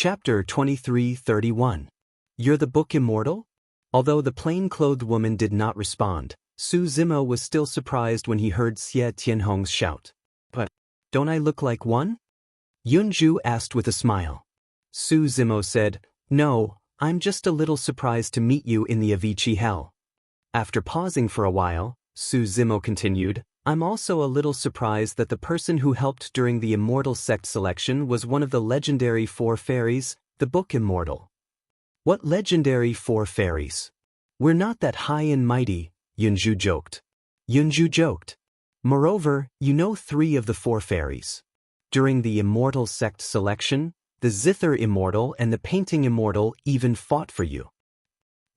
Chapter 23:31. You're the book immortal? Although the plain-clothed woman did not respond, Su Zimo was still surprised when he heard Xie Tianhong's shout. But, don't I look like one? Yunju asked with a smile. Su Zimo said, No, I'm just a little surprised to meet you in the Avicii hell. After pausing for a while, Su Zimo continued, I'm also a little surprised that the person who helped during the immortal sect selection was one of the legendary 4 fairies, the book immortal. What legendary 4 fairies? We're not that high and mighty, Yunju joked. Moreover, you know 3 of the 4 fairies. During the immortal sect selection, the zither immortal and the painting immortal even fought for you.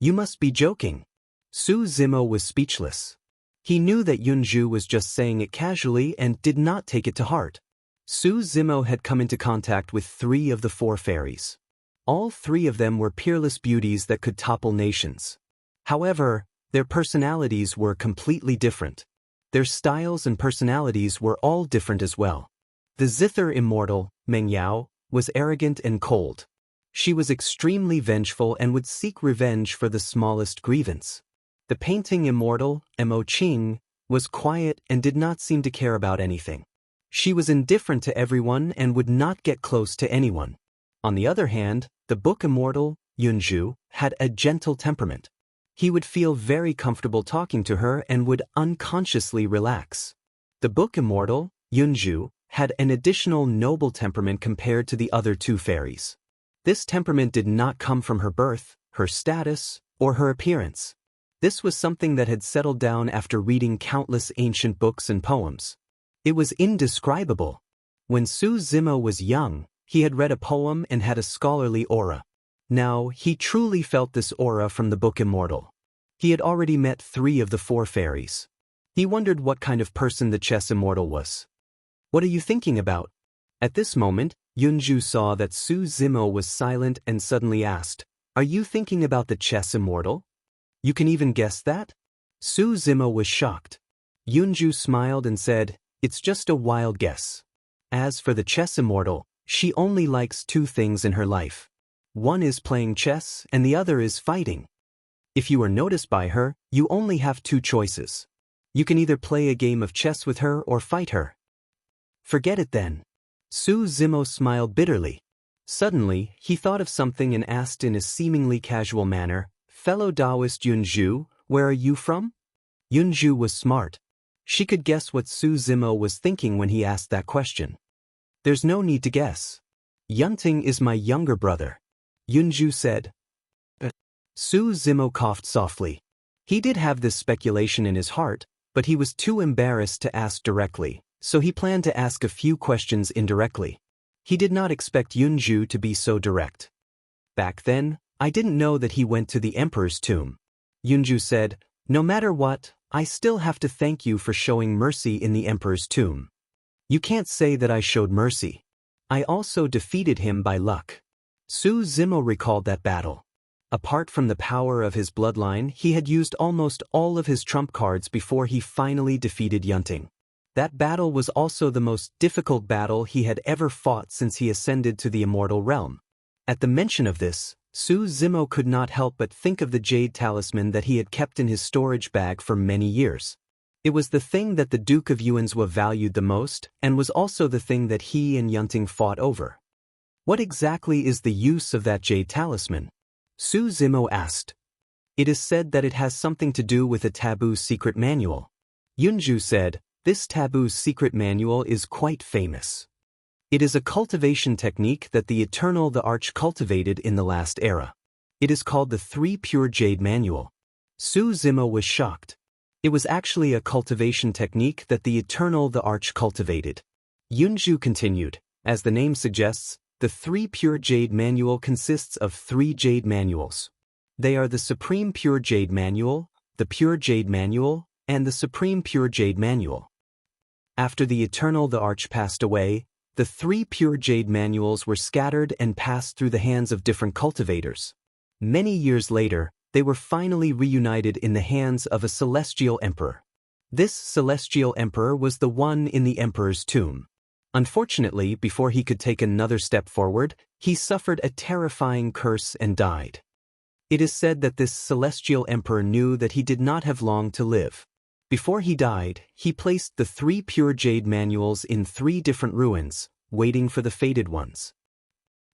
You must be joking. Su Zimo was speechless. He knew that Yunju was just saying it casually and did not take it to heart. Su Zimo had come into contact with 3 of the 4 fairies. All 3 of them were peerless beauties that could topple nations. However, their personalities were completely different. Their styles and personalities were all different as well. The zither immortal, Meng Yao, was arrogant and cold. She was extremely vengeful and would seek revenge for the smallest grievance. The painting immortal, Mo Qing, was quiet and did not seem to care about anything. She was indifferent to everyone and would not get close to anyone. On the other hand, the book immortal, Yunju, had a gentle temperament. He would feel very comfortable talking to her and would unconsciously relax. The book immortal, Yunju, had an additional noble temperament compared to the other 2 fairies. This temperament did not come from her birth, her status, or her appearance. This was something that had settled down after reading countless ancient books and poems. It was indescribable. When Su Zimo was young, he had read a poem and had a scholarly aura. Now, he truly felt this aura from the book immortal. He had already met 3 of the 4 fairies. He wondered what kind of person the chess immortal was. What are you thinking about? At this moment, Yunju saw that Su Zimo was silent and suddenly asked, Are you thinking about the chess immortal? You can even guess that? Su Zimo was shocked. Yunju smiled and said, It's just a wild guess. As for the chess immortal, she only likes 2 things in her life. One is playing chess and the other is fighting. If you are noticed by her, you only have 2 choices. You can either play a game of chess with her or fight her. Forget it then. Su Zimo smiled bitterly. Suddenly, he thought of something and asked in a seemingly casual manner, Fellow Taoist Yunju, where are you from? Yunju was smart. She could guess what Su Zimo was thinking when he asked that question. There's no need to guess. Yunting is my younger brother. Yunju said. Su Zimo coughed softly. He did have this speculation in his heart, but he was too embarrassed to ask directly, so he planned to ask a few questions indirectly. He did not expect Yunju to be so direct. Back then, I didn't know that he went to the emperor's tomb. Yunju said, No matter what, I still have to thank you for showing mercy in the emperor's tomb. You can't say that I showed mercy. I also defeated him by luck. Su Zimo recalled that battle. Apart from the power of his bloodline, he had used almost all of his trump cards before he finally defeated Yunting. That battle was also the most difficult battle he had ever fought since he ascended to the immortal realm. At the mention of this, Su Zimo could not help but think of the jade talisman that he had kept in his storage bag for many years. It was the thing that the Duke of Yuanzhou valued the most, and was also the thing that he and Yunting fought over. What exactly is the use of that jade talisman? Su Zimo asked. It is said that it has something to do with a taboo secret manual. Yunju said, This taboo secret manual is quite famous. It is a cultivation technique that the Eternal the Arch cultivated in the last era. It is called the 3 Pure Jade Manual. Su Zimo was shocked. It was actually a cultivation technique that the Eternal the Arch cultivated. Yunju continued, As the name suggests, the 3 Pure Jade Manual consists of 3 Jade Manuals. They are the Supreme Pure Jade Manual, the Pure Jade Manual, and the Supreme Pure Jade Manual. After the Eternal the Arch passed away, the 3 Pure Jade Manuals were scattered and passed through the hands of different cultivators. Many years later, they were finally reunited in the hands of a celestial emperor. This celestial emperor was the one in the emperor's tomb. Unfortunately, before he could take another step forward, he suffered a terrifying curse and died. It is said that this celestial emperor knew that he did not have long to live. Before he died, he placed the 3 pure jade manuals in 3 different ruins, waiting for the fated ones.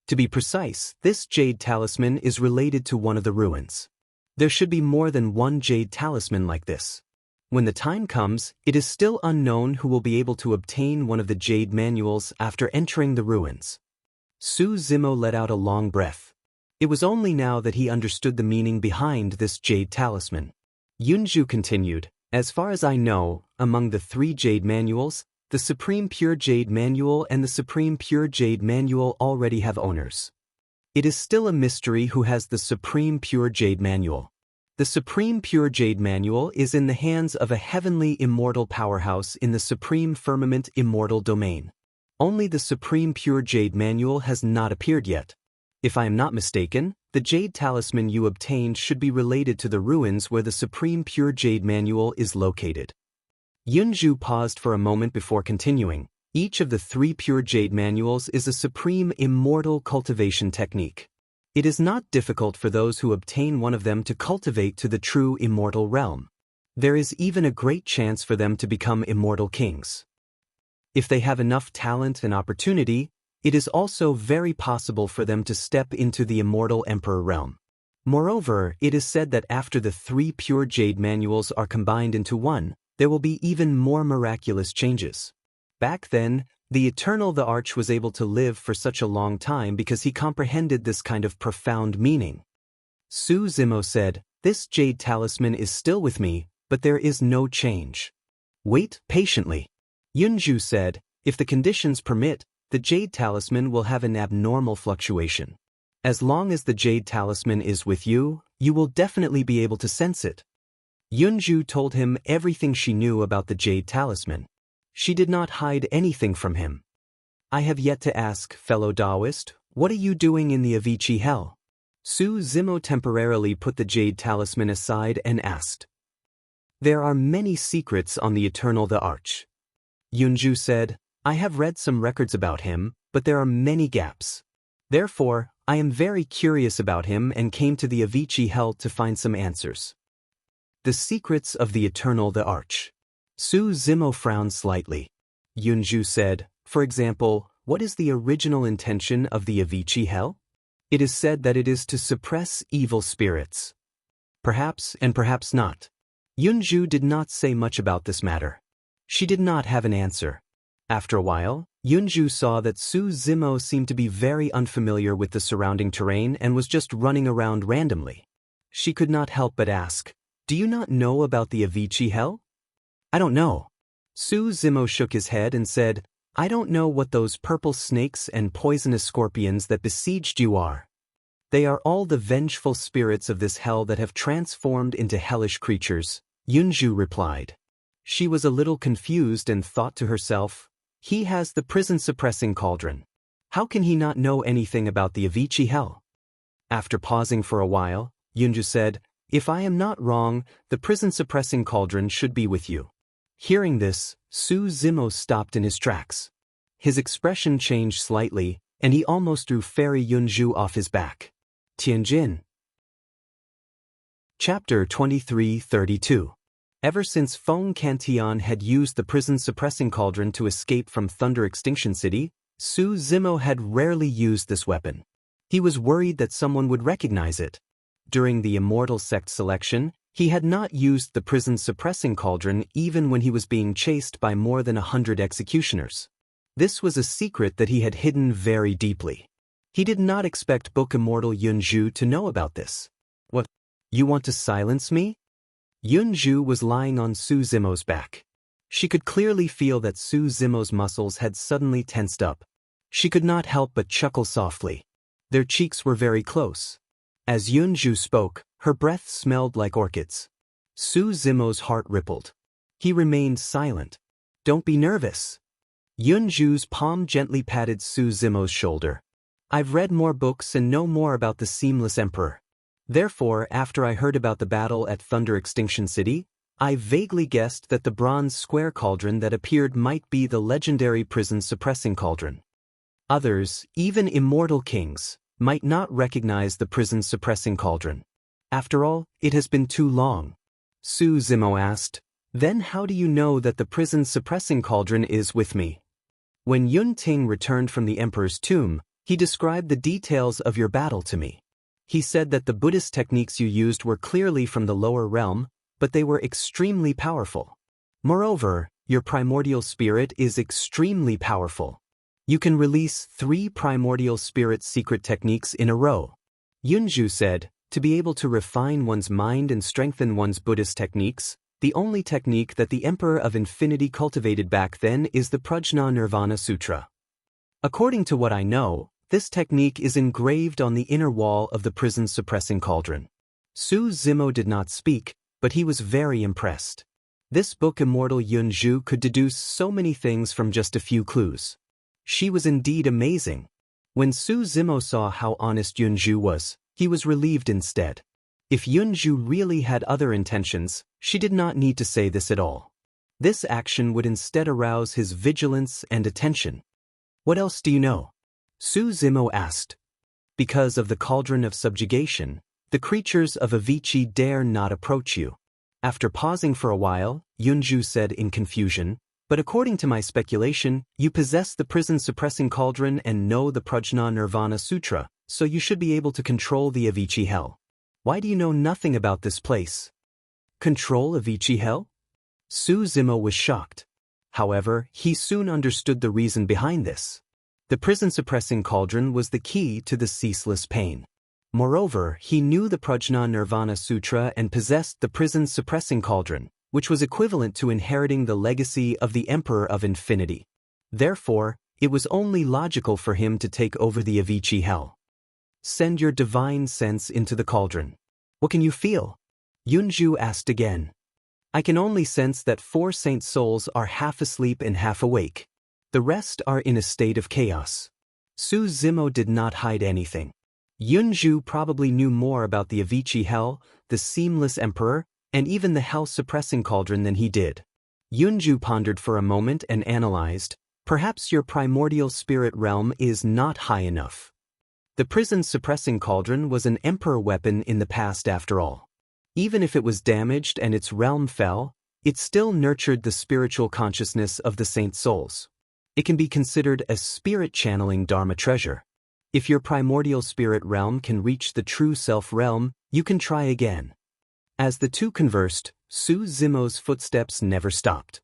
To be precise, this jade talisman is related to one of the ruins. There should be more than one jade talisman like this. When the time comes, it is still unknown who will be able to obtain one of the jade manuals after entering the ruins. Su Zimo let out a long breath. It was only now that he understood the meaning behind this jade talisman. Yunju continued, as far as I know, among the 3 jade manuals, the Supreme Pure Jade Manual and the Supreme Pure Jade Manual already have owners. It is still a mystery who has the Supreme Pure Jade Manual. The Supreme Pure Jade Manual is in the hands of a heavenly immortal powerhouse in the Supreme Firmament Immortal Domain. Only the Supreme Pure Jade Manual has not appeared yet. If I am not mistaken, the Jade Talisman you obtained should be related to the ruins where the Supreme Pure Jade Manual is located. Yunju paused for a moment before continuing. Each of the 3 Pure Jade Manuals is a supreme immortal cultivation technique. It is not difficult for those who obtain one of them to cultivate to the true immortal realm. There is even a great chance for them to become immortal kings. If they have enough talent and opportunity, it is also very possible for them to step into the immortal emperor realm. Moreover, it is said that after the 3 pure jade manuals are combined into one, there will be even more miraculous changes. Back then, the Eternal the Arch was able to live for such a long time because he comprehended this kind of profound meaning. Su Zimo said, "This jade talisman is still with me, but there is no change. Wait patiently." Yunju said, "If the conditions permit, the jade talisman will have an abnormal fluctuation. As long as the jade talisman is with you, you will definitely be able to sense it." Yunju told him everything she knew about the jade talisman. She did not hide anything from him. "I have yet to ask, fellow Taoist, what are you doing in the Avicii hell?" Su Zimo temporarily put the jade talisman aside and asked. "There are many secrets on the Eternal the Arch." Yunju said, "I have read some records about him, but there are many gaps. Therefore, I am very curious about him and came to the Avicii hell to find some answers." The secrets of the Eternal the Arch. Su Zimo frowned slightly. Yunju said, "For example, what is the original intention of the Avicii hell? It is said that it is to suppress evil spirits. Perhaps and perhaps not." Yunju did not say much about this matter. She did not have an answer. After a while, Yunju saw that Su Zimo seemed to be very unfamiliar with the surrounding terrain and was just running around randomly. She could not help but ask, "Do you not know about the Avicii hell?" "I don't know." Su Zimo shook his head and said, "I don't know what those purple snakes and poisonous scorpions that besieged you are. They are all the vengeful spirits of this hell that have transformed into hellish creatures," Yunju replied. She was a little confused and thought to herself, "He has the prison-suppressing cauldron. How can he not know anything about the Avicii hell?" After pausing for a while, Yunju said, "If I am not wrong, the prison-suppressing cauldron should be with you." Hearing this, Su Zimo stopped in his tracks. His expression changed slightly, and he almost threw Fairy Yunju off his back. Tianjin. Chapter 2332. Ever since Feng Cantian had used the prison-suppressing cauldron to escape from Thunder Extinction City, Su Zimo had rarely used this weapon. He was worried that someone would recognize it. During the Immortal Sect selection, he had not used the prison-suppressing cauldron even when he was being chased by more than 100 executioners. This was a secret that he had hidden very deeply. He did not expect Book Immortal Yunju to know about this. "What? You want to silence me?" Yunju was lying on Su Zimo's back. She could clearly feel that Su Zimo's muscles had suddenly tensed up. She could not help but chuckle softly. Their cheeks were very close. As Yunju spoke, her breath smelled like orchids. Su Zimo's heart rippled. He remained silent. "Don't be nervous." Yunju's palm gently patted Su Zimo's shoulder. "I've read more books and know more about the Seamless Emperor. Therefore, after I heard about the battle at Thunder Extinction City, I vaguely guessed that the bronze square cauldron that appeared might be the legendary prison-suppressing cauldron. Others, even immortal kings, might not recognize the prison-suppressing cauldron. After all, it has been too long. Su Zimo asked, "Then how do you know that the prison-suppressing cauldron is with me?" When Yun Ting returned from the emperor's tomb, he described the details of your battle to me. He said that the Buddhist techniques you used were clearly from the lower realm, but they were extremely powerful. Moreover, your primordial spirit is extremely powerful. You can release 3 primordial spirit secret techniques in a row. Yunju said, to be able to refine one's mind and strengthen one's Buddhist techniques, the only technique that the Emperor of Infinity cultivated back then is the Prajna Nirvana Sutra. According to what I know, this technique is engraved on the inner wall of the prison-suppressing cauldron. Su Zimo did not speak, but he was very impressed. This book Immortal Yunju could deduce so many things from just a few clues. She was indeed amazing. When Su Zimo saw how honest Yunju was, he was relieved instead. If Yunju really had other intentions, she did not need to say this at all. This action would instead arouse his vigilance and attention. What else do you know? Su Zimo asked. Because of the cauldron of subjugation, the creatures of Avicii dare not approach you. After pausing for a while, Yunju said in confusion, but according to my speculation, you possess the prison-suppressing cauldron and know the Prajna Nirvana Sutra, so you should be able to control the Avicii hell. Why do you know nothing about this place? Control Avicii hell? Su Zimo was shocked. However, he soon understood the reason behind this. The prison-suppressing cauldron was the key to the ceaseless pain. Moreover, he knew the Prajna Nirvana Sutra and possessed the prison-suppressing cauldron, which was equivalent to inheriting the legacy of the Emperor of Infinity. Therefore, it was only logical for him to take over the Avicii hell. Send your divine sense into the cauldron. What can you feel? Yunju asked again. I can only sense that 4 saint souls are half asleep and half awake. The rest are in a state of chaos. Su Zimo did not hide anything. Yunju probably knew more about the Avicii hell, the seamless emperor, and even the hell-suppressing cauldron than he did. Yunju pondered for a moment and analyzed, perhaps your primordial spirit realm is not high enough. The prison-suppressing cauldron was an emperor weapon in the past after all. Even if it was damaged and its realm fell, it still nurtured the spiritual consciousness of the saint souls. It can be considered a spirit-channeling Dharma treasure. If your primordial spirit realm can reach the true self realm, you can try again. As the two conversed, Su Zimo's footsteps never stopped.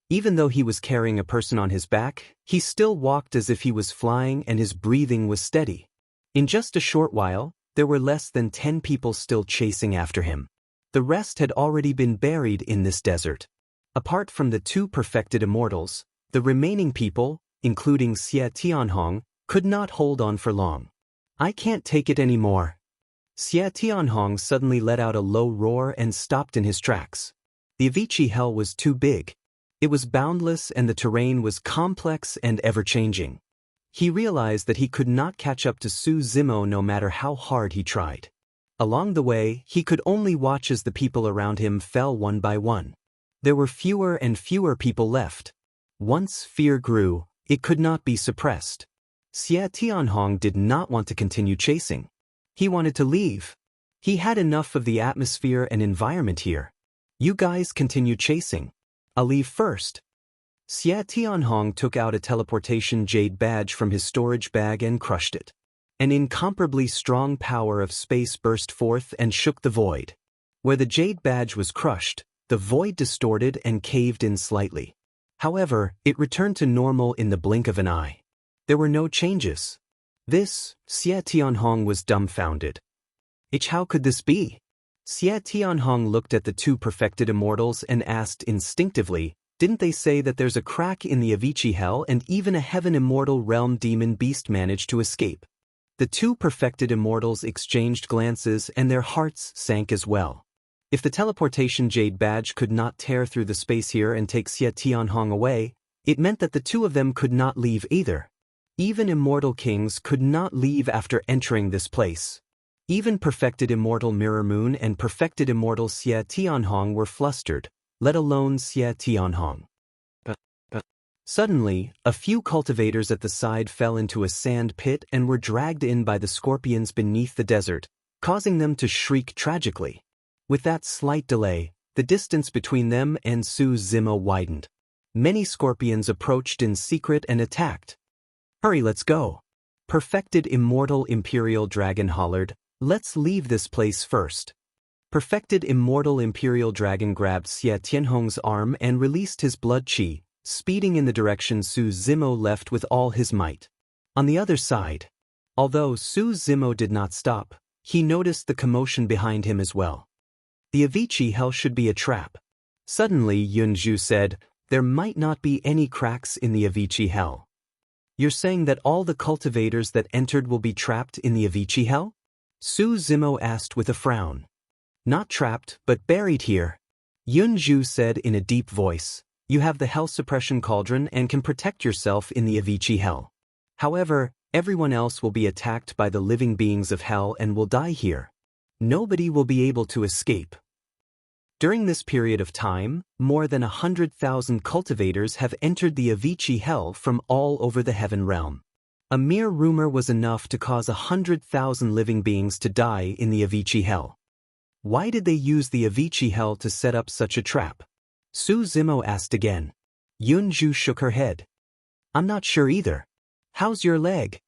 Even though he was carrying a person on his back, he still walked as if he was flying and his breathing was steady. In just a short while, there were less than 10 people still chasing after him. The rest had already been buried in this desert. Apart from the 2 perfected immortals, the remaining people, including Xie Tianhong, could not hold on for long. I can't take it anymore. Xie Tianhong suddenly let out a low roar and stopped in his tracks. The Avicii hell was too big. It was boundless and the terrain was complex and ever-changing. He realized that he could not catch up to Su Zimo no matter how hard he tried. Along the way, he could only watch as the people around him fell one by one. There were fewer and fewer people left. Once fear grew, it could not be suppressed. Xie Tianhong did not want to continue chasing. He wanted to leave. He had enough of the atmosphere and environment here. You guys continue chasing. I'll leave first. Xie Tianhong took out a teleportation jade badge from his storage bag and crushed it. An incomparably strong power of space burst forth and shook the void. Where the jade badge was crushed, the void distorted and caved in slightly. However, it returned to normal in the blink of an eye. There were no changes. Xie Tianhong was dumbfounded. How could this be? Xie Tianhong looked at the 2 perfected immortals and asked instinctively, didn't they say that there's a crack in the Avicii hell and even a heaven immortal realm demon beast managed to escape? The 2 perfected immortals exchanged glances and their hearts sank as well. If the teleportation jade badge could not tear through the space here and take Xie Tianhong away, it meant that the 2 of them could not leave either. Even immortal kings could not leave after entering this place. Even perfected immortal Mirror Moon and perfected immortal Xie Tianhong were flustered, let alone Xie Tianhong. Suddenly, a few cultivators at the side fell into a sand pit and were dragged in by the scorpions beneath the desert, causing them to shriek tragically. With that slight delay, the distance between them and Su Zimo widened. Many scorpions approached in secret and attacked. "Hurry, let's go!" Perfected immortal Imperial Dragon hollered, "Let's leave this place first." Perfected immortal Imperial Dragon grabbed Xie Tianhong's arm and released his blood qi, speeding in the direction Su Zimo left with all his might. On the other side, although Su Zimo did not stop, he noticed the commotion behind him as well. The Avicii hell should be a trap. Suddenly Yunzhu said, "There might not be any cracks in the Avicii hell." "You're saying that all the cultivators that entered will be trapped in the Avicii hell?" Su Zimo asked with a frown. "Not trapped, but buried here," Yunzhu said in a deep voice. "You have the hell suppression cauldron and can protect yourself in the Avicii hell. However, everyone else will be attacked by the living beings of hell and will die here. Nobody will be able to escape." During this period of time, more than 100,000 cultivators have entered the Avicii hell from all over the heaven realm. A mere rumor was enough to cause 100,000 living beings to die in the Avicii hell. Why did they use the Avicii hell to set up such a trap? Su Zimo asked again. Yunzhu shook her head. "I'm not sure either. How's your leg?"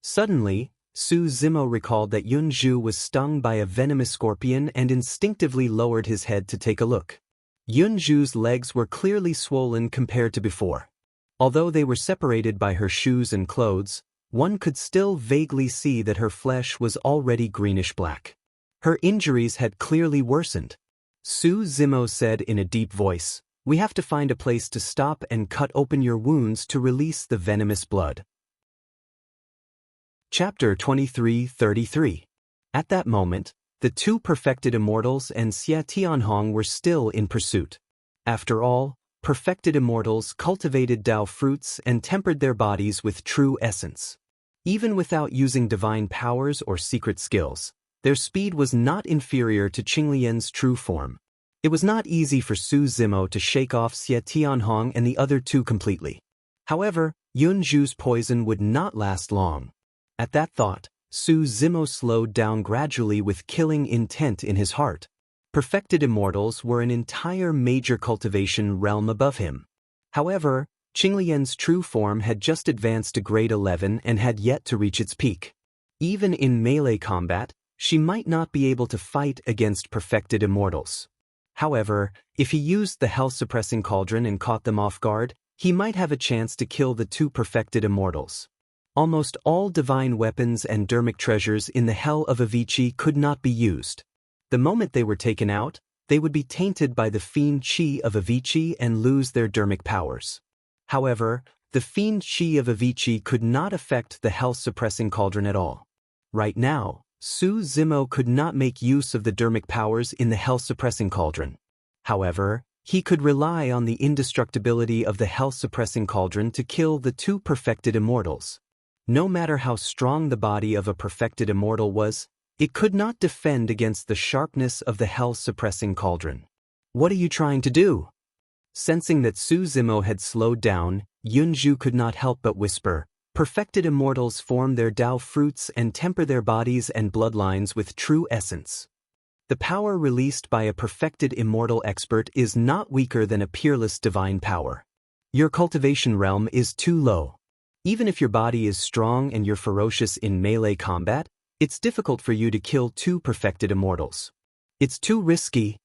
Suddenly, Su Zimo recalled that Yunzhu was stung by a venomous scorpion and instinctively lowered his head to take a look. Yunzhu's legs were clearly swollen compared to before. Although they were separated by her shoes and clothes, one could still vaguely see that her flesh was already greenish-black. Her injuries had clearly worsened. Su Zimo said in a deep voice, "We have to find a place to stop and cut open your wounds to release the venomous blood." Chapter 23:33. At that moment, the two perfected immortals and Xie Tianhong were still in pursuit. After all, perfected immortals cultivated Dao fruits and tempered their bodies with true essence. Even without using divine powers or secret skills, their speed was not inferior to Qinglian's true form. It was not easy for Su Zimo to shake off Xie Tianhong and the other two completely. However, Yunzhu's poison would not last long. At that thought, Su Zimo slowed down gradually with killing intent in his heart. Perfected immortals were an entire major cultivation realm above him. However, Qinglian's true form had just advanced to grade 11 and had yet to reach its peak. Even in melee combat, she might not be able to fight against perfected immortals. However, if he used the hell-suppressing cauldron and caught them off guard, he might have a chance to kill the two perfected immortals. Almost all divine weapons and dermic treasures in the hell of Avicii could not be used. The moment they were taken out, they would be tainted by the fiend chi of Avicii and lose their dermic powers. However, the fiend chi of Avicii could not affect the hell-suppressing cauldron at all. Right now, Su Zimo could not make use of the dermic powers in the hell-suppressing cauldron. However, he could rely on the indestructibility of the hell-suppressing cauldron to kill the two perfected immortals. No matter how strong the body of a perfected immortal was, it could not defend against the sharpness of the hell-suppressing cauldron. "What are you trying to do?" Sensing that Su Zimo had slowed down, Yunzhu could not help but whisper, "Perfected immortals form their Dao fruits and temper their bodies and bloodlines with true essence. The power released by a perfected immortal expert is not weaker than a peerless divine power. Your cultivation realm is too low. Even if your body is strong and you're ferocious in melee combat, it's difficult for you to kill two perfected immortals. It's too risky."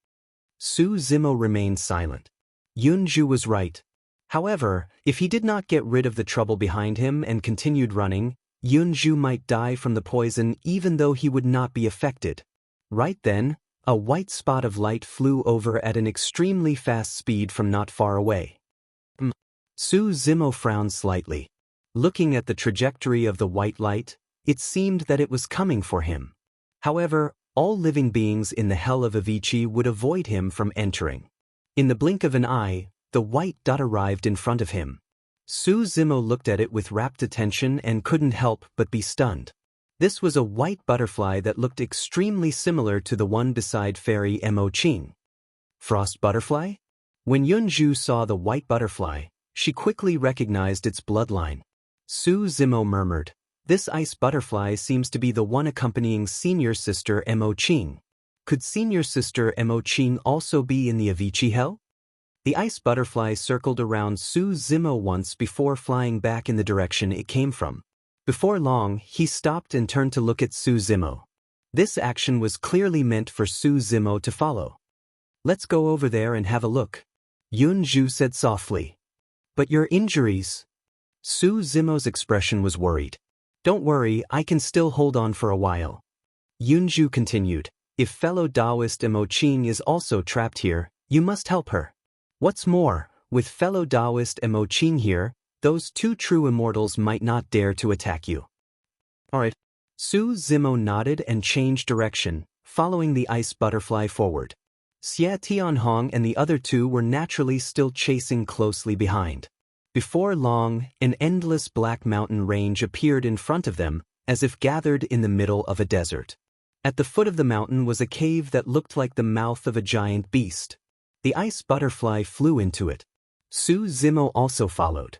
Su Zimo remained silent. Yunzhu was right. However, if he did not get rid of the trouble behind him and continued running, Yunzhu might die from the poison even though he would not be affected. Right then, a white spot of light flew over at an extremely fast speed from not far away. Su Zimo frowned slightly. Looking at the trajectory of the white light, it seemed that it was coming for him. However, all living beings in the hell of Avicii would avoid him from entering. In the blink of an eye, the white dot arrived in front of him. Su Zimo looked at it with rapt attention and couldn't help but be stunned. This was a white butterfly that looked extremely similar to the one beside Fairy Mo Qing. Frost butterfly? When Yunju saw the white butterfly, she quickly recognized its bloodline. Su Zimo murmured, "This ice butterfly seems to be the one accompanying senior sister Mo Qing. Could senior sister Mo Qing also be in the Avicii Hell?" The ice butterfly circled around Su Zimo once before flying back in the direction it came from. Before long, he stopped and turned to look at Su Zimo. This action was clearly meant for Su Zimo to follow. "Let's go over there and have a look," Yunju said softly. "But your injuries?" Su Zimo's expression was worried. "Don't worry, I can still hold on for a while." Yunju continued, "If fellow Taoist Mo Qing is also trapped here, you must help her. What's more, with fellow Taoist Mo Qing here, those two true immortals might not dare to attack you." "Alright." Su Zimo nodded and changed direction, following the ice butterfly forward. Xie Tianhong and the other two were naturally still chasing closely behind. Before long, an endless black mountain range appeared in front of them, as if gathered in the middle of a desert. At the foot of the mountain was a cave that looked like the mouth of a giant beast. The ice butterfly flew into it. Su Zimo also followed.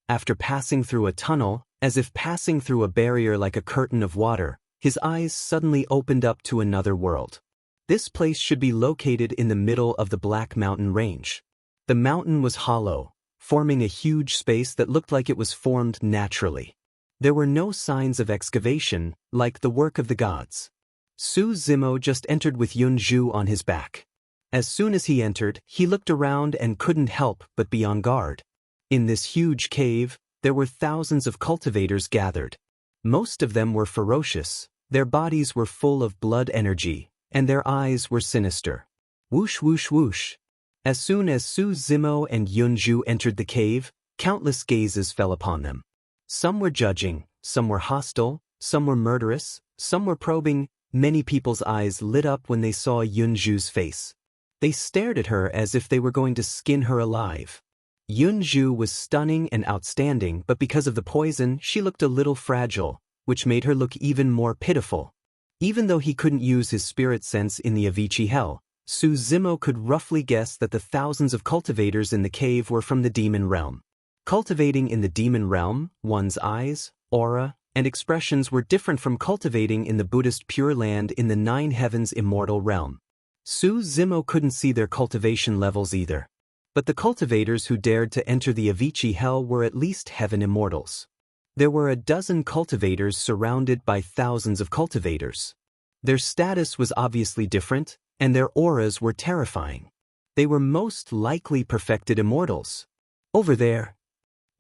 After passing through a tunnel, as if passing through a barrier like a curtain of water, his eyes suddenly opened up to another world. This place should be located in the middle of the Black Mountain Range. The mountain was hollow, forming a huge space that looked like it was formed naturally. There were no signs of excavation, like the work of the gods. Su Zimo just entered with Yunju on his back. As soon as he entered, he looked around and couldn't help but be on guard. In this huge cave, there were thousands of cultivators gathered. Most of them were ferocious, their bodies were full of blood energy, and their eyes were sinister. Whoosh whoosh whoosh. As soon as Su Zimo and Yunju entered the cave, countless gazes fell upon them. Some were judging, some were hostile, some were murderous, some were probing. Many people's eyes lit up when they saw Yunju's face. They stared at her as if they were going to skin her alive. Yunju was stunning and outstanding, but because of the poison, she looked a little fragile, which made her look even more pitiful. Even though he couldn't use his spirit sense in the Avicii Hell, Su Zimo could roughly guess that the thousands of cultivators in the cave were from the demon realm. Cultivating in the demon realm, one's eyes, aura, and expressions were different from cultivating in the Buddhist Pure Land in the Nine Heavens immortal realm. Su Zimo couldn't see their cultivation levels either. But the cultivators who dared to enter the Avicii Hell were at least heaven immortals. There were a dozen cultivators surrounded by thousands of cultivators. Their status was obviously different, and their auras were terrifying. They were most likely perfected immortals. Over there.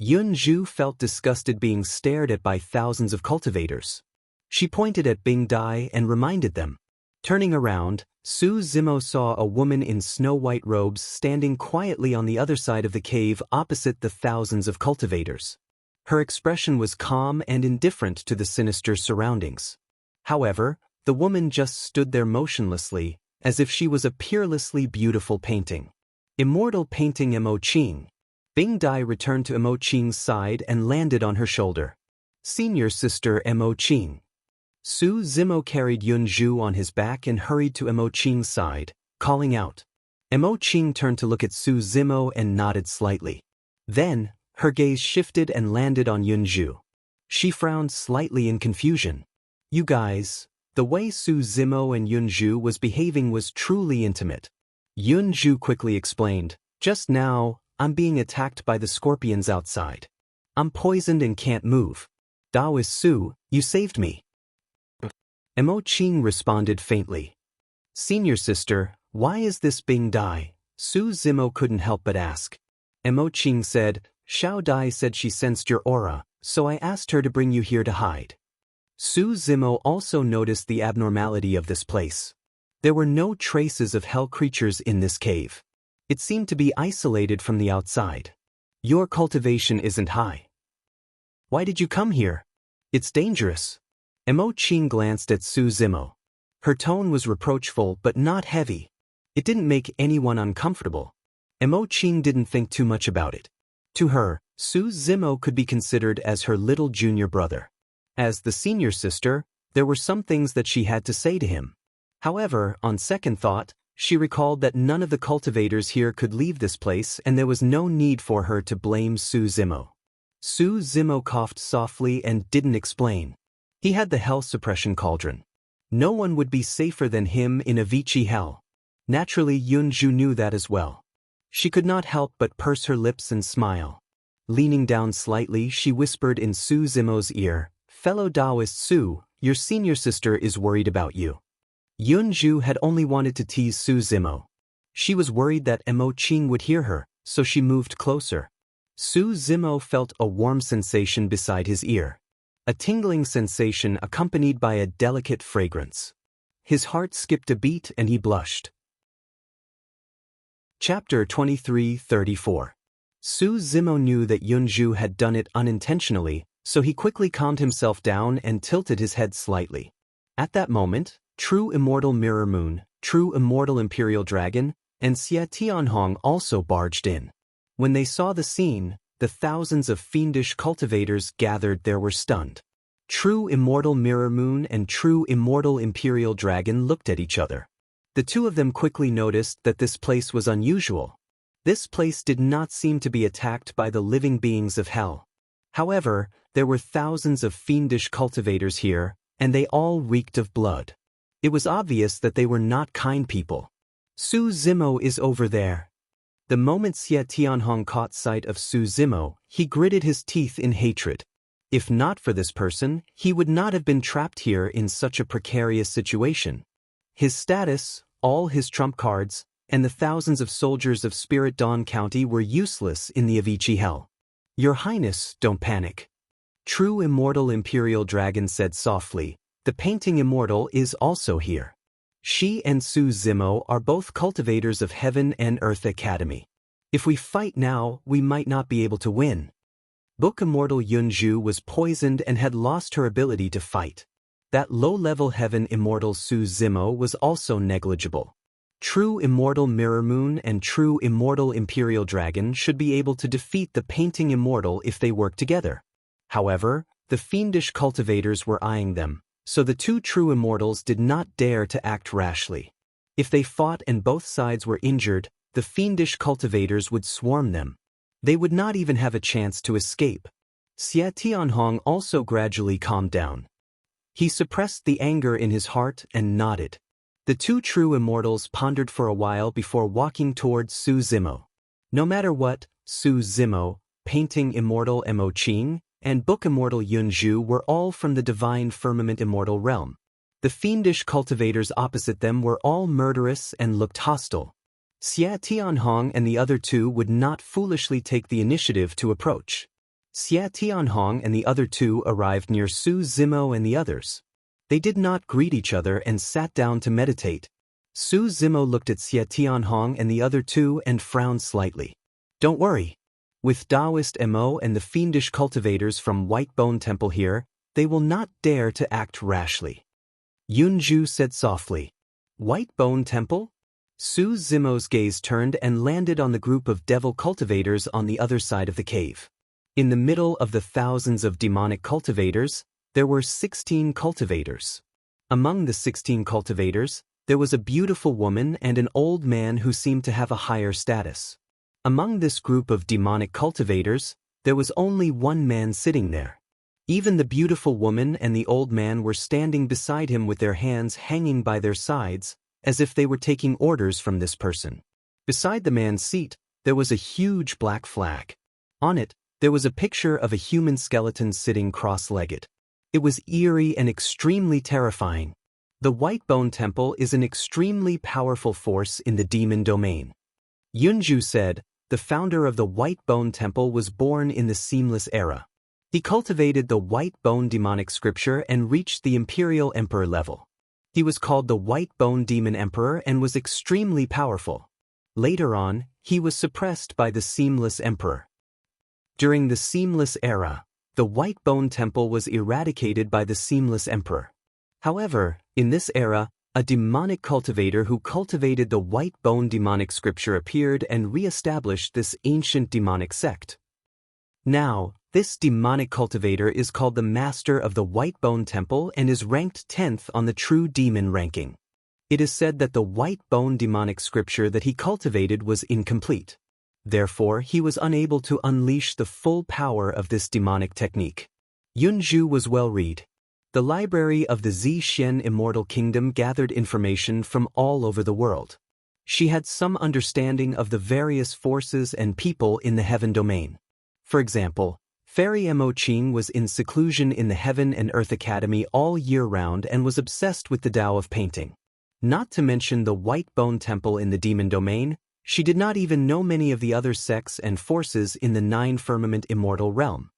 Yunju felt disgusted being stared at by thousands of cultivators. She pointed at Bing Dai and reminded them. Turning around, Su Zimo saw a woman in snow-white robes standing quietly on the other side of the cave opposite the thousands of cultivators. Her expression was calm and indifferent to the sinister surroundings. However, the woman just stood there motionlessly, as if she was a peerlessly beautiful painting. Immortal painting Mo Qing. Bing Dai returned to Mo Qing's side and landed on her shoulder. Senior sister Mo Qing. Su Zimo carried Yunju on his back and hurried to Mo Qing's side, calling out. Mo Qing turned to look at Su Zimo and nodded slightly. Then, her gaze shifted and landed on Yunju. She frowned slightly in confusion. "You guys," the way Su Zimo and Yunju was behaving was truly intimate. Yunju quickly explained, "Just now, I'm being attacked by the scorpions outside. I'm poisoned and can't move. Taoist Su, you saved me." Mo Qing responded faintly. "Senior sister, why is this Bing Dai?" Su Zimo couldn't help but ask. Mo Qing said, "Xiao Dai said she sensed your aura, so I asked her to bring you here to hide." Su Zimo also noticed the abnormality of this place. There were no traces of hell creatures in this cave. It seemed to be isolated from the outside. "Your cultivation isn't high. Why did you come here? It's dangerous." Mo Qing glanced at Su Zimo. Her tone was reproachful but not heavy. It didn't make anyone uncomfortable. Mo Qing didn't think too much about it. To her, Su Zimo could be considered as her little junior brother. As the senior sister, there were some things that she had to say to him. However, on second thought, she recalled that none of the cultivators here could leave this place and there was no need for her to blame Su Zimo. Su Zimo coughed softly and didn't explain. He had the hell suppression cauldron. No one would be safer than him in Avicii hell. Naturally, Yunju knew that as well. She could not help but purse her lips and smile. Leaning down slightly, she whispered in Su Zimo's ear, "Fellow Taoist Su, your senior sister is worried about you." Yunju had only wanted to tease Su Zimo. She was worried that Mo Qing would hear her, so she moved closer. Su Zimo felt a warm sensation beside his ear. A tingling sensation accompanied by a delicate fragrance. His heart skipped a beat and he blushed. Chapter 23:34. Su Zimo knew that Yunju had done it unintentionally, so he quickly calmed himself down and tilted his head slightly. At that moment, True Immortal Mirror Moon, True Immortal Imperial Dragon, and Xia Tianhong also barged in. When they saw the scene, the thousands of fiendish cultivators gathered there were stunned. True Immortal Mirror Moon and True Immortal Imperial Dragon looked at each other. The two of them quickly noticed that this place was unusual. This place did not seem to be attacked by the living beings of hell. However, there were thousands of fiendish cultivators here, and they all reeked of blood. It was obvious that they were not kind people. Su Zimo is over there. The moment Xia Tianhong caught sight of Su Zimo, he gritted his teeth in hatred. If not for this person, he would not have been trapped here in such a precarious situation. His status, all his trump cards, and the thousands of soldiers of Spirit Dawn County were useless in the Avicii hell. Your Highness, don't panic. True Immortal Imperial Dragon said softly, the Painting Immortal is also here. She and Su Zimo are both cultivators of Heaven and Earth Academy. If we fight now, we might not be able to win. Book Immortal Yunju was poisoned and had lost her ability to fight. That low-level Heaven Immortal Su Zimo was also negligible. True Immortal Mirror Moon and True Immortal Imperial Dragon should be able to defeat the Painting Immortal if they work together. However, the fiendish cultivators were eyeing them, so the two True Immortals did not dare to act rashly. If they fought and both sides were injured, the fiendish cultivators would swarm them. They would not even have a chance to escape. Xia Tianhong also gradually calmed down. He suppressed the anger in his heart and nodded. The two True Immortals pondered for a while before walking towards Su Zimo. No matter what, Su Zimo, Painting Immortal Mo Qing, and Book Immortal Yunju were all from the Divine Firmament Immortal realm. The fiendish cultivators opposite them were all murderous and looked hostile. Xia Tianhong and the other two would not foolishly take the initiative to approach. Xia Tianhong and the other two arrived near Su Zimo and the others. They did not greet each other and sat down to meditate. Su Zimo looked at Xia Tianhong and the other two and frowned slightly. Don't worry. With Taoist Mo and the fiendish cultivators from White Bone Temple here, they will not dare to act rashly. Yunju said softly. White Bone Temple? Su Zimo's gaze turned and landed on the group of devil cultivators on the other side of the cave. In the middle of the thousands of demonic cultivators, there were 16 cultivators. Among the 16 cultivators, there was a beautiful woman and an old man who seemed to have a higher status. Among this group of demonic cultivators, there was only one man sitting there. Even the beautiful woman and the old man were standing beside him with their hands hanging by their sides, as if they were taking orders from this person. Beside the man's seat, there was a huge black flag. On it, there was a picture of a human skeleton sitting cross-legged. It was eerie and extremely terrifying. The White Bone Temple is an extremely powerful force in the demon domain. Yunju said, the founder of the White Bone Temple was born in the Seamless Era. He cultivated the White Bone demonic scripture and reached the Imperial Emperor level. He was called the White Bone Demon Emperor and was extremely powerful. Later on, he was suppressed by the Seamless Emperor. During the Seamless Era, the White Bone Temple was eradicated by the Seamless Emperor. However, in this era, a demonic cultivator who cultivated the White Bone demonic scripture appeared and re-established this ancient demonic sect. Now, This demonic cultivator is called the Master of the White Bone Temple and is ranked 10th on the True Demon ranking. It is said that the White Bone demonic scripture that he cultivated was incomplete. Therefore, he was unable to unleash the full power of this demonic technique. Yunzhu was well-read. The library of the Zixuan Immortal Kingdom gathered information from all over the world. She had some understanding of the various forces and people in the heaven domain. For example, Fairy Mo Qing was in seclusion in the Heaven and Earth Academy all year round and was obsessed with the Tao of painting. Not to mention the White Bone Temple in the demon domain, she did not even know many of the other sects and forces in the Nine Firmament Immortal realm.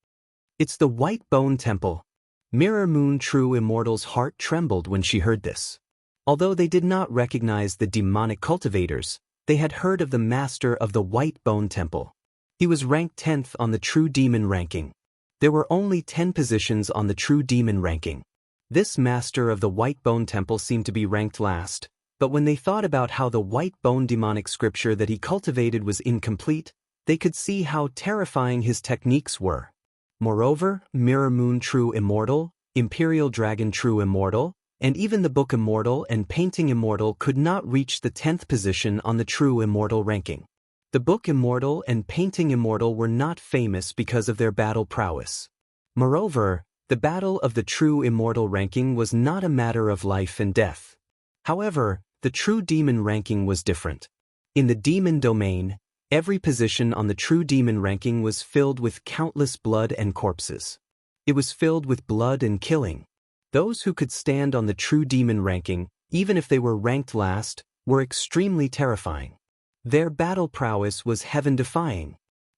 It's the White Bone Temple. Mirror Moon True Immortal's heart trembled when she heard this. Although they did not recognize the demonic cultivators, they had heard of the master of the White Bone Temple. He was ranked 10th on the True Demon ranking. There were only 10 positions on the True Demon ranking. This master of the White Bone Temple seemed to be ranked last, but when they thought about how the White Bone demonic scripture that he cultivated was incomplete, they could see how terrifying his techniques were. Moreover, Mirror Moon True Immortal, Imperial Dragon True Immortal, and even the Book Immortal and Painting Immortal could not reach the 10th position on the True Immortal ranking. The Book Immortal and Painting Immortal were not famous because of their battle prowess. Moreover, the battle of the True Immortal ranking was not a matter of life and death. However, the True Demon ranking was different. In the demon domain, every position on the True Demon ranking was filled with countless blood and corpses. It was filled with blood and killing. Those who could stand on the True Demon ranking, even if they were ranked last, were extremely terrifying. Their battle prowess was heaven-defying.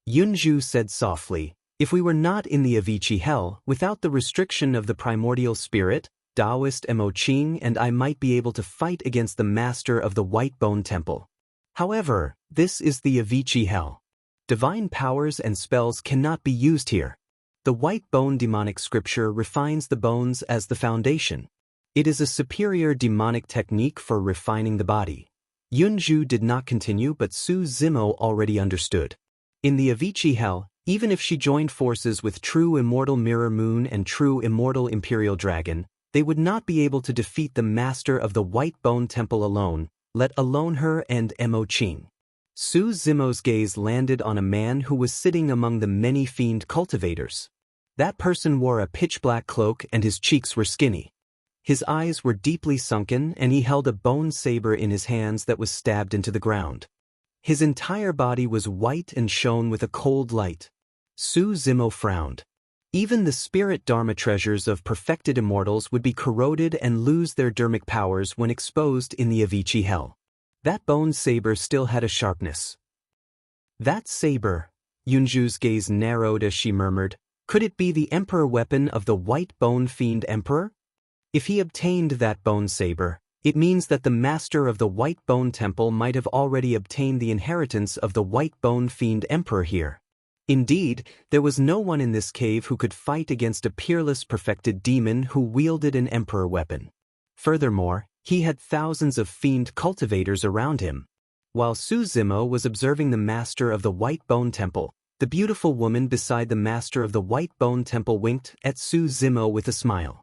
Yunzhu said softly, "If we were not in the Avicii hell, without the restriction of the primordial spirit, Taoist Mo Qing and I might be able to fight against the master of the White Bone Temple. However, this is the Avicii hell. Divine powers and spells cannot be used here. The White Bone demonic scripture refines the bones as the foundation. It is a superior demonic technique for refining the body." Yunzhu did not continue, but Su Zimo already understood. In the Avicii hell, even if she joined forces with True Immortal Mirror Moon and True Immortal Imperial Dragon, they would not be able to defeat the master of the White Bone Temple alone, let alone her and Mo Qing. Su Zimo's gaze landed on a man who was sitting among the many fiend cultivators. That person wore a pitch-black cloak and his cheeks were skinny. His eyes were deeply sunken and he held a bone saber in his hands that was stabbed into the ground. His entire body was white and shone with a cold light. Su Zimo frowned. Even the spirit dharma treasures of perfected immortals would be corroded and lose their dermic powers when exposed in the Avicii hell. That bone saber still had a sharpness. That saber, Yunzhu's gaze narrowed as she murmured, could it be the emperor weapon of the White Bone Fiend Emperor? If he obtained that bone saber, it means that the master of the White Bone Temple might have already obtained the inheritance of the White Bone Fiend Emperor here. Indeed, there was no one in this cave who could fight against a peerless perfected demon who wielded an emperor weapon. Furthermore, he had thousands of fiend cultivators around him. While Su Zimo was observing the master of the White Bone Temple, the beautiful woman beside the master of the White Bone Temple winked at Su Zimo with a smile.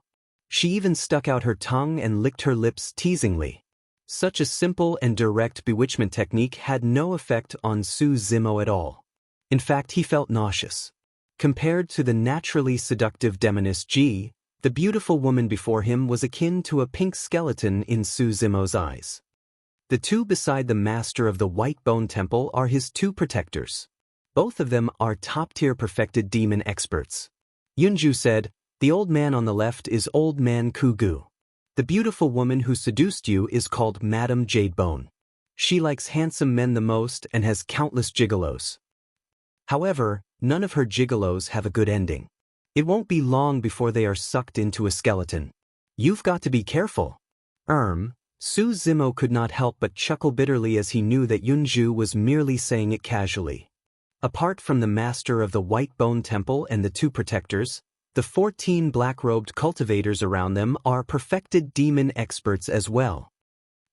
She even stuck out her tongue and licked her lips teasingly. Such a simple and direct bewitchment technique had no effect on Su Zimo at all. In fact, he felt nauseous. Compared to the naturally seductive demoness Ji, the beautiful woman before him was akin to a pink skeleton in Su Zimo's eyes. The two beside the master of the White Bone Temple are his two protectors. Both of them are top-tier perfected demon experts. Yunzhu said, "The old man on the left is Old Man Kugu. The beautiful woman who seduced you is called Madame Jadebone. She likes handsome men the most and has countless gigolos. However, none of her gigolos have a good ending. It won't be long before they are sucked into a skeleton. You've got to be careful." Su Zimo could not help but chuckle bitterly as he knew that Yunzhu was merely saying it casually. Apart from the master of the White Bone Temple and the two protectors, the 14 black-robed cultivators around them are perfected demon experts as well.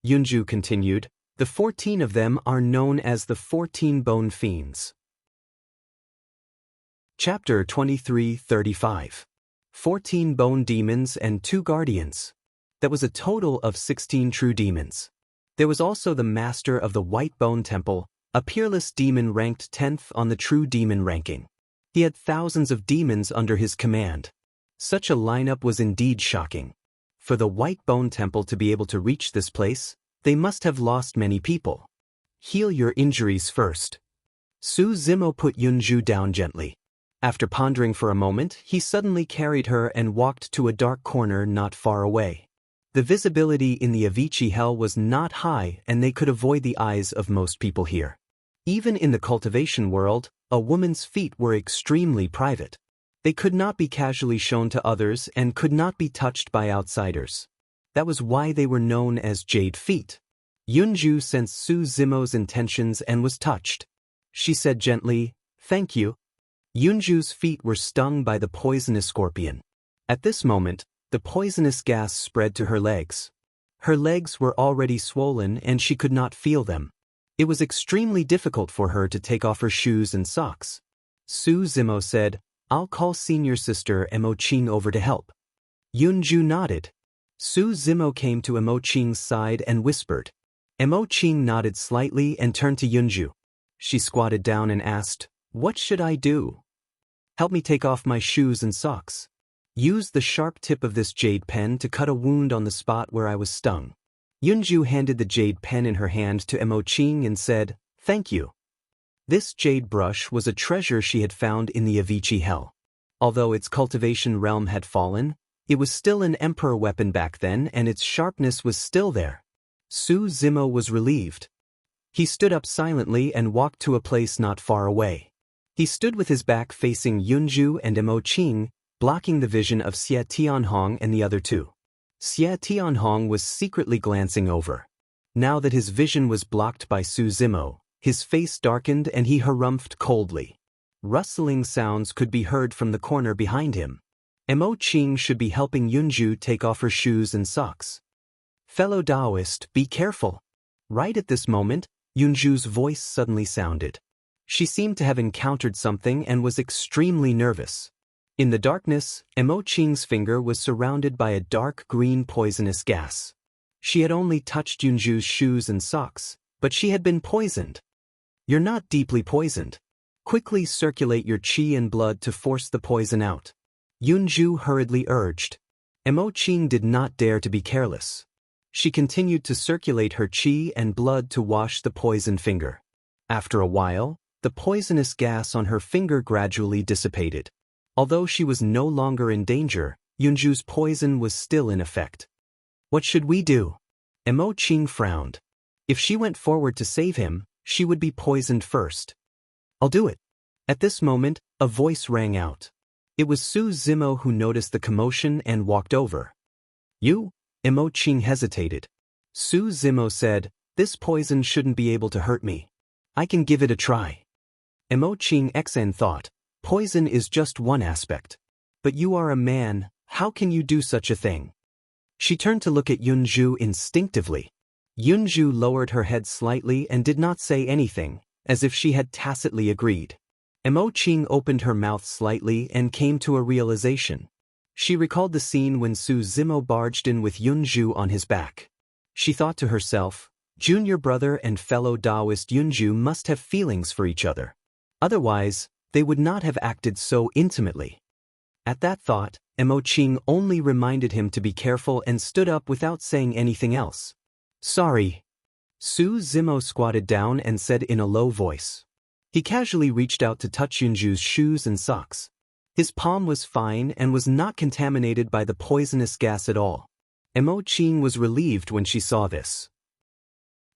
Yunzhu continued, "The 14 of them are known as the 14 Bone Fiends. Chapter 23:35. 14 bone demons and 2 guardians. That was a total of 16 true demons. There was also the master of the White Bone Temple, a peerless demon ranked 10th on the true demon ranking. He had thousands of demons under his command. Such a lineup was indeed shocking. For the White Bone Temple to be able to reach this place, they must have lost many people. Heal your injuries first. Su Zimo put Yunju down gently. After pondering for a moment, he suddenly carried her and walked to a dark corner not far away. The visibility in the Avicii Hell was not high and they could avoid the eyes of most people here. Even in the cultivation world, a woman's feet were extremely private. They could not be casually shown to others and could not be touched by outsiders. That was why they were known as jade feet. Yunju sensed Su Zimo's intentions and was touched. She said gently, "Thank you." Yunju's feet were stung by the poisonous scorpion. At this moment, the poisonous gas spread to her legs. Her legs were already swollen and she could not feel them. It was extremely difficult for her to take off her shoes and socks. Su Zimo said, "I'll call senior sister Emo Ching over to help." Yunju nodded. Su Zimo came to Emo Ching's side and whispered. Emo Ching nodded slightly and turned to Yunju. She squatted down and asked, "What should I do?" "Help me take off my shoes and socks. Use the sharp tip of this jade pen to cut a wound on the spot where I was stung." Yunju handed the jade pen in her hand to Emo Ching and said, "Thank you." This jade brush was a treasure she had found in the Avicii Hell. Although its cultivation realm had fallen, it was still an emperor weapon back then and its sharpness was still there. Su Zimo was relieved. He stood up silently and walked to a place not far away. He stood with his back facing Yunju and Emo Ching, blocking the vision of Xie Tianhong and the other two. Xie Tianhong was secretly glancing over. Now that his vision was blocked by Su Zimo, his face darkened and he harumphed coldly. Rustling sounds could be heard from the corner behind him. Emo Ching should be helping Yunju take off her shoes and socks. "Fellow Taoist, be careful." Right at this moment, Yunju's voice suddenly sounded. She seemed to have encountered something and was extremely nervous. In the darkness, Emo Ching's finger was surrounded by a dark green poisonous gas. She had only touched Yunju's shoes and socks, but she had been poisoned. "You're not deeply poisoned. Quickly circulate your qi and blood to force the poison out," Yunju hurriedly urged. Emo Ching did not dare to be careless. She continued to circulate her qi and blood to wash the poisoned finger. After a while, the poisonous gas on her finger gradually dissipated. Although she was no longer in danger, Yunju's poison was still in effect. "What should we do?" Emo Ching frowned. If she went forward to save him, she would be poisoned first. "I'll do it." At this moment, a voice rang out. It was Su Zimo who noticed the commotion and walked over. "You?" Emo Ching hesitated. Su Zimo said, "This poison shouldn't be able to hurt me. I can give it a try." Emo Ching Xen thought, poison is just one aspect. But you are a man, how can you do such a thing? She turned to look at Yunju instinctively. Yunju lowered her head slightly and did not say anything, as if she had tacitly agreed. Emo Ching opened her mouth slightly and came to a realization. She recalled the scene when Su Zimo barged in with Yunju on his back. She thought to herself, junior brother and fellow Taoist Yunju must have feelings for each other. Otherwise, they would not have acted so intimately. At that thought, Emo Ching only reminded him to be careful and stood up without saying anything else. "Sorry." Su Zimo squatted down and said in a low voice. He casually reached out to touch Yunju's shoes and socks. His palm was fine and was not contaminated by the poisonous gas at all. Emo Ching was relieved when she saw this.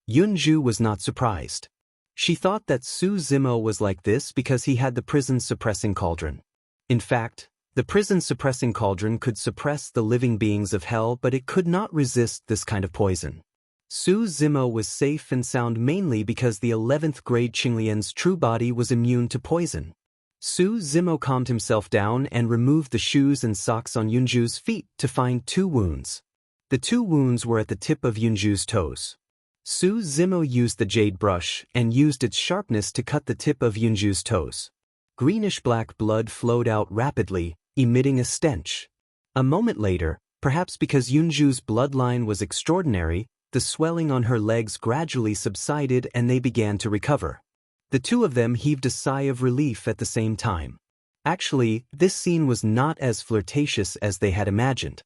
Yunju was not surprised. She thought that Su Zimo was like this because he had the prison-suppressing cauldron. In fact, the prison-suppressing cauldron could suppress the living beings of hell, but it could not resist this kind of poison. Su Zimo was safe and sound mainly because the 11th grade Qinglian's true body was immune to poison. Su Zimo calmed himself down and removed the shoes and socks on Yunju's feet to find 2 wounds. The 2 wounds were at the tip of Yunju's toes. Su Zimo used the jade brush and used its sharpness to cut the tip of Yunju's toes. Greenish-black blood flowed out rapidly, emitting a stench. A moment later, perhaps because Yunju's bloodline was extraordinary, the swelling on her legs gradually subsided and they began to recover. The two of them heaved a sigh of relief at the same time. Actually, this scene was not as flirtatious as they had imagined.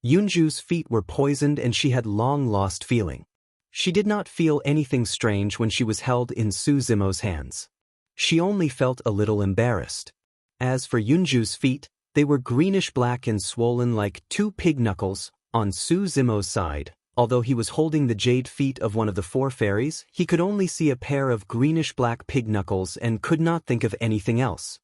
Yunju's feet were poisoned and she had long lost feeling. She did not feel anything strange when she was held in Su Zimo's hands. She only felt a little embarrassed. As for Yunju's feet, they were greenish-black and swollen like two pig knuckles. On Su Zimo's side, although he was holding the jade feet of one of the four fairies, he could only see a pair of greenish-black pig knuckles and could not think of anything else.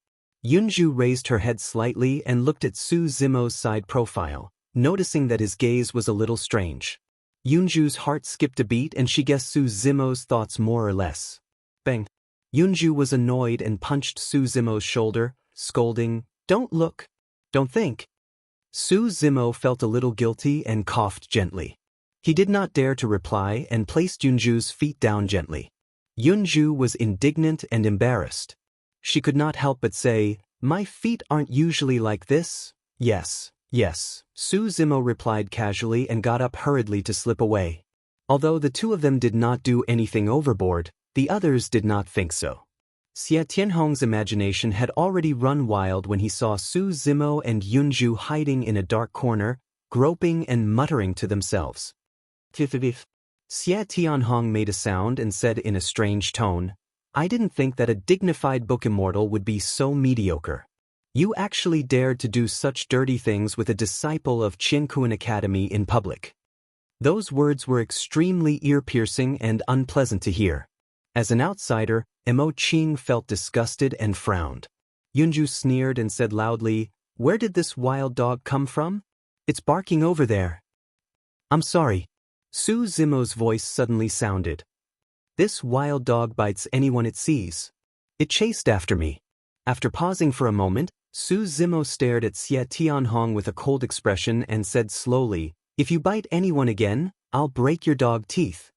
Yunju raised her head slightly and looked at Su Zimo's side profile, noticing that his gaze was a little strange. Yunju's heart skipped a beat and she guessed Su Zimo's thoughts more or less. Bang! Yunju was annoyed and punched Su Zimo's shoulder, scolding, "Don't look. Don't think." Su Zimo felt a little guilty and coughed gently. He did not dare to reply and placed Yunju's feet down gently. Yunju was indignant and embarrassed. She could not help but say, "My feet aren't usually like this." "Yes, yes," Su Zimo replied casually and got up hurriedly to slip away. Although the two of them did not do anything overboard, the others did not think so. Xie Tianhong's imagination had already run wild when he saw Su Zimo and Yunju hiding in a dark corner, groping and muttering to themselves. Xie Tianhong made a sound and said in a strange tone, "I didn't think that a dignified book immortal would be so mediocre. You actually dared to do such dirty things with a disciple of Qiankuan Academy in public." Those words were extremely ear-piercing and unpleasant to hear. As an outsider, Mo Qing felt disgusted and frowned. Yunju sneered and said loudly, "Where did this wild dog come from? It's barking over there." "I'm sorry." Su Zimo's voice suddenly sounded. "This wild dog bites anyone it sees. It chased after me." After pausing for a moment, Su Zimo stared at Xie Tianhong with a cold expression and said slowly, "If you bite anyone again, I'll break your dog teeth."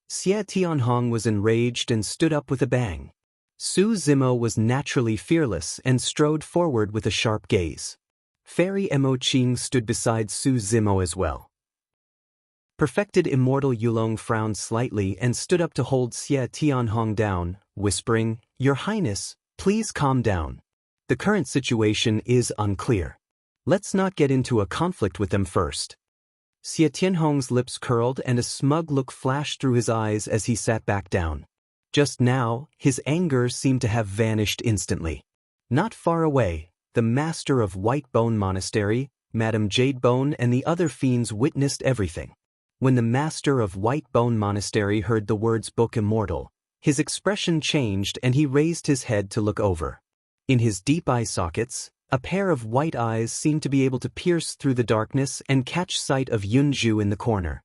Xie Tianhong was enraged and stood up with a bang. Su Zimo was naturally fearless and strode forward with a sharp gaze. Fairy Mo Qing stood beside Su Zimo as well. Perfected Immortal Yulong frowned slightly and stood up to hold Xie Tianhong down, whispering, "Your Highness, please calm down. The current situation is unclear. Let's not get into a conflict with them first." Xie Tianhong's lips curled and a smug look flashed through his eyes as he sat back down. Just now, his anger seemed to have vanished instantly. Not far away, the master of White Bone Monastery, Madame Jadebone and the other fiends witnessed everything. When the master of White Bone Monastery heard the words Book Immortal, his expression changed and he raised his head to look over. In his deep eye sockets, a pair of white eyes seemed to be able to pierce through the darkness and catch sight of Yunju in the corner.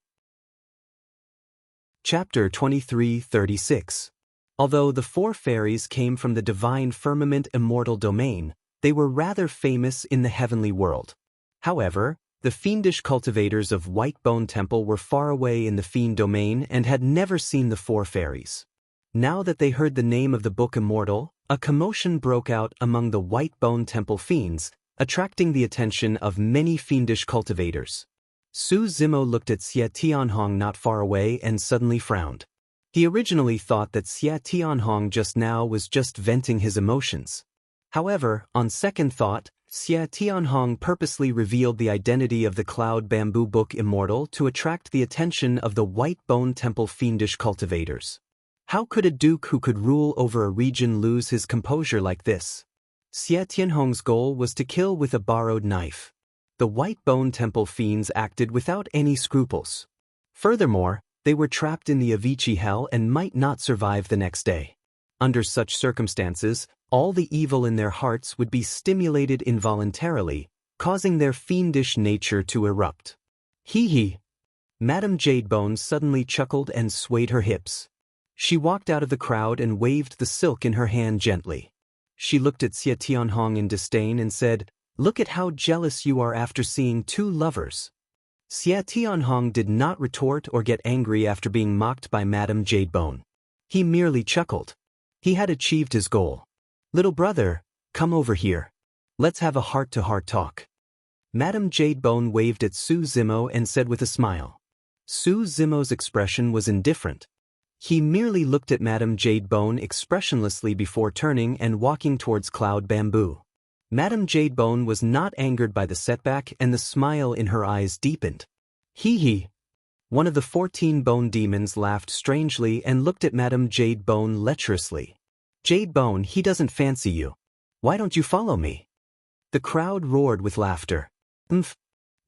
Chapter 23:36. Although the four fairies came from the divine firmament immortal domain, they were rather famous in the heavenly world. However, the fiendish cultivators of White Bone Temple were far away in the fiend domain and had never seen the four fairies. Now that they heard the name of the Book Immortal, a commotion broke out among the White Bone Temple fiends, attracting the attention of many fiendish cultivators. Su Zimo looked at Xie Tianhong not far away and suddenly frowned. He originally thought that Xie Tianhong just now was just venting his emotions. However, on second thought, Xie Tianhong purposely revealed the identity of the Cloud Bamboo Book Immortal to attract the attention of the White Bone Temple fiendish cultivators. How could a duke who could rule over a region lose his composure like this? Xie Tianhong's goal was to kill with a borrowed knife. The White Bone Temple fiends acted without any scruples. Furthermore, they were trapped in the Avicii Hell and might not survive the next day. Under such circumstances, all the evil in their hearts would be stimulated involuntarily, causing their fiendish nature to erupt. Hee hee. Madame Jadebone suddenly chuckled and swayed her hips. She walked out of the crowd and waved the silk in her hand gently. She looked at Xie Tianhong in disdain and said, "Look at how jealous you are after seeing two lovers." Xie Tianhong did not retort or get angry after being mocked by Madame Jadebone. He merely chuckled. He had achieved his goal. Little brother, come over here. Let's have a heart-to-heart talk. Madame Jadebone waved at Su Zimo and said with a smile. Su Zimo's expression was indifferent. He merely looked at Madame Jadebone expressionlessly before turning and walking towards Cloud Bamboo. Madame Jadebone was not angered by the setback, and the smile in her eyes deepened. Hee hee. One of the 14 bone demons laughed strangely and looked at Madame Jadebone lecherously. Jadebone, he doesn't fancy you. Why don't you follow me? The crowd roared with laughter. Umph.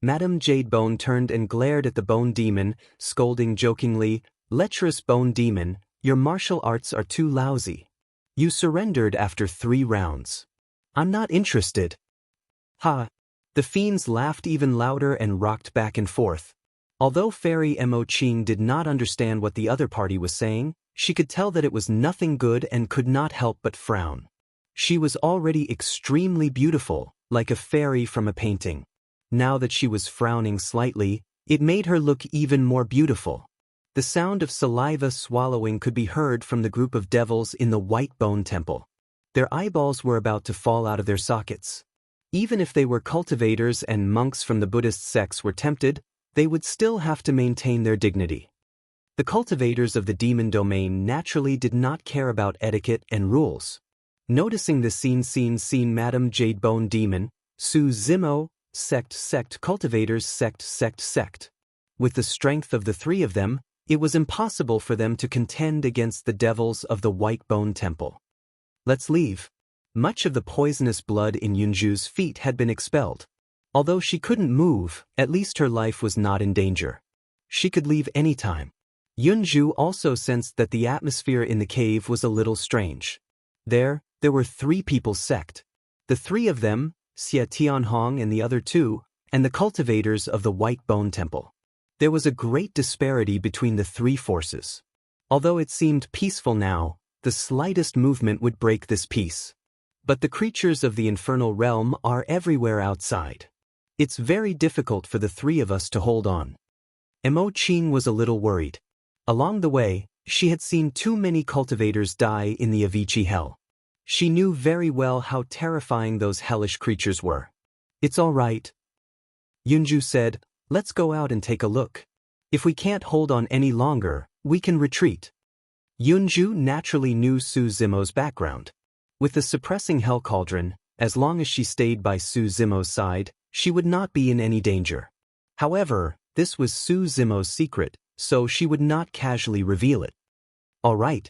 Madame Jadebone turned and glared at the bone demon, scolding jokingly, Lecherous bone demon, your martial arts are too lousy. You surrendered after 3 rounds. I'm not interested. Ha! The fiends laughed even louder and rocked back and forth. Although Fairy Mo Ching did not understand what the other party was saying, she could tell that it was nothing good and could not help but frown. She was already extremely beautiful, like a fairy from a painting. Now that she was frowning slightly, it made her look even more beautiful. The sound of saliva swallowing could be heard from the group of devils in the White Bone Temple. Their eyeballs were about to fall out of their sockets. Even if they were cultivators and monks from the Buddhist sects were tempted, they would still have to maintain their dignity. The cultivators of the demon domain naturally did not care about etiquette and rules. Noticing the scene Madame Jadebone demon, Su Zimo, sect cultivators sect. With the strength of the 3 of them, it was impossible for them to contend against the devils of the White Bone Temple. Let's leave. Much of the poisonous blood in Yunju's feet had been expelled. Although she couldn't move, at least her life was not in danger. She could leave any time. Yunju also sensed that the atmosphere in the cave was a little strange. There were 3 people's sect. The 3 of them, Xia Tianhong and the other 2, and the cultivators of the White Bone Temple. There was a great disparity between the 3 forces. Although it seemed peaceful now, the slightest movement would break this peace. But the creatures of the infernal realm are everywhere outside. It's very difficult for the 3 of us to hold on. Mo Ching was a little worried. Along the way, she had seen too many cultivators die in the Avicii hell. She knew very well how terrifying those hellish creatures were. It's all right. Yunju said, let's go out and take a look. If we can't hold on any longer, we can retreat. Yunju naturally knew Su Zimo's background. With the suppressing hell cauldron, as long as she stayed by Su Zimo's side, she would not be in any danger. However, this was Su Zimo's secret, so she would not casually reveal it. All right.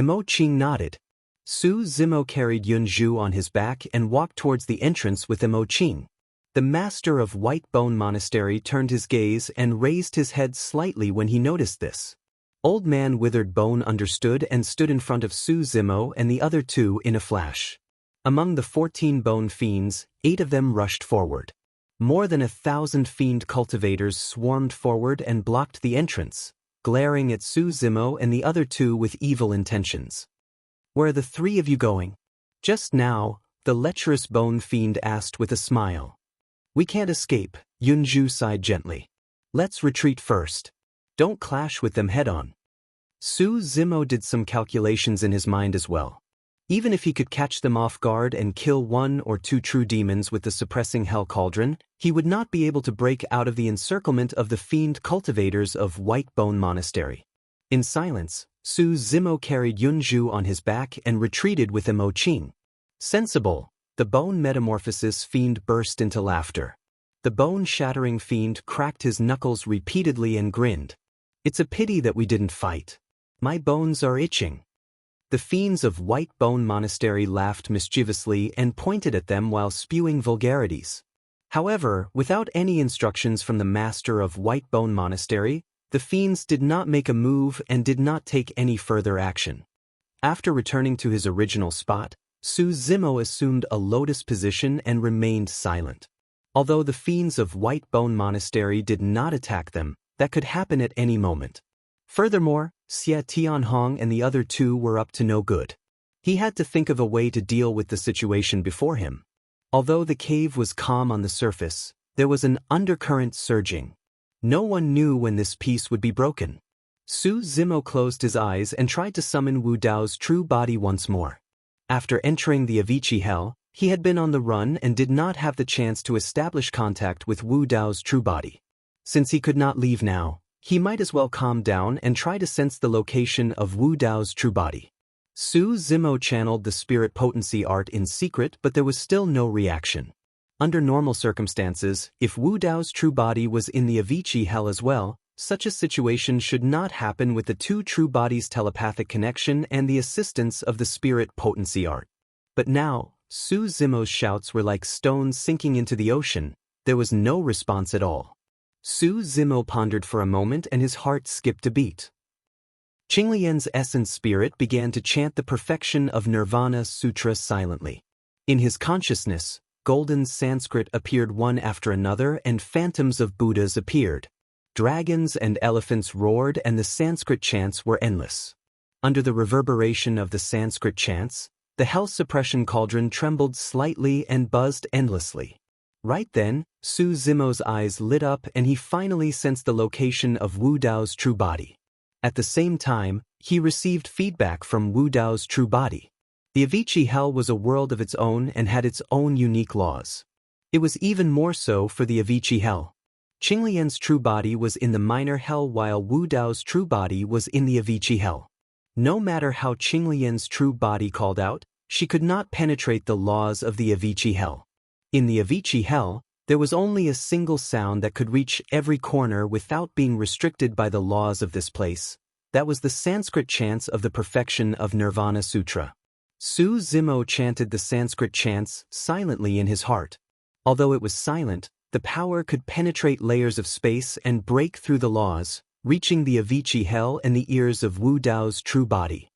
Mo Ching nodded. Su Zimo carried Yunju on his back and walked towards the entrance with Mo Ching. The master of White Bone Monastery turned his gaze and raised his head slightly when he noticed this. Old Man Withered Bone understood and stood in front of Su Zimo and the other 2 in a flash. Among the 14 bone fiends, 8 of them rushed forward. More than 1,000 fiend cultivators swarmed forward and blocked the entrance, glaring at Su Zimo and the other 2 with evil intentions. Where are the 3 of you going? Just now, the lecherous bone fiend asked with a smile. We can't escape, Yunju sighed gently. Let's retreat first. Don't clash with them head-on. Su Zimo did some calculations in his mind as well. Even if he could catch them off guard and kill 1 or 2 true demons with the suppressing hell cauldron, he would not be able to break out of the encirclement of the fiend cultivators of White Bone Monastery. In silence, Su Zimo carried Yunju on his back and retreated with Mo Ching. Sensible, the bone metamorphosis fiend burst into laughter. The bone-shattering fiend cracked his knuckles repeatedly and grinned. It's a pity that we didn't fight. My bones are itching. The fiends of White Bone Monastery laughed mischievously and pointed at them while spewing vulgarities. However, without any instructions from the master of White Bone Monastery, the fiends did not make a move and did not take any further action. After returning to his original spot, Su Zimo assumed a lotus position and remained silent. Although the fiends of White Bone Monastery did not attack them, that could happen at any moment. Furthermore, Xia Tianhong and the other 2 were up to no good. He had to think of a way to deal with the situation before him. Although the cave was calm on the surface, there was an undercurrent surging. No one knew when this peace would be broken. Su Zimo closed his eyes and tried to summon Wu Dao's true body once more. After entering the Avicii Hell, he had been on the run and did not have the chance to establish contact with Wu Dao's true body. Since he could not leave now, he might as well calm down and try to sense the location of Wu Dao's true body. Su Zimo channeled the spirit potency art in secret, but there was still no reaction. Under normal circumstances, if Wu Dao's true body was in the Avicii Hell as well, such a situation should not happen with the two true bodies' telepathic connection and the assistance of the spirit potency art. But now, Su Zimo's shouts were like stones sinking into the ocean. There was no response at all. Su Zimo pondered for a moment and his heart skipped a beat. Qinglian's essence spirit began to chant the perfection of Nirvana Sutra silently. In his consciousness, golden Sanskrit appeared one after another and phantoms of Buddhas appeared. Dragons and elephants roared and the Sanskrit chants were endless. Under the reverberation of the Sanskrit chants, the hell suppression cauldron trembled slightly and buzzed endlessly. Right then, Su Zimo's eyes lit up and he finally sensed the location of Wu Dao's true body. At the same time, he received feedback from Wu Dao's true body. The Avicii Hell was a world of its own and had its own unique laws. It was even more so for the Avicii Hell. Qinglian's true body was in the minor hell while Wu Dao's true body was in the Avicii Hell. No matter how Qinglian's true body called out, she could not penetrate the laws of the Avicii Hell. In the Avicii Hell, there was only a single sound that could reach every corner without being restricted by the laws of this place. That was the Sanskrit chants of the perfection of Nirvana Sutra. Su Zimo chanted the Sanskrit chants silently in his heart. Although it was silent, the power could penetrate layers of space and break through the laws, reaching the Avicii Hell and the ears of Wu Dao's true body.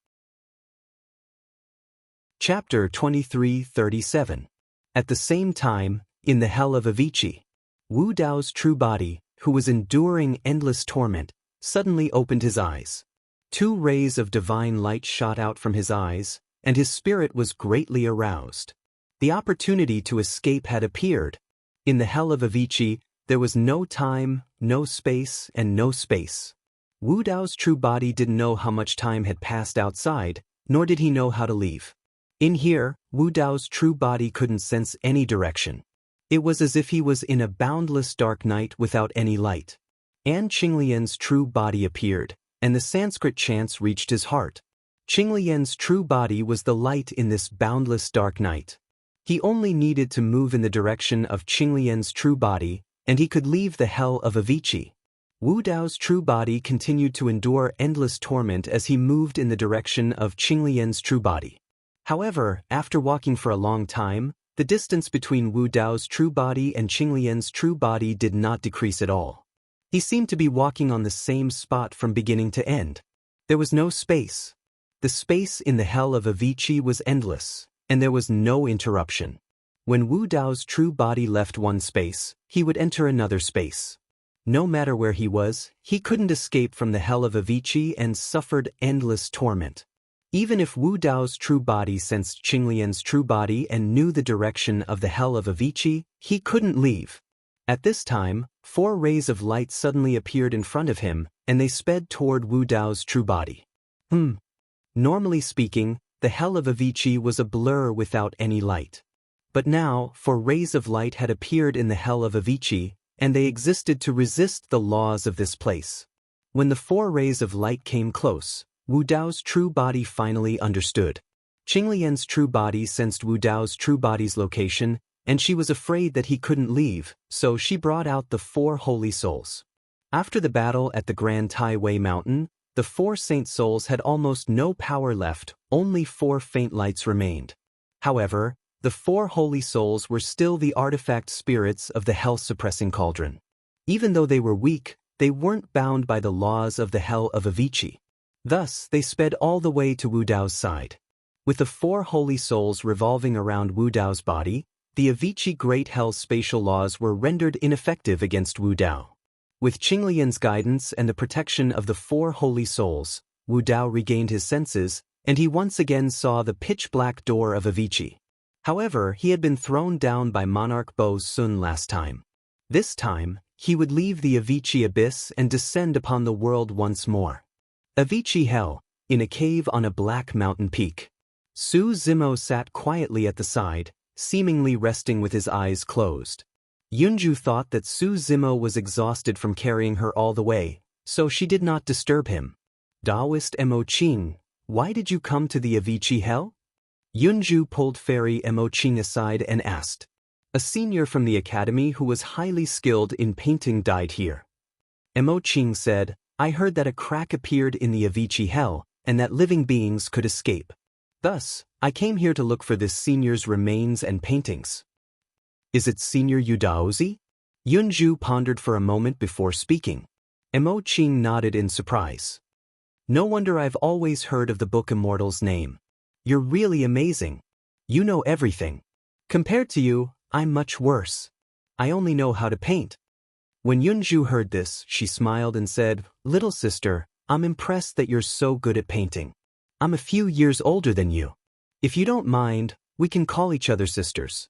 Chapter 23:37. At the same time, in the Hell of Avicii, Wu Dao's true body, who was enduring endless torment, suddenly opened his eyes. Two rays of divine light shot out from his eyes, and his spirit was greatly aroused. The opportunity to escape had appeared. In the Hell of Avicii, there was no time, no space, and no space. Wu Dao's true body didn't know how much time had passed outside, nor did he know how to leave. In here, Wu Dao's true body couldn't sense any direction. It was as if he was in a boundless dark night without any light. And Qinglian's true body appeared, and the Sanskrit chants reached his heart. Qinglian's true body was the light in this boundless dark night. He only needed to move in the direction of Qinglian's true body, and he could leave the Hell of Avicii. Wu Dao's true body continued to endure endless torment as he moved in the direction of Qinglian's true body. However, after walking for a long time, the distance between Wu Dao's true body and Qinglian's true body did not decrease at all. He seemed to be walking on the same spot from beginning to end. There was no space. The space in the Hell of Avicii was endless, and there was no interruption. When Wu Dao's true body left one space, he would enter another space. No matter where he was, he couldn't escape from the Hell of Avicii and suffered endless torment. Even if Wu Dao's true body sensed Qinglian's true body and knew the direction of the Hell of Avicii, he couldn't leave. At this time, 4 rays of light suddenly appeared in front of him, and they sped toward Wu Dao's true body. Normally speaking, the Hell of Avicii was a blur without any light. But now, 4 rays of light had appeared in the Hell of Avicii, and they existed to resist the laws of this place. When the 4 rays of light came close, Wu Dao's true body finally understood. Qinglian's true body sensed Wu Dao's true body's location, and she was afraid that he couldn't leave, so she brought out the 4 holy souls. After the battle at the Grand Tai Wei Mountain, the 4 saint souls had almost no power left, only 4 faint lights remained. However, the 4 holy souls were still the artifact spirits of the hell-suppressing cauldron. Even though they were weak, they weren't bound by the laws of the Hell of Avicii. Thus, they sped all the way to Wu Dao's side. With the 4 holy souls revolving around Wu Dao's body, the Avicii Great Hell's spatial laws were rendered ineffective against Wu Dao. With Qinglian's guidance and the protection of the 4 holy souls, Wu Dao regained his senses, and he once again saw the pitch-black door of Avicii. However, he had been thrown down by Monarch Bo Sun last time. This time, he would leave the Avicii abyss and descend upon the world once more. Avicii Hell, in a cave on a black mountain peak. Su Zimo sat quietly at the side, seemingly resting with his eyes closed. Yunju thought that Su Zimo was exhausted from carrying her all the way, so she did not disturb him. Taoist Mo Qing, why did you come to the Avicii Hell? Yunju pulled Fairy Mo Qing aside and asked. A senior from the academy who was highly skilled in painting died here. Mo Qing said, I heard that a crack appeared in the Avicii Hell, and that living beings could escape. Thus, I came here to look for this senior's remains and paintings. Is it Senior Yudaozi? Yunju pondered for a moment before speaking. Mo Qing nodded in surprise. No wonder I've always heard of the Book Immortal's name. You're really amazing. You know everything. Compared to you, I'm much worse. I only know how to paint. When Yunju heard this, she smiled and said, Little sister, I'm impressed that you're so good at painting. I'm a few years older than you. If you don't mind, we can call each other sisters.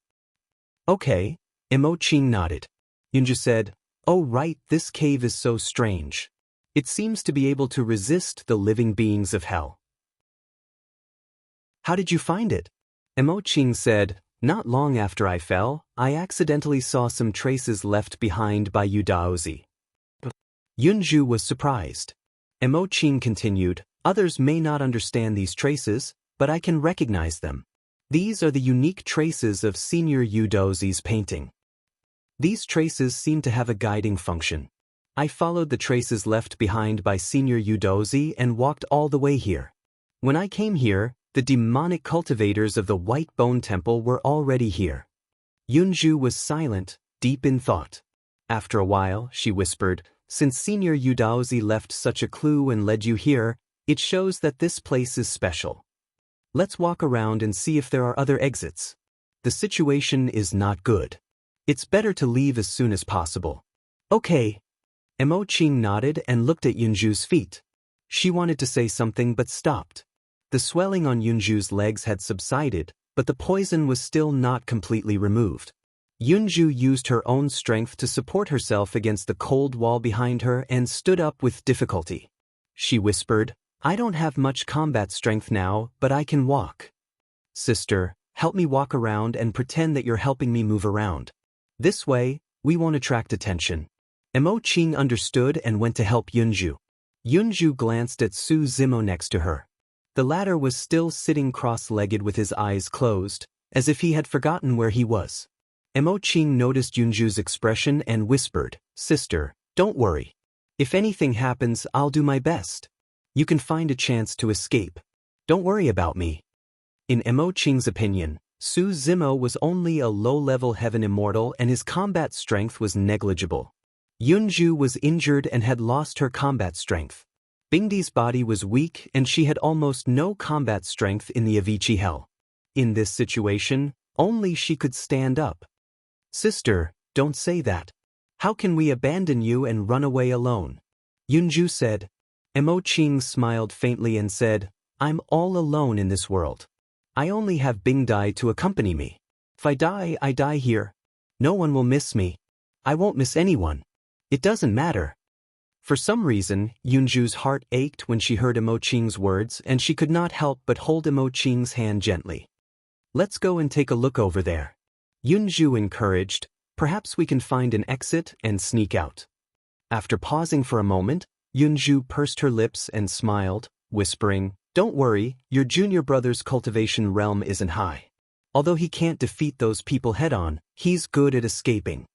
Okay, Mo Qing nodded. Yunju said, Oh right, this cave is so strange. It seems to be able to resist the living beings of hell. How did you find it? Mo Qing said, Not long after I fell, I accidentally saw some traces left behind by Yudaozi. Yunju was surprised. Mo Qing continued, Others may not understand these traces, but I can recognize them. These are the unique traces of Senior Yudaozi's painting. These traces seem to have a guiding function. I followed the traces left behind by Senior Yudaozi and walked all the way here. When I came here, the demonic cultivators of the White Bone Temple were already here. Yunju was silent, deep in thought. After a while, she whispered, Since Senior Yudaozi left such a clue and led you here, it shows that this place is special. Let's walk around and see if there are other exits. The situation is not good. It's better to leave as soon as possible. Okay. Mo Qing nodded and looked at Yunju's feet. She wanted to say something but stopped. The swelling on Yunju's legs had subsided, but the poison was still not completely removed. Yunju used her own strength to support herself against the cold wall behind her and stood up with difficulty. She whispered, I don't have much combat strength now, but I can walk. Sister, help me walk around and pretend that you're helping me move around. This way, we won't attract attention. Mo Qing understood and went to help Yunju. Yunju glanced at Su Zimo next to her. The latter was still sitting cross-legged with his eyes closed, as if he had forgotten where he was. Mo Qing noticed Yunju's expression and whispered, Sister, don't worry. If anything happens, I'll do my best. You can find a chance to escape. Don't worry about me. In Mo Qing's opinion, Su Zimo was only a low-level heaven immortal and his combat strength was negligible. Yunju was injured and had lost her combat strength. Bingdi's body was weak and she had almost no combat strength in the Avicii Hell. In this situation, only she could stand up. Sister, don't say that. How can we abandon you and run away alone? Yunju said. Mo Qing smiled faintly and said, I'm all alone in this world. I only have Bingdi to accompany me. If I die here. No one will miss me. I won't miss anyone. It doesn't matter. For some reason, Yunju's heart ached when she heard Mo Qing's words and she could not help but hold Mo Qing's hand gently. Let's go and take a look over there. Yunju encouraged, perhaps we can find an exit and sneak out. After pausing for a moment, Yunju pursed her lips and smiled, whispering, Don't worry, your junior brother's cultivation realm isn't high. Although he can't defeat those people head-on, he's good at escaping.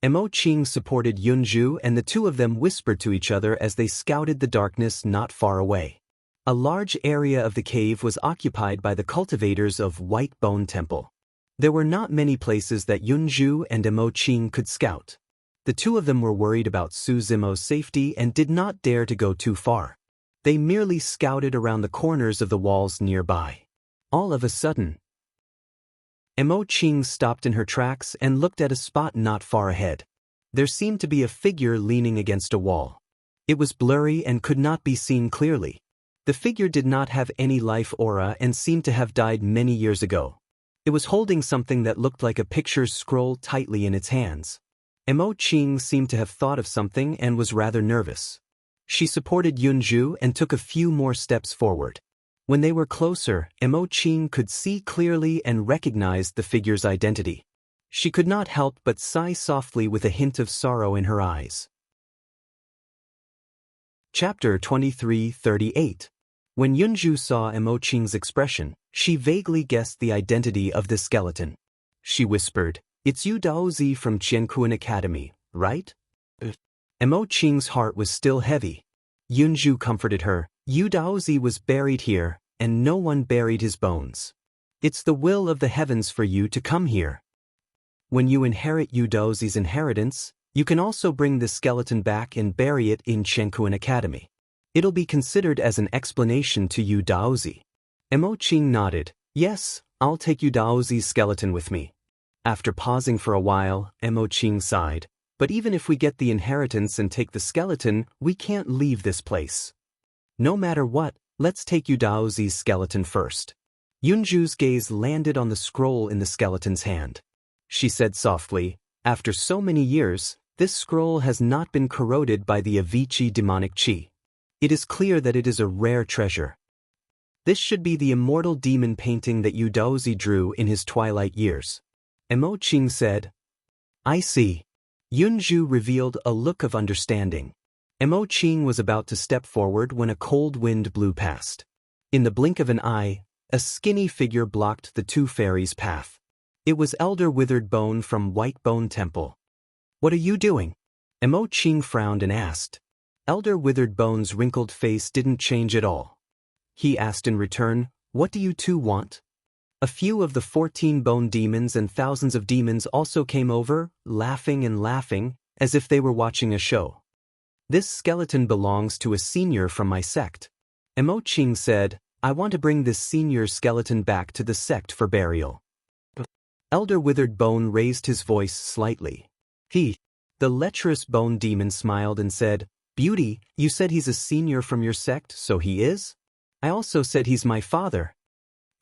Mo Qing supported Yunju and the two of them whispered to each other as they scouted the darkness not far away. A large area of the cave was occupied by the cultivators of White Bone Temple. There were not many places that Yunju and Mo Qing could scout. The two of them were worried about Su Zimo's safety and did not dare to go too far. They merely scouted around the corners of the walls nearby. All of a sudden, Mo Qing stopped in her tracks and looked at a spot not far ahead. There seemed to be a figure leaning against a wall. It was blurry and could not be seen clearly. The figure did not have any life aura and seemed to have died many years ago. It was holding something that looked like a picture scrolled tightly in its hands. Mo Qing seemed to have thought of something and was rather nervous. She supported Yunju and took a few more steps forward. When they were closer, Emo-Ching could see clearly and recognized the figure's identity. She could not help but sigh softly with a hint of sorrow in her eyes. Chapter 23:38. When Yunju saw Emo-Ching's expression, she vaguely guessed the identity of the skeleton. She whispered, "It's Yu Daozi from Qiankuan Academy, right?" Emo-Ching's heart was still heavy. Yunju comforted her. Yu Daozi was buried here, and no one buried his bones. It's the will of the heavens for you to come here. When you inherit Yu Daozi's inheritance, you can also bring the skeleton back and bury it in Qiankuan Academy. It'll be considered as an explanation to Yu Daozi. Emo-Ching nodded. Yes, I'll take Yu Daozi's skeleton with me. After pausing for a while, Emo-Ching sighed. But even if we get the inheritance and take the skeleton, we can't leave this place. No matter what, let's take Yu Daozi's skeleton first. Yunju's gaze landed on the scroll in the skeleton's hand. She said softly, after so many years, this scroll has not been corroded by the Avicii demonic chi. It is clear that it is a rare treasure. This should be the immortal demon painting that Yu Daozi drew in his twilight years. Emo-Ching said, I see. Yunju revealed a look of understanding. Emo-Ching was about to step forward when a cold wind blew past. In the blink of an eye, a skinny figure blocked the two fairies' path. It was Elder Withered Bone from White Bone Temple. What are you doing? Emo-Ching frowned and asked. Elder Withered Bone's wrinkled face didn't change at all. He asked in return, What do you two want? A few of the 14 bone demons and thousands of demons also came over, laughing and laughing, as if they were watching a show. This skeleton belongs to a senior from my sect. Emo-Ching said, I want to bring this senior skeleton back to the sect for burial. Elder Withered Bone raised his voice slightly. The lecherous bone demon smiled and said, Beauty, you said he's a senior from your sect, so he is? I also said he's my father.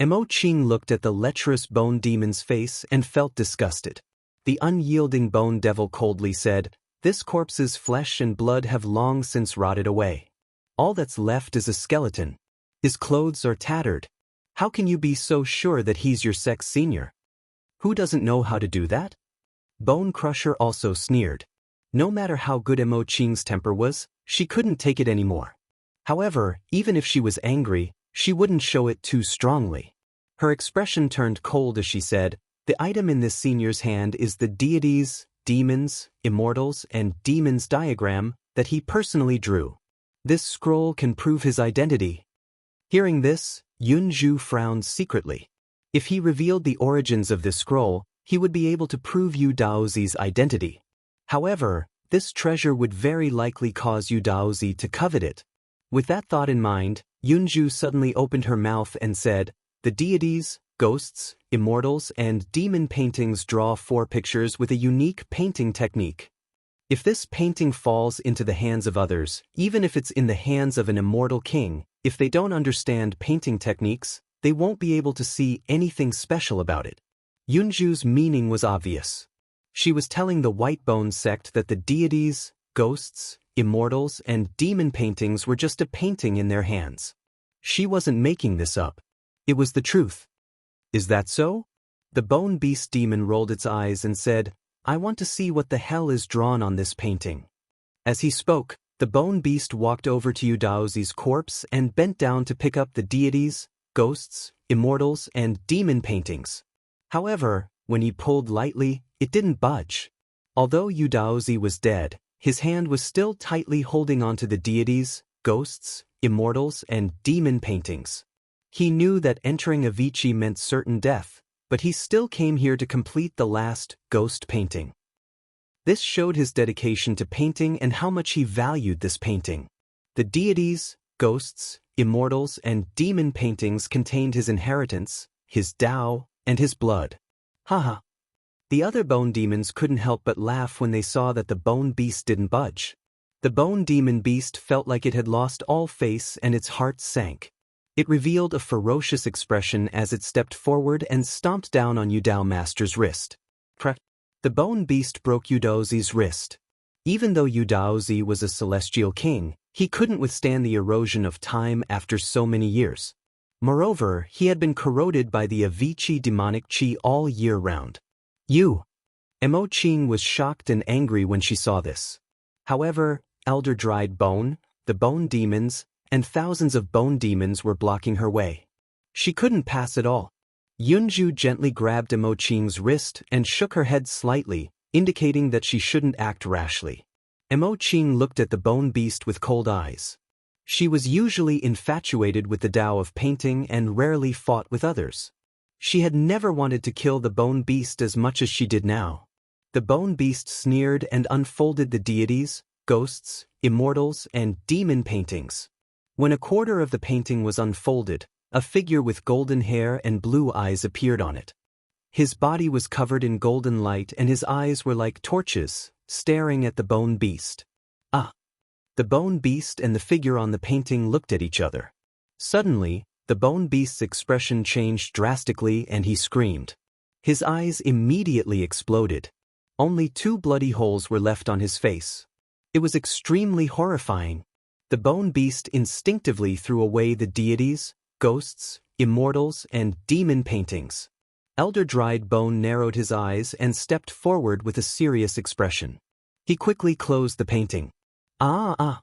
Emo-Ching looked at the lecherous bone demon's face and felt disgusted. The unyielding bone devil coldly said, This corpse's flesh and blood have long since rotted away. All that's left is a skeleton. His clothes are tattered. How can you be so sure that he's your sect's senior? Who doesn't know how to do that? Bone Crusher also sneered. No matter how good Emo-Ching's temper was, she couldn't take it anymore. However, even if she was angry, she wouldn't show it too strongly. Her expression turned cold as she said, The item in this senior's hand is the deities, demons, immortals, and demons diagram that he personally drew. This scroll can prove his identity. Hearing this, Yunju frowned secretly. If he revealed the origins of this scroll, he would be able to prove Yu Daozi's identity. However, this treasure would very likely cause Yu Daozi to covet it. With that thought in mind, Yunju suddenly opened her mouth and said, The deities, ghosts, immortals, and demon paintings draw 4 pictures with a unique painting technique. If this painting falls into the hands of others, even if it's in the hands of an immortal king, if they don't understand painting techniques, they won't be able to see anything special about it. Yunju's meaning was obvious. She was telling the White Bone sect that the deities, ghosts, immortals, and demon paintings were just a painting in their hands. She wasn't making this up. It was the truth. Is that so? The Bone Beast demon rolled its eyes and said, I want to see what the hell is drawn on this painting. As he spoke, the Bone Beast walked over to Yu Daozi's corpse and bent down to pick up the deities, ghosts, immortals, and demon paintings. However, when he pulled lightly, it didn't budge. Although Yu Daozi was dead, his hand was still tightly holding onto the deities, ghosts, immortals, and demon paintings. He knew that entering Avicii meant certain death, but he still came here to complete the last ghost painting. This showed his dedication to painting and how much he valued this painting. The deities, ghosts, immortals, and demon paintings contained his inheritance, his Tao, and his blood. Haha. The other bone demons couldn't help but laugh when they saw that the bone beast didn't budge. The bone demon beast felt like it had lost all face and its heart sank. It revealed a ferocious expression as it stepped forward and stomped down on Yu Dao Master's wrist. The bone beast broke Yu Daozi's wrist. Even though Yu Daozi was a celestial king, he couldn't withstand the erosion of time after so many years. Moreover, he had been corroded by the Avicii demonic chi all year round. You! Mo Qing was shocked and angry when she saw this. However, Elder Dried Bone, the Bone Demons, and thousands of Bone Demons were blocking her way. She couldn't pass at all. Yunju gently grabbed Mo Qing's wrist and shook her head slightly, indicating that she shouldn't act rashly. Mo Qing looked at the Bone Beast with cold eyes. She was usually infatuated with the Tao of painting and rarely fought with others. She had never wanted to kill the Bone Beast as much as she did now. The Bone Beast sneered and unfolded the deities, ghosts, immortals, and demon paintings. When a quarter of the painting was unfolded, a figure with golden hair and blue eyes appeared on it. His body was covered in golden light and his eyes were like torches, staring at the Bone Beast. Ah! The Bone Beast and the figure on the painting looked at each other. Suddenly, the Bone Beast's expression changed drastically and he screamed. His eyes immediately exploded. Only 2 bloody holes were left on his face. It was extremely horrifying. The Bone Beast instinctively threw away the deities, ghosts, immortals, and demon paintings. Elder Dried Bone narrowed his eyes and stepped forward with a serious expression. He quickly closed the painting. Ah!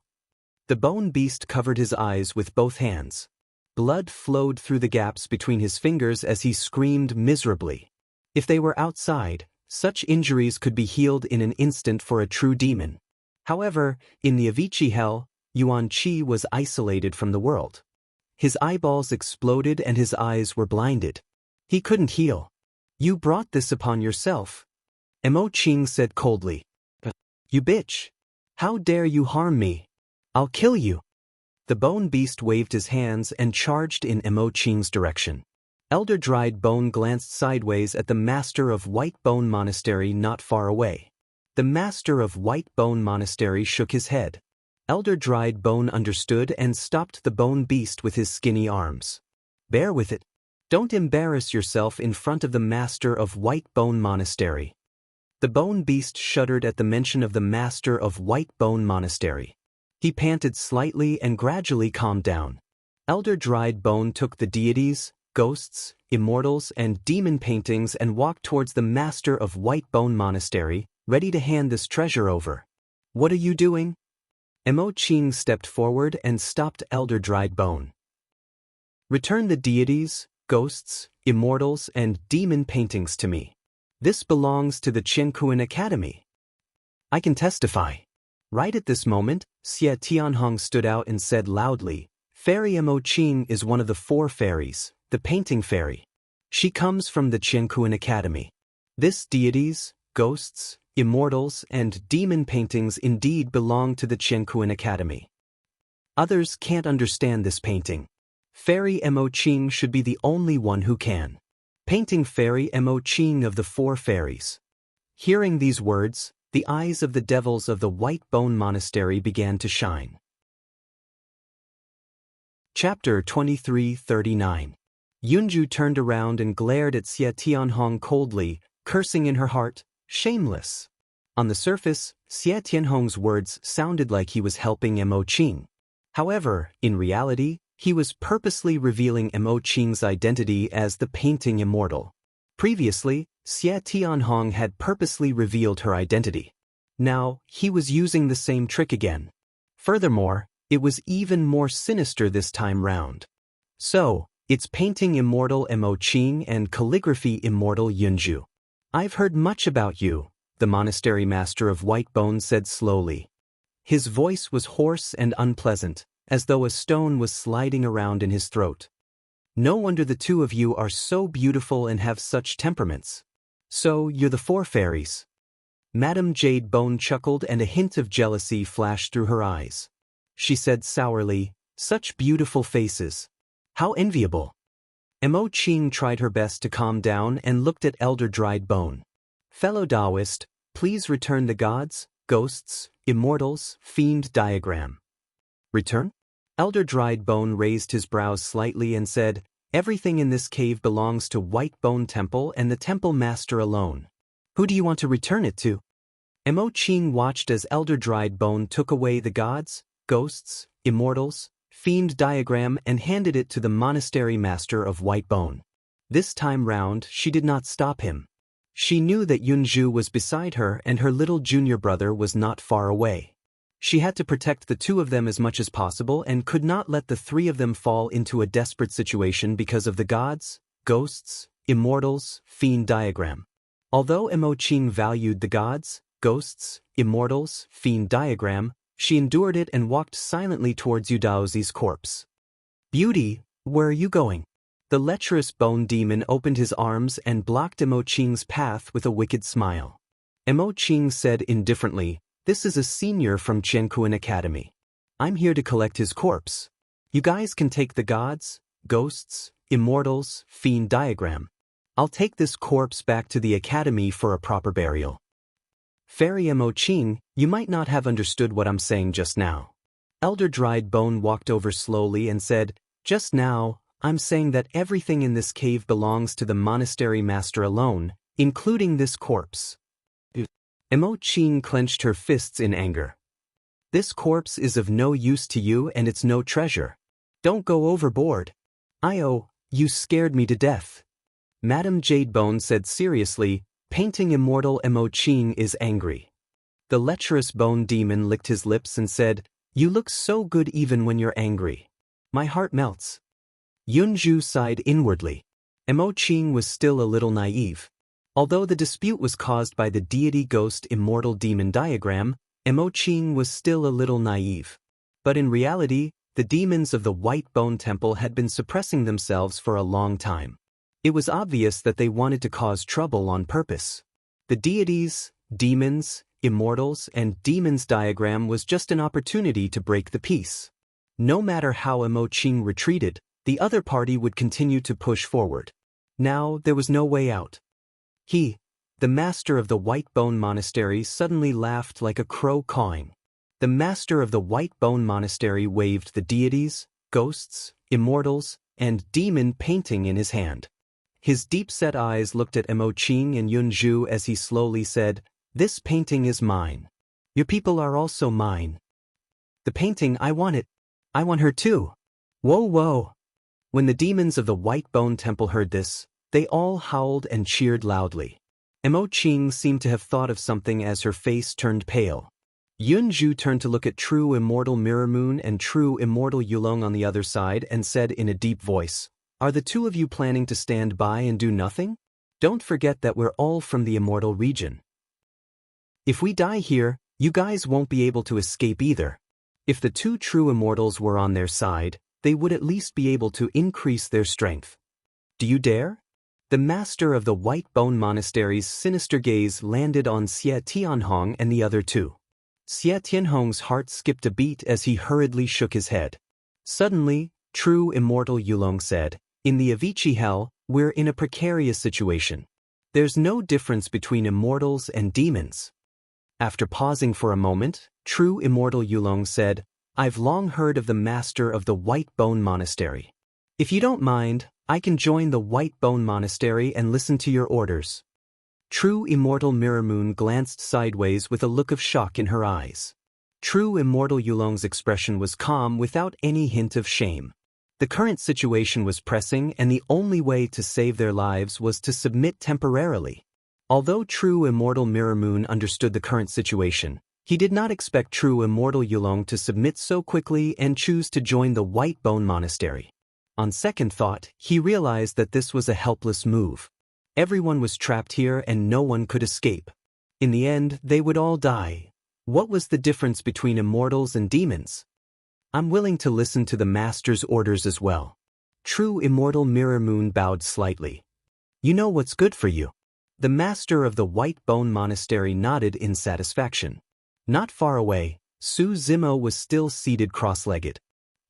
The Bone Beast covered his eyes with both hands. Blood flowed through the gaps between his fingers as he screamed miserably. If they were outside, such injuries could be healed in an instant for a true demon. However, in the Avicii hell, Yuan Qi was isolated from the world. His eyeballs exploded and his eyes were blinded. He couldn't heal. You brought this upon yourself. Mo Qing said coldly. You bitch! How dare you harm me? I'll kill you! The Bone Beast waved his hands and charged in Mo Qing's direction. Elder Dried Bone glanced sideways at the Master of White Bone Monastery not far away. The Master of White Bone Monastery shook his head. Elder Dried Bone understood and stopped the Bone Beast with his skinny arms. Bear with it. Don't embarrass yourself in front of the Master of White Bone Monastery. The Bone Beast shuddered at the mention of the Master of White Bone Monastery. He panted slightly and gradually calmed down. Elder Dried Bone took the deities, ghosts, immortals, and demon paintings and walked towards the Master of White Bone Monastery, ready to hand this treasure over. What are you doing? Mo Qing stepped forward and stopped Elder Dried Bone. Return the deities, ghosts, immortals, and demon paintings to me. This belongs to the Qiankuan Academy. I can testify. Right at this moment, Xie Tianhong stood out and said loudly, Fairy Mo Qing is one of the 4 fairies, the painting fairy. She comes from the Qiankuan Academy. This deities, ghosts, immortals, and demon paintings indeed belong to the Qiankuan Academy. Others can't understand this painting. Fairy Mo Qing should be the only one who can. Painting Fairy Mo Qing of the 4 fairies. Hearing these words, the eyes of the devils of the White Bone Monastery began to shine. Chapter 2339. Yunju turned around and glared at Xie Tianhong coldly, cursing in her heart, shameless. On the surface, Xie Tianhong's words sounded like he was helping Mo Qing. However, in reality, he was purposely revealing Mo Qing's identity as the painting immortal. Previously, Xie Tianhong had purposely revealed her identity. Now, he was using the same trick again. Furthermore, it was even more sinister this time round. So, it's painting immortal Mo Qing and calligraphy immortal Yunju. I've heard much about you, the monastery master of White Bone said slowly. His voice was hoarse and unpleasant, as though a stone was sliding around in his throat. No wonder the 2 of you are so beautiful and have such temperaments. So, you're the 4 fairies. Madame Jade Bone chuckled and a hint of jealousy flashed through her eyes. She said sourly, such beautiful faces. How enviable. Mo Qing tried her best to calm down and looked at Elder Dried Bone. Fellow Taoist, please return the gods, ghosts, immortals, fiend diagram. Return? Elder Dried Bone raised his brows slightly and said, everything in this cave belongs to White Bone Temple and the temple master alone. Who do you want to return it to? Mo Qing watched as Elder Dried Bone took away the gods, ghosts, immortals, fiend diagram and handed it to the monastery master of White Bone. This time round, she did not stop him. She knew that Yunju was beside her and her little junior brother was not far away. She had to protect the two of them as much as possible and could not let the three of them fall into a desperate situation because of the gods, ghosts, immortals, fiend diagram. Although Mo Qing valued the gods, ghosts, immortals, fiend diagram, she endured it and walked silently towards Yu Daozi's corpse. "Beauty, where are you going?" The lecherous bone demon opened his arms and blocked Mo Qing's path with a wicked smile. Mo Qing said indifferently, "This is a senior from Qiankuan Academy. I'm here to collect his corpse. You guys can take the gods, ghosts, immortals, fiend diagram. I'll take this corpse back to the academy for a proper burial." "Fairy Mo Qing, you might not have understood what I'm saying just now." Elder Dried Bone walked over slowly and said, "Just now, I'm saying that everything in this cave belongs to the monastery master alone, including this corpse." Mo Qing clenched her fists in anger. "This corpse is of no use to you and it's no treasure. Don't go overboard." You scared me to death." Madame Jadebone said seriously, "Painting immortal Mo Qing is angry." The lecherous bone demon licked his lips and said, "You look so good even when you're angry. My heart melts." Yunju sighed inwardly. Mo Qing was still a little naive. Although the dispute was caused by the deity ghost immortal demon diagram, Mo Qing was still a little naive. But in reality, the demons of the White Bone Temple had been suppressing themselves for a long time. It was obvious that they wanted to cause trouble on purpose. The deities, demons, immortals, and demons diagram was just an opportunity to break the peace. No matter how Mo Qing retreated, the other party would continue to push forward. Now there was no way out. He, the master of the White Bone Monastery, suddenly laughed like a crow cawing. The master of the White Bone Monastery waved the deities, ghosts, immortals, and demon painting in his hand. His deep-set eyes looked at Mo Qing and Yunju as he slowly said, "This painting is mine. Your people are also mine. The painting, I want it. I want her too. Whoa, whoa." When the demons of the White Bone Temple heard this, they all howled and cheered loudly. Mo Qing seemed to have thought of something as her face turned pale. Yunju turned to look at True Immortal Mirror Moon and True Immortal Yulong on the other side and said in a deep voice, "Are the two of you planning to stand by and do nothing? Don't forget that we're all from the immortal region. If we die here, you guys won't be able to escape either." If the two true immortals were on their side, they would at least be able to increase their strength. "Do you dare?" The master of the White Bone Monastery's sinister gaze landed on Xie Tianhong and the other two. Xie Tianhong's heart skipped a beat as he hurriedly shook his head. Suddenly, True Immortal Yulong said, "In the Avicii Hell, we're in a precarious situation. There's no difference between immortals and demons." After pausing for a moment, True Immortal Yulong said, "I've long heard of the master of the White Bone Monastery. If you don't mind, I can join the White Bone Monastery and listen to your orders." True Immortal Mirror Moon glanced sideways with a look of shock in her eyes. True Immortal Yulong's expression was calm without any hint of shame. The current situation was pressing and the only way to save their lives was to submit temporarily. Although True Immortal Mirror Moon understood the current situation, he did not expect True Immortal Yulong to submit so quickly and choose to join the White Bone Monastery. On second thought, he realized that this was a helpless move. Everyone was trapped here and no one could escape. In the end, they would all die. What was the difference between immortals and demons? "I'm willing to listen to the master's orders as well." True Immortal Mirror Moon bowed slightly. "You know what's good for you." The master of the White Bone Monastery nodded in satisfaction. Not far away, Su Zimo was still seated cross-legged.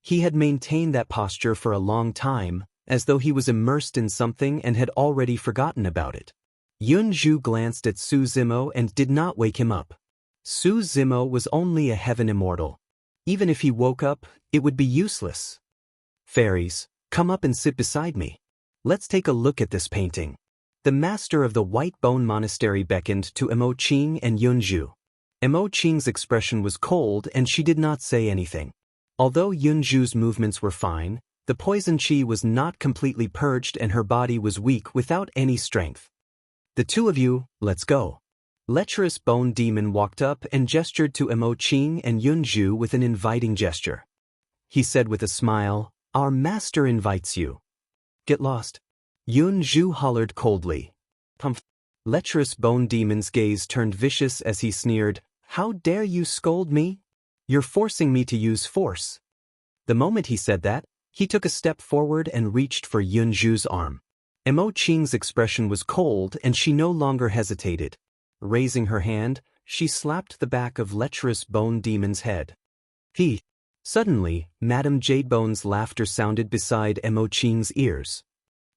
He had maintained that posture for a long time, as though he was immersed in something and had already forgotten about it. Yunju glanced at Su Zimo and did not wake him up. Su Zimo was only a heaven immortal. Even if he woke up, it would be useless. "Fairies, come up and sit beside me. Let's take a look at this painting." The master of the White Bone Monastery beckoned to Mo Qing and Yunju. Mo Qing's expression was cold and she did not say anything. Although Yunju's movements were fine, the poison chi was not completely purged and her body was weak without any strength. "The two of you, let's go." Lecherous Bone Demon walked up and gestured to Emo Qing and Yunju with an inviting gesture. He said with a smile, "Our master invites you." "Get lost." Yunju hollered coldly. "Pumph." Lecherous Bone Demon's gaze turned vicious as he sneered, "How dare you scold me? You're forcing me to use force." The moment he said that, he took a step forward and reached for Yunju's arm. Emo Qing's expression was cold and she no longer hesitated. Raising her hand, she slapped the back of Lecherous Bone Demon's head. "He." Suddenly, Madame Jadebone's laughter sounded beside Emo Qing's ears.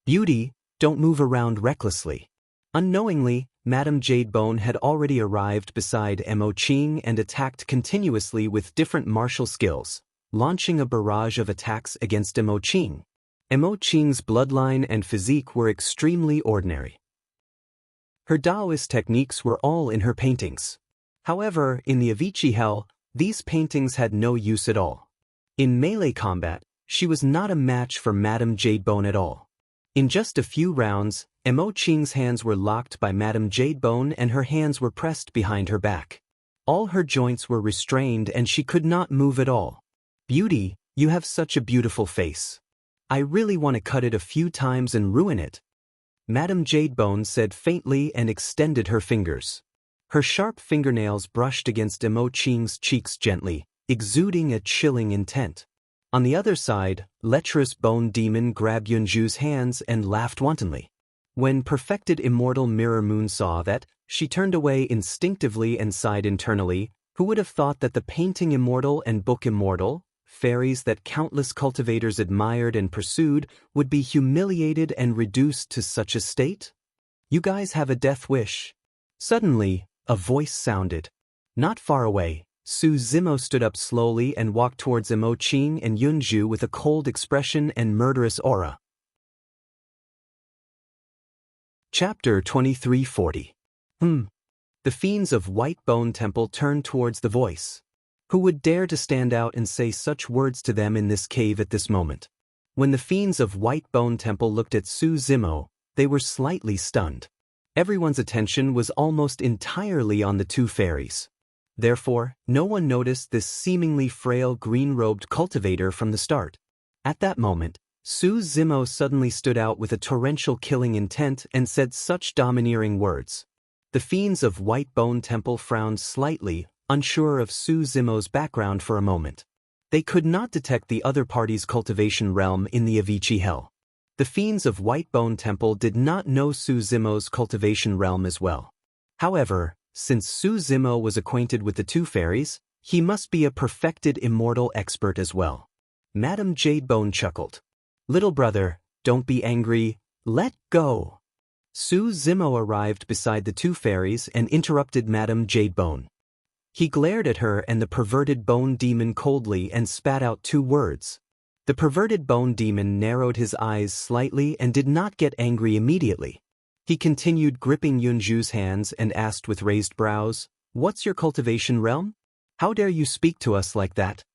"Beauty, don't move around recklessly." Unknowingly, Madame Jadebone had already arrived beside Emo Qing and attacked continuously with different martial skills, launching a barrage of attacks against Emo Qing. Emo Qing's bloodline and physique were extremely ordinary. Her Taoist techniques were all in her paintings. However, in the Avicii Hell, these paintings had no use at all. In melee combat, she was not a match for Madame Jadebone at all. In just a few rounds, Emo Qing's hands were locked by Madame Jadebone and her hands were pressed behind her back. All her joints were restrained and she could not move at all. "Beauty, you have such a beautiful face. I really want to cut it a few times and ruin it," Madame Jadebone said faintly and extended her fingers. Her sharp fingernails brushed against Emo Qing's cheeks gently, exuding a chilling intent. On the other side, Lecherous Bone Demon grabbed Yunju's hands and laughed wantonly. When perfected Immortal Mirror Moon saw that, she turned away instinctively and sighed internally. Who would have thought that the painting immortal and book immortal, fairies that countless cultivators admired and pursued, would be humiliated and reduced to such a state? "You guys have a death wish." Suddenly, a voice sounded. Not far away, Su Zimo stood up slowly and walked towards Emo Qing and Yunju with a cold expression and murderous aura. Chapter 2340. The fiends of White Bone Temple turned towards the voice. Who would dare to stand out and say such words to them in this cave at this moment? When the fiends of White Bone Temple looked at Su Zimo, they were slightly stunned. Everyone's attention was almost entirely on the two fairies. Therefore, no one noticed this seemingly frail green-robed cultivator from the start. At that moment, Su Zimo suddenly stood out with a torrential killing intent and said such domineering words. The fiends of White Bone Temple frowned slightly, unsure of Su Zimo's background for a moment. They could not detect the other party's cultivation realm in the Avicii Hell. The fiends of White Bone Temple did not know Su Zimo's cultivation realm as well. However, since Su Zimo was acquainted with the two fairies, he must be a perfected immortal expert as well. Madame Jadebone chuckled. "Little brother, don't be angry, let go." Su Zimo arrived beside the two fairies and interrupted Madame Jadebone. He glared at her and the perverted bone demon coldly and spat out two words. The perverted bone demon narrowed his eyes slightly and did not get angry immediately. He continued gripping Yunju's hands and asked with raised brows, "What's your cultivation realm? How dare you speak to us like that?"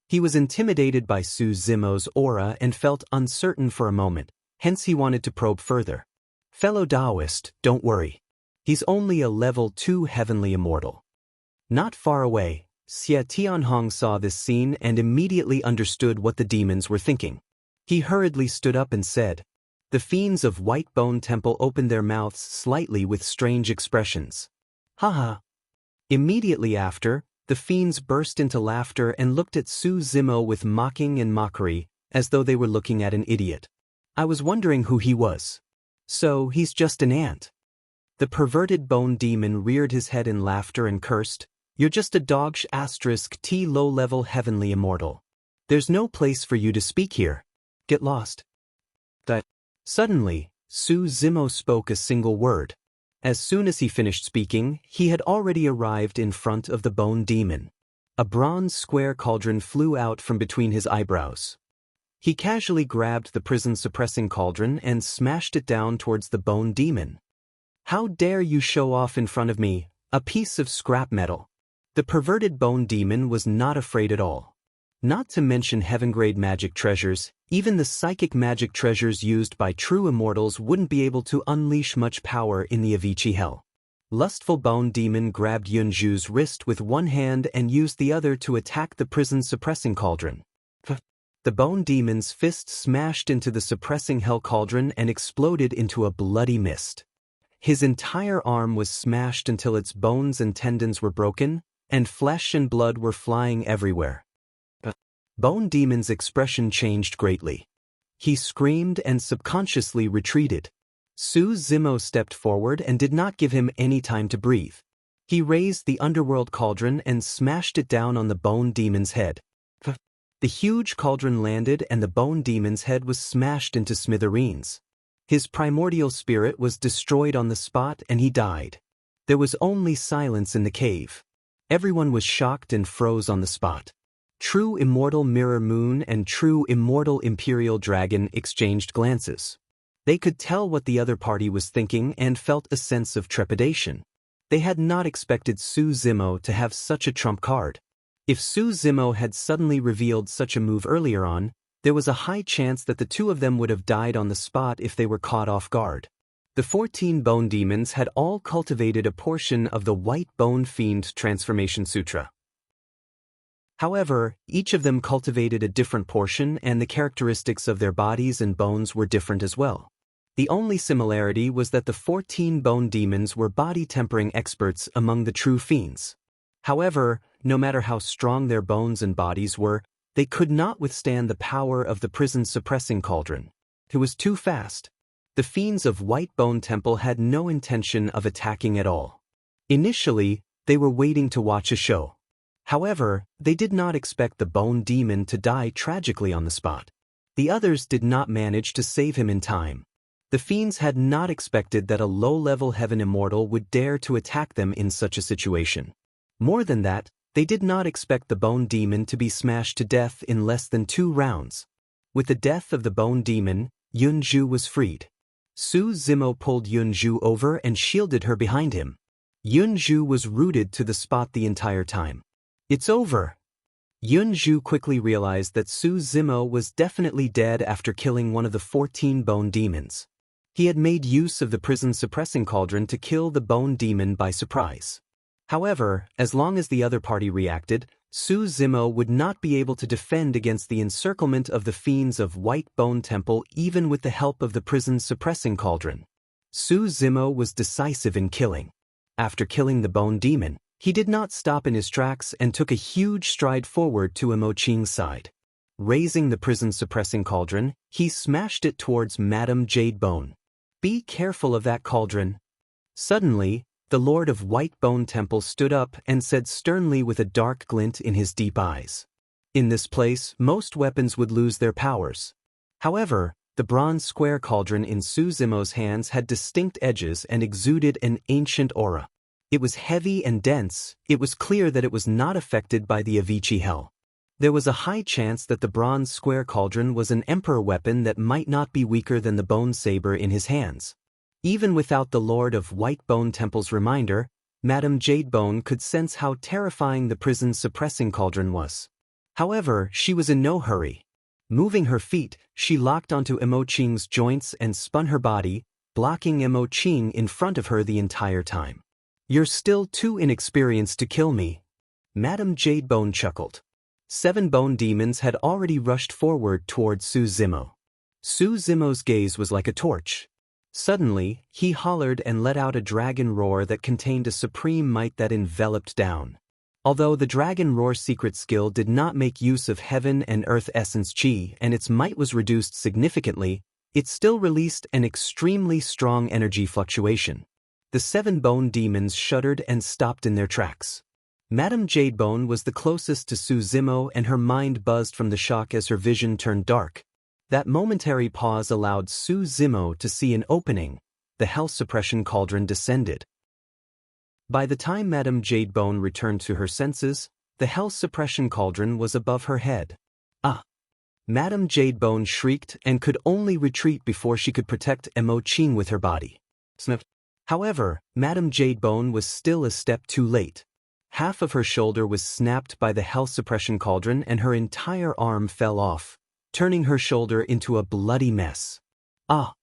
He was intimidated by Su Zimo's aura and felt uncertain for a moment, hence he wanted to probe further. "Fellow Taoist, don't worry. He's only a level 2 heavenly immortal." Not far away, Xie Tianhong saw this scene and immediately understood what the demons were thinking. He hurriedly stood up and said. The fiends of White Bone Temple opened their mouths slightly with strange expressions. "Haha." Immediately after, the fiends burst into laughter and looked at Su Zimo with mocking and mockery, as though they were looking at an idiot. "I was wondering who he was. So he's just an ant." The perverted bone demon reared his head in laughter and cursed, "You're just a dog*T low-level heavenly immortal. There's no place for you to speak here. Get lost." Suddenly, Su Zimo spoke a single word. As soon as he finished speaking, he had already arrived in front of the bone demon. A bronze square cauldron flew out from between his eyebrows. He casually grabbed the prison-suppressing cauldron and smashed it down towards the bone demon. "How dare you show off in front of me, a piece of scrap metal?" The perverted bone demon was not afraid at all. Not to mention heaven-grade magic treasures, even the psychic magic treasures used by true immortals wouldn't be able to unleash much power in the Avicii hell. Lustful Bone Demon grabbed Yunju's wrist with one hand and used the other to attack the prison's suppressing cauldron. The Bone Demon's fist smashed into the suppressing hell cauldron and exploded into a bloody mist. His entire arm was smashed until its bones and tendons were broken, and flesh and blood were flying everywhere. Bone Demon's expression changed greatly. He screamed and subconsciously retreated. Su Zimo stepped forward and did not give him any time to breathe. He raised the underworld cauldron and smashed it down on the Bone Demon's head. The huge cauldron landed and the Bone Demon's head was smashed into smithereens. His primordial spirit was destroyed on the spot and he died. There was only silence in the cave. Everyone was shocked and froze on the spot. True Immortal Mirror Moon and True Immortal Imperial Dragon exchanged glances. They could tell what the other party was thinking and felt a sense of trepidation. They had not expected Su Zimo to have such a trump card. If Su Zimo had suddenly revealed such a move earlier on, there was a high chance that the two of them would have died on the spot if they were caught off guard. The 14 Bone Demons had all cultivated a portion of the White Bone Fiend Transformation Sutra. However, each of them cultivated a different portion and the characteristics of their bodies and bones were different as well. The only similarity was that the 14 Bone Demons were body-tempering experts among the true fiends. However, no matter how strong their bones and bodies were, they could not withstand the power of the prison's suppressing cauldron. It was too fast. The fiends of White Bone Temple had no intention of attacking at all. Initially, they were waiting to watch a show. However, they did not expect the Bone Demon to die tragically on the spot. The others did not manage to save him in time. The fiends had not expected that a low-level heaven immortal would dare to attack them in such a situation. More than that, they did not expect the Bone Demon to be smashed to death in less than 2 rounds. With the death of the Bone Demon, Yunju was freed. Su Zimo pulled Yunju over and shielded her behind him. Yunju was rooted to the spot the entire time. It's over. Yunju quickly realized that Su Zimo was definitely dead after killing one of the 14 Bone Demons. He had made use of the prison suppressing cauldron to kill the Bone Demon by surprise. However, as long as the other party reacted, Su Zimo would not be able to defend against the encirclement of the fiends of White Bone Temple even with the help of the prison's suppressing cauldron. Su Zimo was decisive in killing. After killing the Bone Demon, he did not stop in his tracks and took a huge stride forward to Imo Qing's side. Raising the prison's suppressing cauldron, he smashed it towards Madame Jadebone. Be careful of that cauldron. Suddenly, the Lord of White Bone Temple stood up and said sternly with a dark glint in his deep eyes. In this place, most weapons would lose their powers. However, the bronze square cauldron in Su Zimo's hands had distinct edges and exuded an ancient aura. It was heavy and dense. It was clear that it was not affected by the Avicii hell. There was a high chance that the bronze square cauldron was an emperor weapon that might not be weaker than the bone saber in his hands. Even without the Lord of White Bone Temple's reminder, Madame Jadebone could sense how terrifying the prison's suppressing cauldron was. However, she was in no hurry. Moving her feet, she locked onto Imo Qing's joints and spun her body, blocking Imo Qing in front of her the entire time. You're still too inexperienced to kill me. Madame Jadebone chuckled. 7 Bone Demons had already rushed forward toward Su Zimo. Su Zimo's gaze was like a torch. Suddenly, he hollered and let out a dragon roar that contained a supreme might that enveloped down. Although the dragon roar secret skill did not make use of heaven and earth essence chi and its might was reduced significantly, it still released an extremely strong energy fluctuation. The 7 Bone Demons shuddered and stopped in their tracks. Madame Jadebone was the closest to Su Zimo and her mind buzzed from the shock as her vision turned dark. That momentary pause allowed Su Zimo to see an opening. The hell suppression cauldron descended. By the time Madame Jadebone returned to her senses, the hell suppression cauldron was above her head. Ah! Madame Jadebone shrieked and could only retreat before she could protect Imo Qing with her body. Sniff. However, Madame Jadebone was still a step too late. Half of her shoulder was snapped by the hell suppression cauldron and her entire arm fell off, turning her shoulder into a bloody mess. Ah!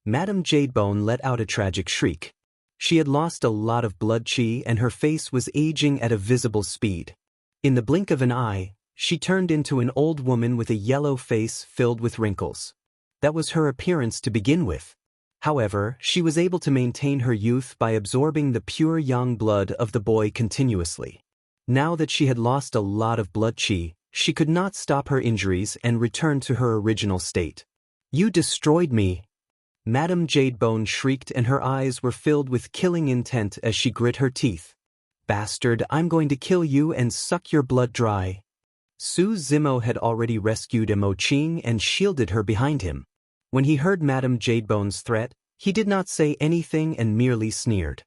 Madame Jadebone let out a tragic shriek. She had lost a lot of blood chi and her face was aging at a visible speed. In the blink of an eye, she turned into an old woman with a yellow face filled with wrinkles. That was her appearance to begin with. However, she was able to maintain her youth by absorbing the pure young blood of the boy continuously. Now that she had lost a lot of blood chi, she could not stop her injuries and return to her original state. "You destroyed me!" Madame Jadebone shrieked and her eyes were filled with killing intent as she grit her teeth. "Bastard, I'm going to kill you and suck your blood dry." Su Zimo had already rescued Imo Ching and shielded her behind him. When he heard Madame Jadebone's threat, he did not say anything and merely sneered.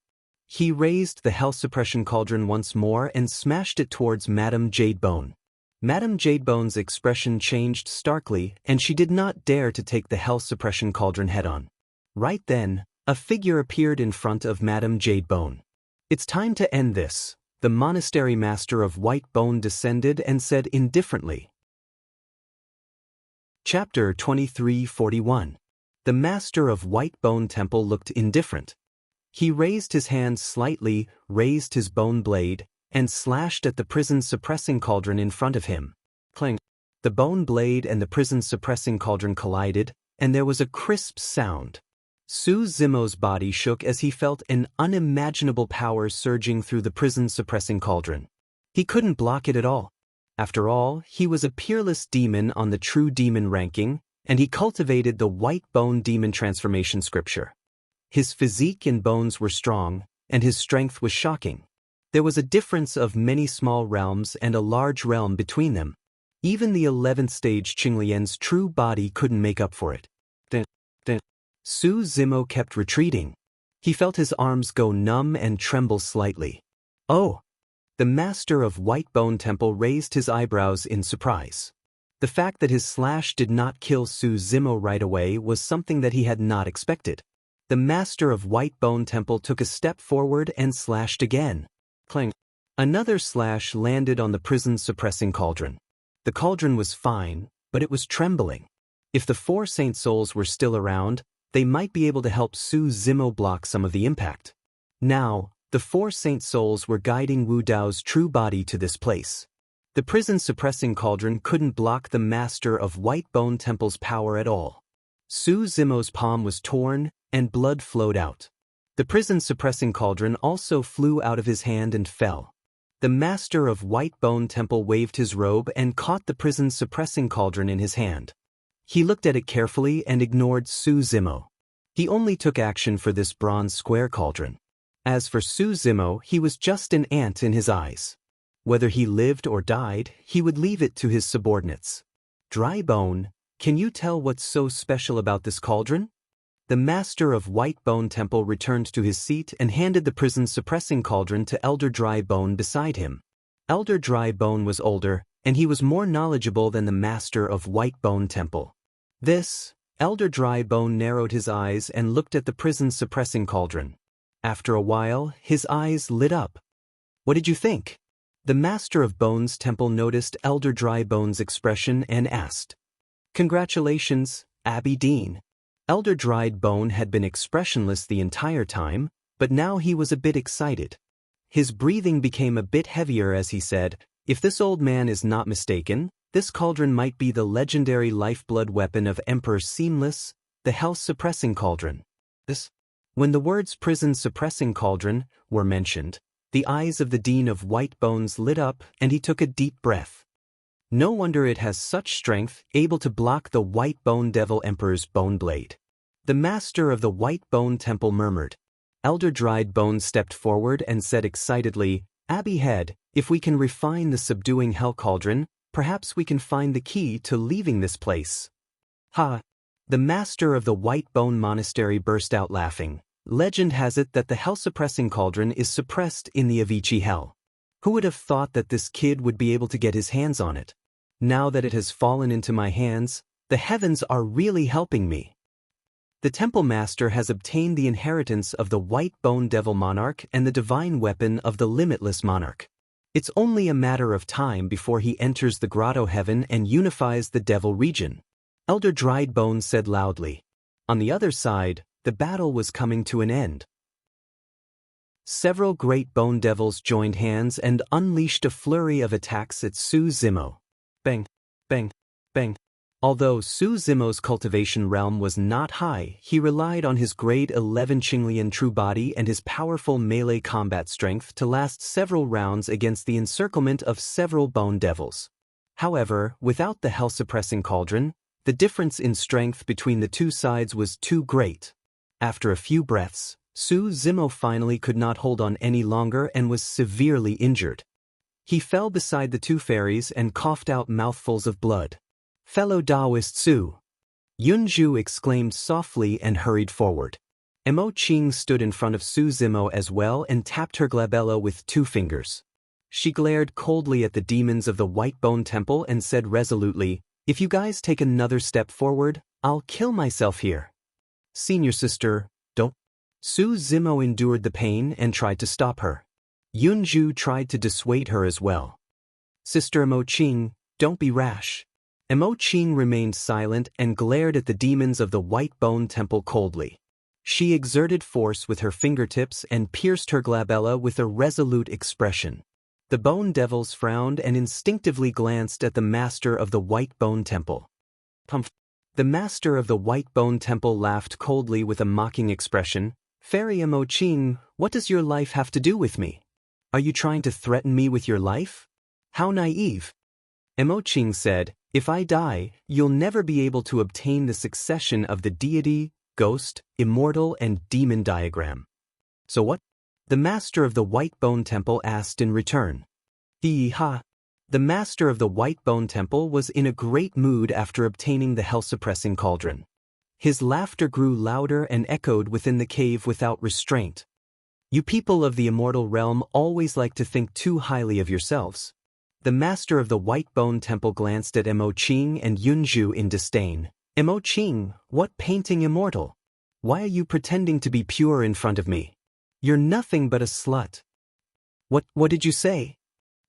He raised the hell suppression cauldron once more and smashed it towards Madame Jadebone. Madame Jadebone's expression changed starkly and she did not dare to take the hell suppression cauldron head-on. Right then, a figure appeared in front of Madame Jadebone. "It's time to end this," the monastery master of White Bone descended and said indifferently. Chapter 2341. The master of White Bone Temple looked indifferent. He raised his hand slightly, raised his bone blade, and slashed at the prison-suppressing cauldron in front of him. Clang! The bone blade and the prison-suppressing cauldron collided, and there was a crisp sound. Su Zimo's body shook as he felt an unimaginable power surging through the prison-suppressing cauldron. He couldn't block it at all. After all, he was a peerless demon on the true demon ranking, and he cultivated the White Bone Demon Transformation scripture. His physique and bones were strong, and his strength was shocking. There was a difference of many small realms and a large realm between them. Even the 11th stage Qinglian's true body couldn't make up for it. Su Zimo kept retreating. He felt his arms go numb and tremble slightly. "Oh!" The master of White Bone Temple raised his eyebrows in surprise. The fact that his slash did not kill Su Zimo right away was something that he had not expected. The master of White Bone Temple took a step forward and slashed again. Clang! Another slash landed on the prison-suppressing cauldron. The cauldron was fine, but it was trembling. If the 4 Saint Souls were still around, they might be able to help Su Zimo block some of the impact. Now, the 4 Saint Souls were guiding Wu Dao's true body to this place. The prison-suppressing cauldron couldn't block the master of White Bone Temple's power at all. Su Zimo's palm was torn, and blood flowed out. The prison-suppressing cauldron also flew out of his hand and fell. The master of White Bone Temple waved his robe and caught the prison-suppressing cauldron in his hand. He looked at it carefully and ignored Su Zimo. He only took action for this bronze square cauldron. As for Su Zimo, he was just an ant in his eyes. Whether he lived or died, he would leave it to his subordinates. "Dry Bone, can you tell what's so special about this cauldron?" The master of White Bone Temple returned to his seat and handed the prison-suppressing cauldron to Elder Dry Bone beside him. Elder Dry Bone was older, and he was more knowledgeable than the master of White Bone Temple. Elder Dry Bone narrowed his eyes and looked at the prison-suppressing cauldron. After a while, his eyes lit up. "What did you think?" The master of Bone's Temple noticed Elder Dry Bone's expression and asked. "Congratulations, Abby Dean." Elder Dried Bone had been expressionless the entire time, but now he was a bit excited. His breathing became a bit heavier as he said, "If this old man is not mistaken, this cauldron might be the legendary lifeblood weapon of Emperor Seamless, the health-suppressing cauldron." When the words prison-suppressing cauldron were mentioned, the eyes of the Dean of White Bones lit up and he took a deep breath. No wonder it has such strength, able to block the White Bone Devil Emperor's bone blade. The master of the White Bone Temple murmured. Elder Dried Bone stepped forward and said excitedly, "Abbey Head, if we can refine the subduing hell cauldron, perhaps we can find the key to leaving this place." "Ha!" The master of the White Bone Monastery burst out laughing. "Legend has it that the hell-suppressing cauldron is suppressed in the Avicii Hell. Who would have thought that this kid would be able to get his hands on it? Now that it has fallen into my hands, the heavens are really helping me." The Temple Master has obtained the inheritance of the White Bone Devil Monarch and the divine weapon of the Limitless Monarch. It's only a matter of time before he enters the grotto heaven and unifies the devil region. Elder Dried Bones said loudly. On the other side, the battle was coming to an end. Several great bone devils joined hands and unleashed a flurry of attacks at Su Zimo. Bang, bang, bang. Although Su Zimo's cultivation realm was not high, he relied on his grade 11 Qinglian true body and his powerful melee combat strength to last several rounds against the encirclement of several bone devils. However, without the hell-suppressing cauldron, the difference in strength between the two sides was too great. After a few breaths, Su Zimo finally could not hold on any longer and was severely injured. He fell beside the two fairies and coughed out mouthfuls of blood. "Fellow Taoist Su!" Yunju exclaimed softly and hurried forward. Mo Qing stood in front of Su Zimo as well and tapped her glabella with 2 fingers. She glared coldly at the demons of the White Bone Temple and said resolutely, "If you guys take another step forward, I'll kill myself here." "Senior sister, don't." Su Zimo endured the pain and tried to stop her. Yunju tried to dissuade her as well. "Sister Mo Qing, don't be rash." Mo Qing remained silent and glared at the demons of the White Bone Temple coldly. She exerted force with her fingertips and pierced her glabella with a resolute expression. The bone devils frowned and instinctively glanced at the master of the White Bone Temple. "Humph." The master of the White Bone Temple laughed coldly with a mocking expression. "Fairy Mo Qing, what does your life have to do with me? Are you trying to threaten me with your life? How naive." Mo Qing said, "If I die, you'll never be able to obtain the succession of the deity, ghost, immortal, and demon diagram." "So what?" the master of the White Bone Temple asked in return. "Ha." The master of the White Bone Temple was in a great mood after obtaining the hell-suppressing cauldron. His laughter grew louder and echoed within the cave without restraint. "You people of the immortal realm always like to think too highly of yourselves." The master of the White Bone Temple glanced at Mo Qing and Yunju in disdain. "Mo Qing, what painting immortal? Why are you pretending to be pure in front of me? You're nothing but a slut." What did you say?"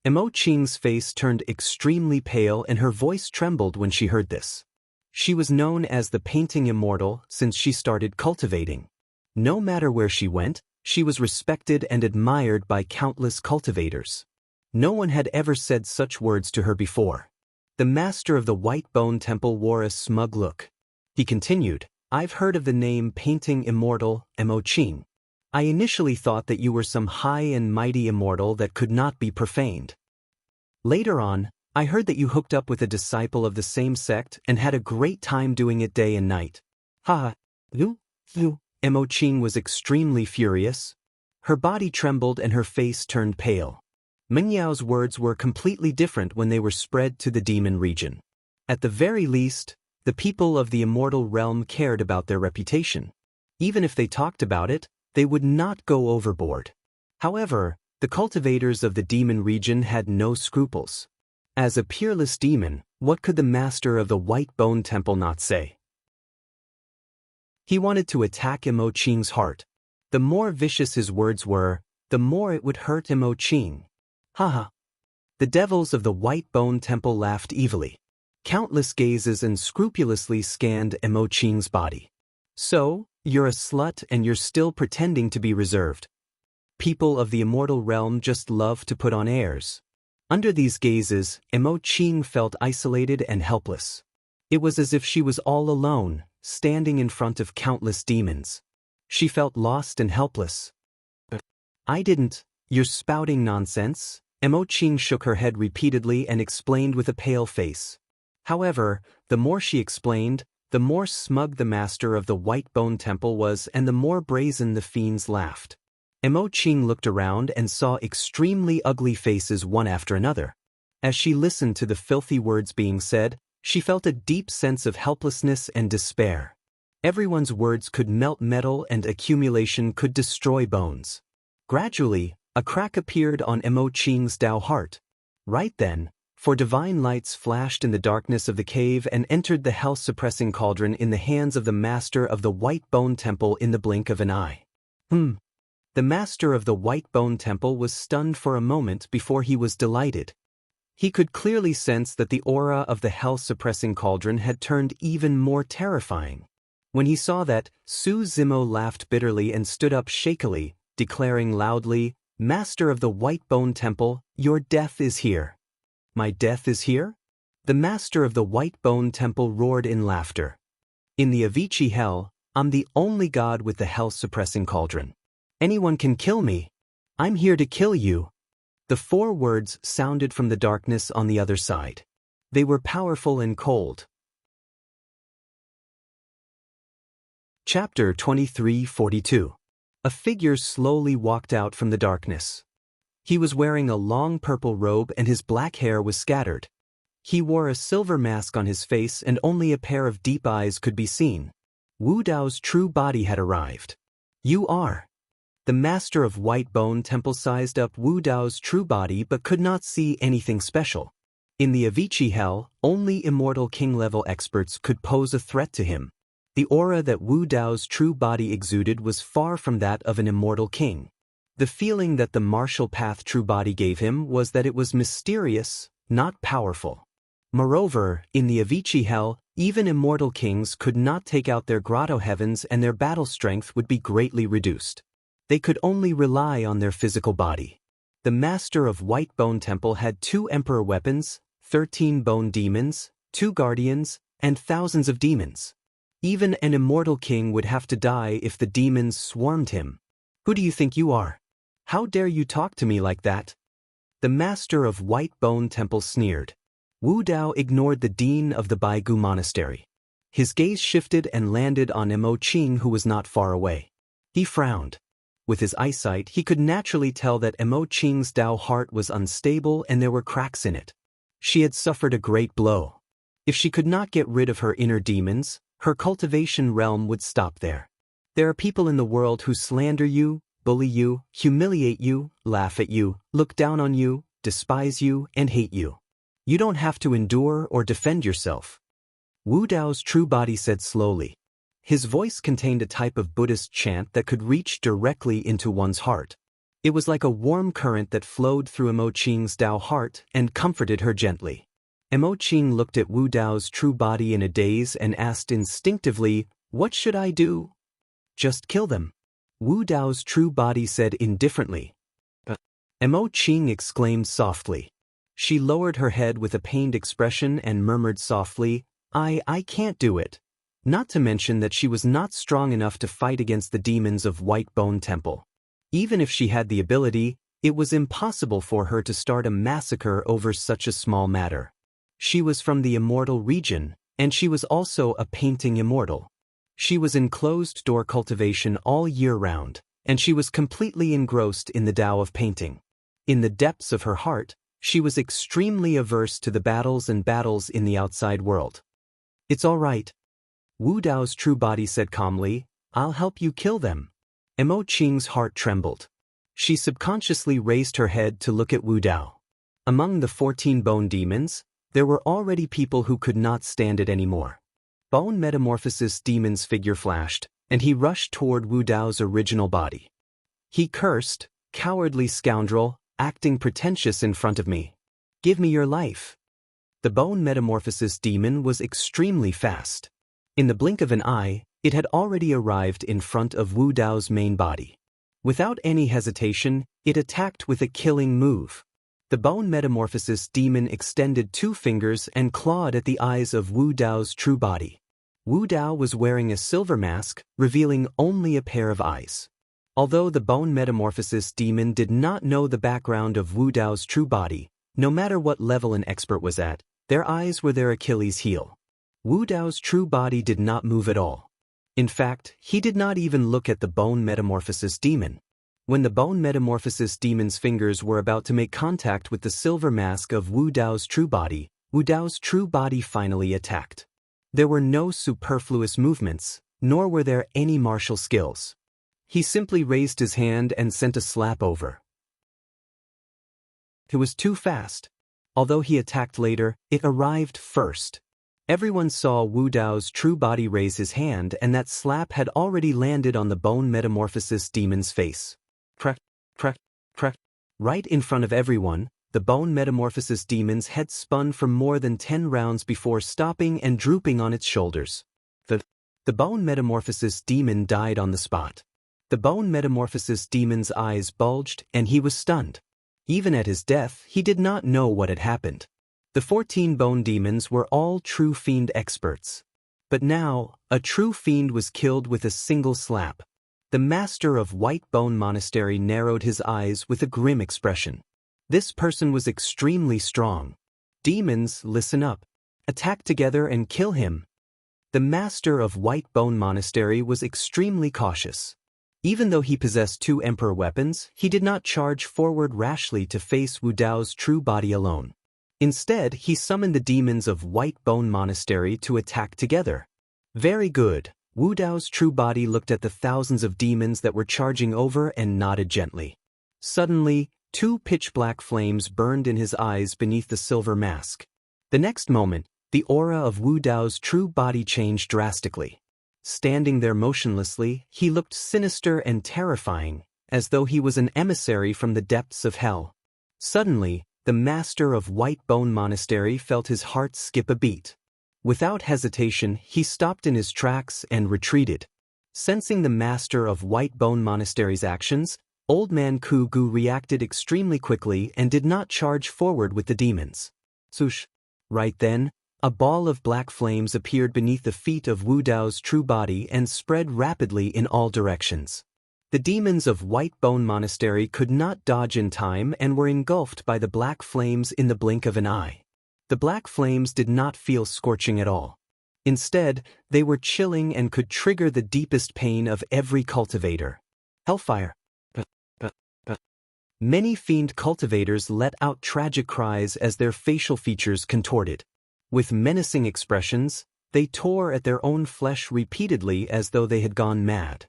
Mo Qing's face turned extremely pale and her voice trembled when she heard this. She was known as the painting immortal since she started cultivating. No matter where she went, she was respected and admired by countless cultivators. No one had ever said such words to her before. The master of the White Bone Temple wore a smug look. He continued, "I've heard of the name Painting Immortal, Mo Qing. I initially thought that you were some high and mighty immortal that could not be profaned. Later on, I heard that you hooked up with a disciple of the same sect and had a great time doing it day and night." "Ha! Mo Qing was extremely furious. Her body trembled and her face turned pale. Mengyao's words were completely different when they were spread to the demon region. At the very least, the people of the immortal realm cared about their reputation. Even if they talked about it, they would not go overboard. However, the cultivators of the demon region had no scruples. As a peerless demon, what could the master of the White Bone Temple not say? He wanted to attack Mo Qing's heart. The more vicious his words were, the more it would hurt Mo Qing. "Haha." The devils of the White Bone Temple laughed evilly. Countless gazes unscrupulously scanned Mo Qing's body. "So, you're a slut and you're still pretending to be reserved. People of the immortal realm just love to put on airs." Under these gazes, Mo Qing felt isolated and helpless. It was as if she was all alone, standing in front of countless demons. She felt lost and helpless. "I didn't. You're spouting nonsense." Mo Qing shook her head repeatedly and explained with a pale face. However, the more she explained, the more smug the master of the White Bone Temple was and the more brazen the fiends laughed. Mo Qing looked around and saw extremely ugly faces one after another. As she listened to the filthy words being said, she felt a deep sense of helplessness and despair. Everyone's words could melt metal and accumulation could destroy bones. Gradually, a crack appeared on Mo Qing's Tao heart. Right then, four divine lights flashed in the darkness of the cave and entered the hell-suppressing cauldron in the hands of the master of the White Bone Temple in the blink of an eye. The The master of the White Bone Temple was stunned for a moment before he was delighted. He could clearly sense that the aura of the hell-suppressing cauldron had turned even more terrifying. When he saw that, Su Zimo laughed bitterly and stood up shakily, declaring loudly, "Master of the White Bone Temple, your death is here." "My death is here?" The master of the White Bone Temple roared in laughter. "In the Avicii Hell, I'm the only god with the hell-suppressing cauldron. Anyone can kill me. I'm here to kill you." The 4 words sounded from the darkness on the other side. They were powerful and cold. Chapter 23:42. A figure slowly walked out from the darkness. He was wearing a long purple robe and his black hair was scattered. He wore a silver mask on his face and only a pair of deep eyes could be seen. Wu Dao's true body had arrived. "You are." The master of White Bone Temple sized up Wu Dao's true body but could not see anything special. In the Avicii Hell, only immortal king-level experts could pose a threat to him. The aura that Wu Dao's true body exuded was far from that of an immortal king. The feeling that the martial path true body gave him was that it was mysterious, not powerful. Moreover, in the Avicii Hell, even immortal kings could not take out their grotto heavens and their battle strength would be greatly reduced. They could only rely on their physical body. The master of White Bone Temple had 2 emperor weapons, 13 bone demons, 2 guardians, and thousands of demons. Even an immortal king would have to die if the demons swarmed him. "Who do you think you are? How dare you talk to me like that?" The master of White Bone Temple sneered. Wu Dao ignored the dean of the Baigu Monastery. His gaze shifted and landed on Mo Qing, who was not far away. He frowned. With his eyesight, he could naturally tell that Mo Qing's Dao heart was unstable and there were cracks in it. She had suffered a great blow. If she could not get rid of her inner demons, her cultivation realm would stop there. There are people in the world who slander you, bully you, humiliate you, laugh at you, look down on you, despise you, and hate you. You don't have to endure or defend yourself. Wu Dao's true body said slowly. His voice contained a type of Buddhist chant that could reach directly into one's heart. It was like a warm current that flowed through Mo Qing's Dao heart and comforted her gently. Mo Qing looked at Wu Dao's true body in a daze and asked instinctively, "What should I do?" "Just kill them." Wu Dao's true body said indifferently. Mo Qing exclaimed softly. She lowered her head with a pained expression and murmured softly, I can't do it." Not to mention that she was not strong enough to fight against the demons of White Bone Temple. Even if she had the ability, it was impossible for her to start a massacre over such a small matter. She was from the immortal region, and she was also a painting immortal. She was in closed-door cultivation all year round, and she was completely engrossed in the Tao of painting. In the depths of her heart, she was extremely averse to the battles in the outside world. "It's all right." Wu Dao's true body said calmly, "I'll help you kill them." Mo Qing's heart trembled. She subconsciously raised her head to look at Wu Dao. Among the 14 bone demons, there were already people who could not stand it anymore. Bone Metamorphosis Demon's figure flashed, and he rushed toward Wu Dao's original body. He cursed, "Cowardly scoundrel, acting pretentious in front of me. Give me your life." The Bone Metamorphosis Demon was extremely fast. In the blink of an eye, it had already arrived in front of Wu Dao's main body. Without any hesitation, it attacked with a killing move. The Bone Metamorphosis Demon extended 2 fingers and clawed at the eyes of Wu Dao's true body. Wu Dao was wearing a silver mask, revealing only a pair of eyes. Although the Bone Metamorphosis Demon did not know the background of Wu Dao's true body, no matter what level an expert was at, their eyes were their Achilles' heel. Wu Dao's true body did not move at all. In fact, he did not even look at the Bone Metamorphosis Demon. When the Bone Metamorphosis Demon's fingers were about to make contact with the silver mask of Wu Dao's true body, Wu Dao's true body finally attacked. There were no superfluous movements, nor were there any martial skills. He simply raised his hand and sent a slap over. It was too fast. Although he attacked later, it arrived first. Everyone saw Wu Dao's true body raise his hand and that slap had already landed on the Bone Metamorphosis Demon's face. Crack, crack, crack. Right in front of everyone, the bone metamorphosis demon's head spun for more than 10 rounds before stopping and drooping on its shoulders. The bone metamorphosis demon died on the spot. The bone metamorphosis demon's eyes bulged and he was stunned. Even at his death, he did not know what had happened. The 14 bone demons were all true fiend experts. But now, a true fiend was killed with a single slap. The master of White Bone Monastery narrowed his eyes with a grim expression. This person was extremely strong. Demons, listen up. Attack together and kill him. The master of White Bone Monastery was extremely cautious. Even though he possessed 2 emperor weapons, he did not charge forward rashly to face Wu Dao's true body alone. Instead, he summoned the demons of White Bone Monastery to attack together. Very good. Wu Dao's true body looked at the thousands of demons that were charging over and nodded gently. Suddenly, 2 pitch-black flames burned in his eyes beneath the silver mask. The next moment, the aura of Wu Dao's true body changed drastically. Standing there motionlessly, he looked sinister and terrifying, as though he was an emissary from the depths of hell. Suddenly, the master of White Bone Monastery felt his heart skip a beat. Without hesitation, he stopped in his tracks and retreated. Sensing the master of White Bone Monastery's actions, Old Man Kugu reacted extremely quickly and did not charge forward with the demons. Swoosh! Right then, a ball of black flames appeared beneath the feet of Wu Dao's true body and spread rapidly in all directions. The demons of White Bone Monastery could not dodge in time and were engulfed by the black flames in the blink of an eye. The black flames did not feel scorching at all. Instead, they were chilling and could trigger the deepest pain of every cultivator. Hellfire! Many fiend cultivators let out tragic cries as their facial features contorted. With menacing expressions, they tore at their own flesh repeatedly as though they had gone mad.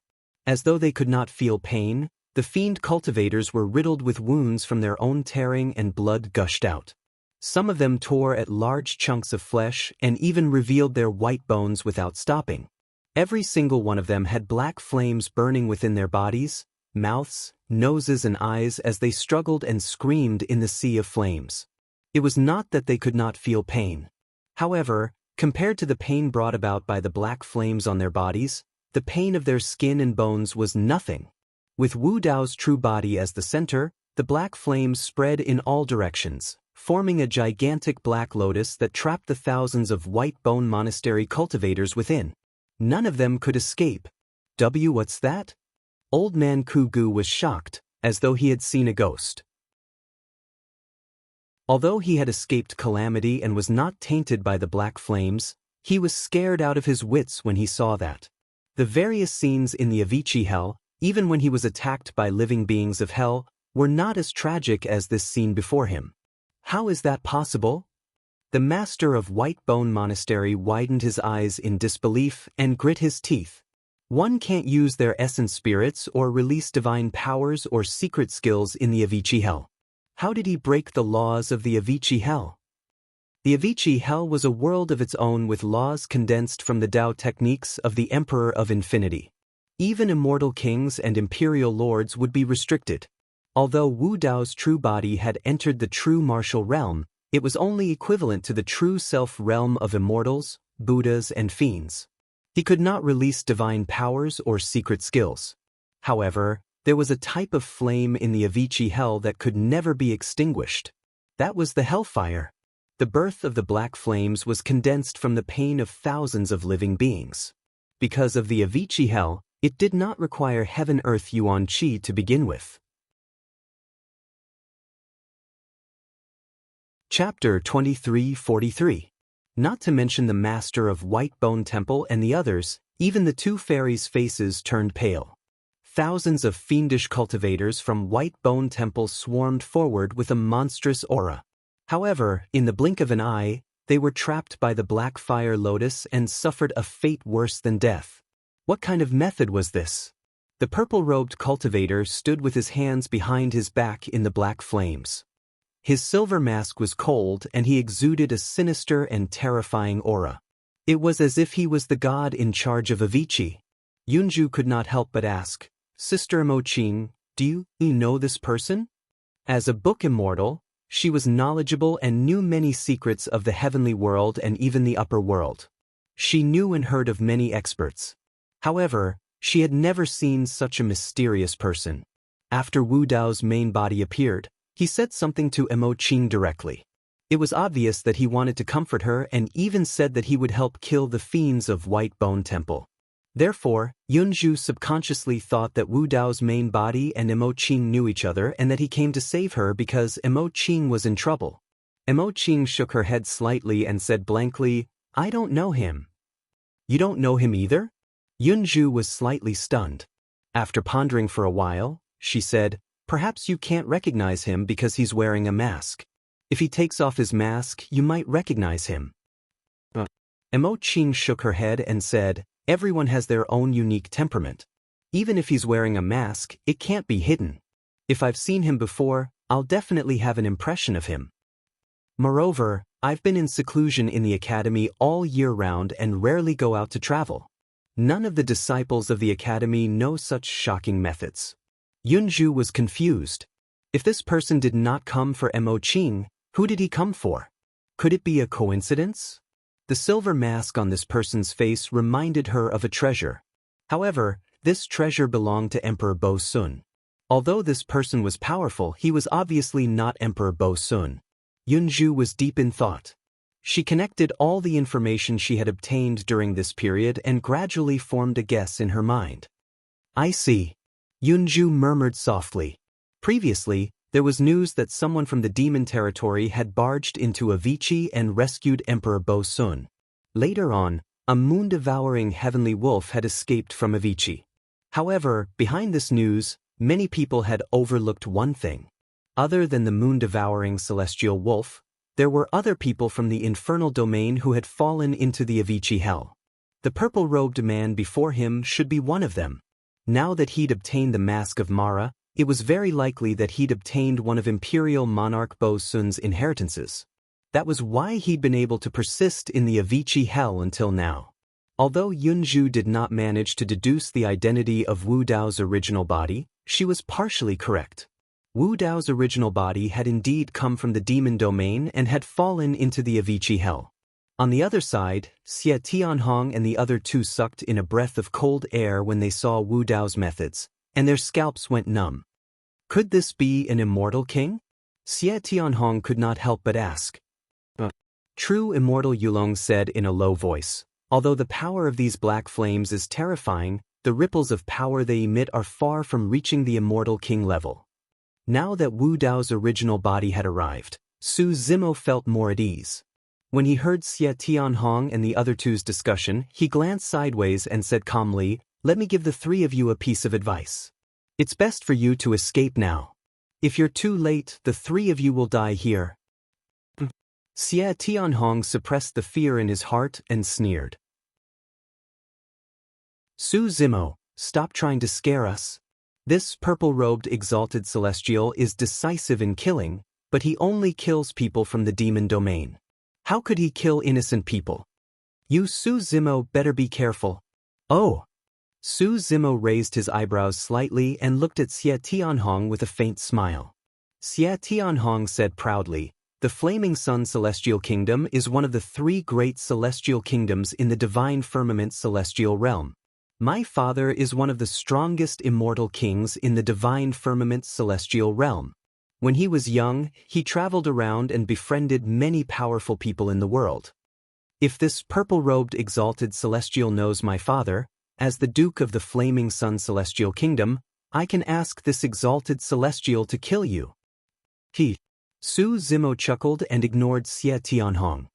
As though they could not feel pain, the fiend cultivators were riddled with wounds from their own tearing and blood gushed out. Some of them tore at large chunks of flesh and even revealed their white bones without stopping. Every single one of them had black flames burning within their bodies, mouths, noses and eyes as they struggled and screamed in the sea of flames. It was not that they could not feel pain. However, compared to the pain brought about by the black flames on their bodies, the pain of their skin and bones was nothing. With Wu Dao's true body as the center, the black flames spread in all directions, forming a gigantic black lotus that trapped the thousands of White Bone Monastery cultivators within. None of them could escape. What's that? Old Man Kugu was shocked, as though he had seen a ghost. Although he had escaped calamity and was not tainted by the black flames, he was scared out of his wits when he saw that. The various scenes in the Avicii Hell, even when he was attacked by living beings of hell, were not as tragic as this scene before him. How is that possible? The master of White Bone Monastery widened his eyes in disbelief and grit his teeth. One can't use their essence spirits or release divine powers or secret skills in the Avicii Hell. How did he break the laws of the Avicii Hell? The Avicii Hell was a world of its own with laws condensed from the Tao techniques of the Emperor of Infinity. Even immortal kings and imperial lords would be restricted. Although Wu Dao's true body had entered the true martial realm, it was only equivalent to the true self-realm of immortals, Buddhas and fiends. He could not release divine powers or secret skills. However, there was a type of flame in the Avicii Hell that could never be extinguished. That was the hellfire. The birth of the black flames was condensed from the pain of thousands of living beings. Because of the Avicii Hell, it did not require heaven-earth yuan qi to begin with. Chapter 2343. Not to mention the master of White Bone Temple and the others, even the 2 fairies' faces turned pale. Thousands of fiendish cultivators from White Bone Temple swarmed forward with a monstrous aura. However, in the blink of an eye, they were trapped by the black fire lotus and suffered a fate worse than death. What kind of method was this? The purple-robed cultivator stood with his hands behind his back in the black flames. His silver mask was cold and he exuded a sinister and terrifying aura. It was as if he was the god in charge of Avicii. Yunju could not help but ask, "Sister Mo Qing, Do you know this person? As a book immortal, she was knowledgeable and knew many secrets of the heavenly world and even the upper world. She knew and heard of many experts. However, she had never seen such a mysterious person. After Wu Dao's main body appeared, he said something to Emo Qing directly. It was obvious that he wanted to comfort her and even said that he would help kill the fiends of White Bone Temple. Therefore, Yunju subconsciously thought that Wu Dao's main body and Emo Qing knew each other and that he came to save her because Emo Qing was in trouble. Emo Qing shook her head slightly and said blankly, "I don't know him." "You don't know him either?" Yunju was slightly stunned. After pondering for a while, she said, "Perhaps you can't recognize him because he's wearing a mask. If he takes off his mask, you might recognize him." Emo Qing shook her head and said, "Everyone has their own unique temperament. Even if he's wearing a mask, it can't be hidden. If I've seen him before, I'll definitely have an impression of him. Moreover, I've been in seclusion in the academy all year round and rarely go out to travel. None of the disciples of the academy know such shocking methods." Yunju was confused. If this person did not come for Emo Qing, who did he come for? Could it be a coincidence? The silver mask on this person's face reminded her of a treasure. However, this treasure belonged to Emperor Bo Sun. Although this person was powerful, he was obviously not Emperor Bo Sun. Yunju was deep in thought. She connected all the information she had obtained during this period and gradually formed a guess in her mind. "I see," Yunju murmured softly. Previously, there was news that someone from the demon territory had barged into Avicii and rescued Emperor Bo Sun. Later on, a moon-devouring heavenly wolf had escaped from Avicii. However, behind this news, many people had overlooked one thing. Other than the moon-devouring celestial wolf, there were other people from the infernal domain who had fallen into the Avicii hell. The purple-robed man before him should be one of them. Now that he'd obtained the Mask of Mara, it was very likely that he'd obtained one of Imperial Monarch Bo Sun's inheritances. That was why he'd been able to persist in the Avicii hell until now. Although Yunju did not manage to deduce the identity of Wu Dao's original body, she was partially correct. Wu Dao's original body had indeed come from the demon domain and had fallen into the Avicii hell. On the other side, Xie Tianhong and the other two sucked in a breath of cold air when they saw Wu Dao's methods, and their scalps went numb. Could this be an immortal king? Xie Tianhong could not help but ask. True, Immortal Yulong said in a low voice. Although the power of these black flames is terrifying, the ripples of power they emit are far from reaching the immortal king level. Now that Wu Dao's original body had arrived, Su Zimo felt more at ease. When he heard Xie Tianhong and the other two's discussion, he glanced sideways and said calmly, "Let me give the three of you a piece of advice. It's best for you to escape now. If you're too late, the three of you will die here." Xie Tianhong suppressed the fear in his heart and sneered. "Su Zimo, stop trying to scare us. This purple-robed exalted celestial is decisive in killing, but he only kills people from the demon domain. How could he kill innocent people? You Su Zimo better be careful." "Oh." Su Zimo raised his eyebrows slightly and looked at Xie Tianhong with a faint smile. Xie Tianhong said proudly, "The Flaming Sun Celestial Kingdom is one of the three great celestial kingdoms in the divine firmament celestial realm. My father is one of the strongest immortal kings in the divine firmament celestial realm. When he was young, he traveled around and befriended many powerful people in the world. If this purple-robed exalted celestial knows my father, as the Duke of the Flaming Sun Celestial Kingdom, I can ask this exalted celestial to kill you." Su Zimo chuckled and ignored Xie Tianhong.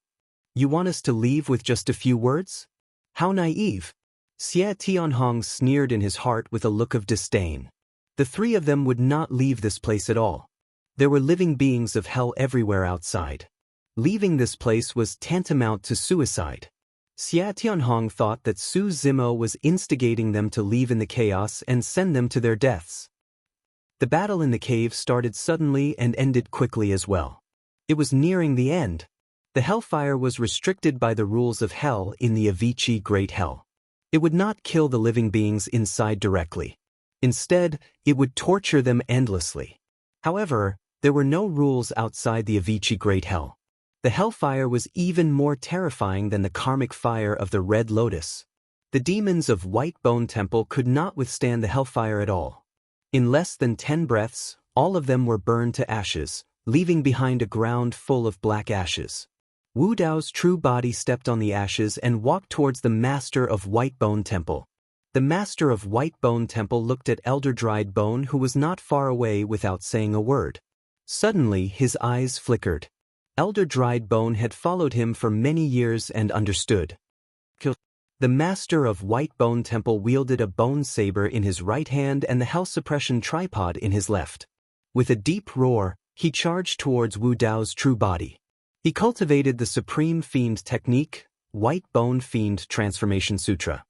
"You want us to leave with just a few words? How naive." Xie Tianhong sneered in his heart with a look of disdain. The three of them would not leave this place at all. There were living beings of hell everywhere outside. Leaving this place was tantamount to suicide. Xie Tianhong thought that Su Zimo was instigating them to leave in the chaos and send them to their deaths. The battle in the cave started suddenly and ended quickly as well. It was nearing the end. The hellfire was restricted by the rules of hell in the Avicii Great Hell. It would not kill the living beings inside directly. Instead, it would torture them endlessly. However, there were no rules outside the Avicii Great Hell. The hellfire was even more terrifying than the karmic fire of the Red Lotus. The demons of White Bone Temple could not withstand the hellfire at all. In less than 10 breaths, all of them were burned to ashes, leaving behind a ground full of black ashes. Wu Dao's true body stepped on the ashes and walked towards the master of White Bone Temple. The master of White Bone Temple looked at Elder Dried Bone, who was not far away, without saying a word. Suddenly, his eyes flickered. Elder Dried Bone had followed him for many years and understood. The master of White Bone Temple wielded a bone saber in his right hand and the hell suppression tripod in his left. With a deep roar, he charged towards Wu Dao's true body. He cultivated the Supreme Fiend technique, White Bone Fiend Transformation Sutra.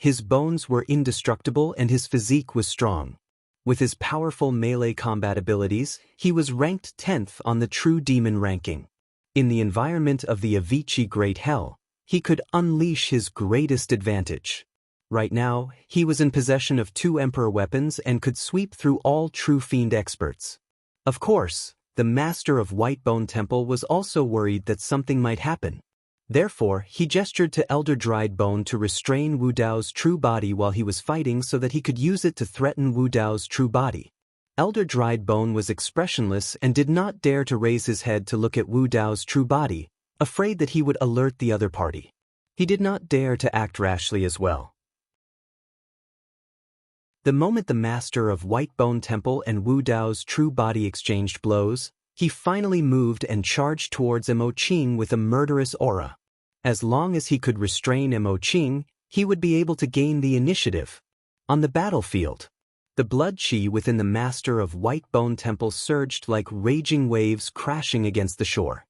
His bones were indestructible and his physique was strong. With his powerful melee combat abilities, he was ranked 10th on the True Demon ranking. In the environment of the Avicii Great Hell, he could unleash his greatest advantage. Right now, he was in possession of 2 Emperor weapons and could sweep through all true fiend experts. Of course, the master of White Bone Temple was also worried that something might happen. Therefore, he gestured to Elder Dried Bone to restrain Wu Dao's true body while he was fighting so that he could use it to threaten Wu Dao's true body. Elder Dried Bone was expressionless and did not dare to raise his head to look at Wu Dao's true body, afraid that he would alert the other party. He did not dare to act rashly as well. The moment the master of White Bone Temple and Wu Dao's true body exchanged blows, he finally moved and charged towards Mo Qing with a murderous aura. As long as he could restrain Mo Qing, he would be able to gain the initiative. On the battlefield, the blood chi within the master of White Bone Temple surged like raging waves crashing against the shore.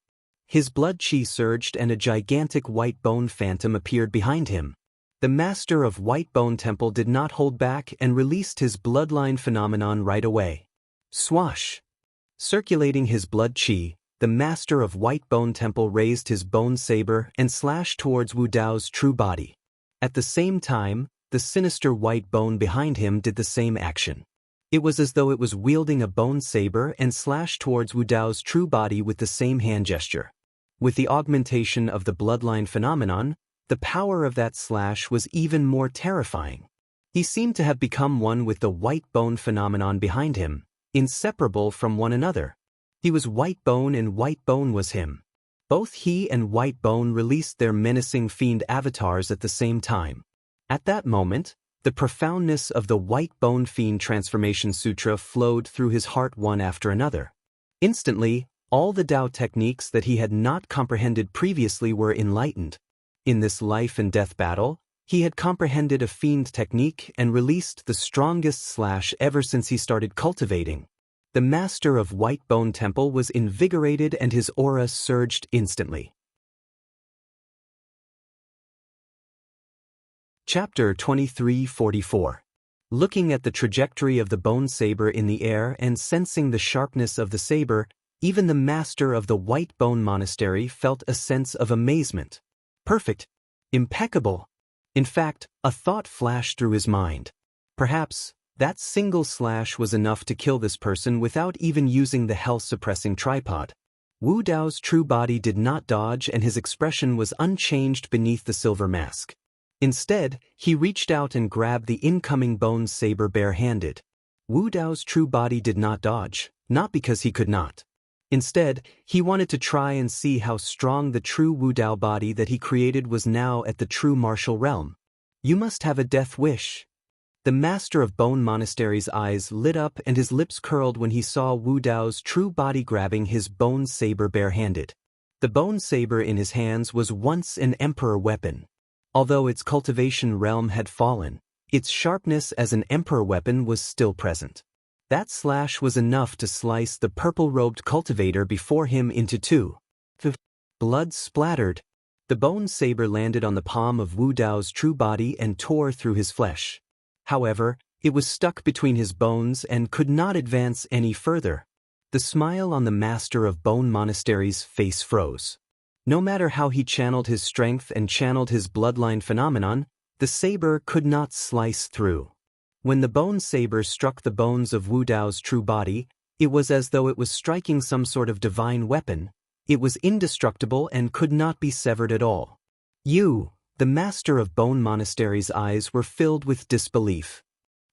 His blood chi surged and a gigantic white bone phantom appeared behind him. The master of White Bone Temple did not hold back and released his bloodline phenomenon right away. Swash! Circulating his blood chi, the master of White Bone Temple raised his bone saber and slashed towards Wu Dao's true body. At the same time, the sinister white bone behind him did the same action. It was as though it was wielding a bone saber and slashed towards Wu Dao's true body with the same hand gesture. With the augmentation of the bloodline phenomenon, the power of that slash was even more terrifying. He seemed to have become one with the white bone phenomenon behind him, inseparable from one another. He was White Bone and White Bone was him. Both he and White Bone released their menacing fiend avatars at the same time. At that moment, the profoundness of the White Bone Fiend Transformation Sutra flowed through his heart one after another. Instantly, all the Tao techniques that he had not comprehended previously were enlightened. In this life and death battle, he had comprehended a fiend technique and released the strongest slash ever since he started cultivating. The master of White Bone Temple was invigorated and his aura surged instantly. Chapter 2344. Looking at the trajectory of the bone saber in the air and sensing the sharpness of the saber, even the master of the White Bone Monastery felt a sense of amazement. Perfect. Impeccable. In fact, a thought flashed through his mind. Perhaps, that single slash was enough to kill this person without even using the hell-suppressing tripod. Wu Dao's true body did not dodge and his expression was unchanged beneath the silver mask. Instead, he reached out and grabbed the incoming bone saber bare-handed. Wu Dao's true body did not dodge, not because he could not. Instead, he wanted to try and see how strong the true Wu Dao body that he created was now at the true martial realm. You must have a death wish. The master of Bone Monastery's eyes lit up and his lips curled when he saw Wu Dao's true body grabbing his bone saber bare-handed. The bone saber in his hands was once an emperor weapon. Although its cultivation realm had fallen, its sharpness as an emperor weapon was still present. That slash was enough to slice the purple-robed cultivator before him into two. Blood splattered. The bone saber landed on the palm of Wu Dao's true body and tore through his flesh. However, it was stuck between his bones and could not advance any further. The smile on the master of Bone Monastery's face froze. No matter how he channeled his strength and channeled his bloodline phenomenon, the saber could not slice through. When the bone saber struck the bones of Wu Dao's true body, it was as though it was striking some sort of divine weapon. It was indestructible and could not be severed at all. You, the master of Bone Monastery's eyes were filled with disbelief.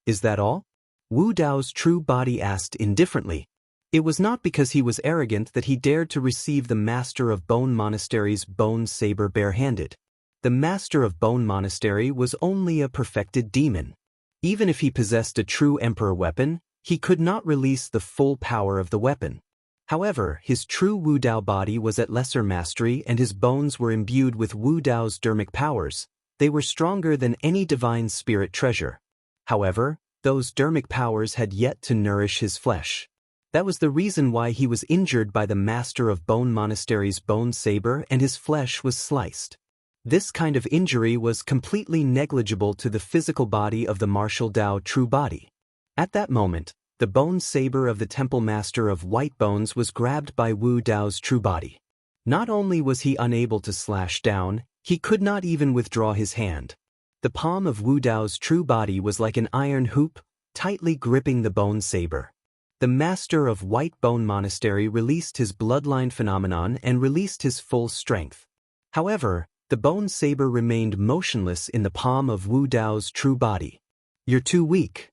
Is that all? Wu Dao's true body asked indifferently. It was not because he was arrogant that he dared to receive the master of Bone Monastery's bone saber barehanded. The master of Bone Monastery was only a perfected demon. Even if he possessed a true emperor weapon, he could not release the full power of the weapon. However, his true Wu Dao body was at lesser mastery and his bones were imbued with Wu Dao's dermic powers. They were stronger than any divine spirit treasure. However, those dermic powers had yet to nourish his flesh. That was the reason why he was injured by the master of Bone Monastery's bone saber and his flesh was sliced. This kind of injury was completely negligible to the physical body of the martial Dao true body. At that moment, the bone saber of the temple master of White Bones was grabbed by Wu Dao's true body. Not only was he unable to slash down, he could not even withdraw his hand. The palm of Wu Dao's true body was like an iron hoop, tightly gripping the bone saber. The master of White Bone Monastery released his bloodline phenomenon and released his full strength. However, the bone saber remained motionless in the palm of Wu Dao's true body. You're too weak.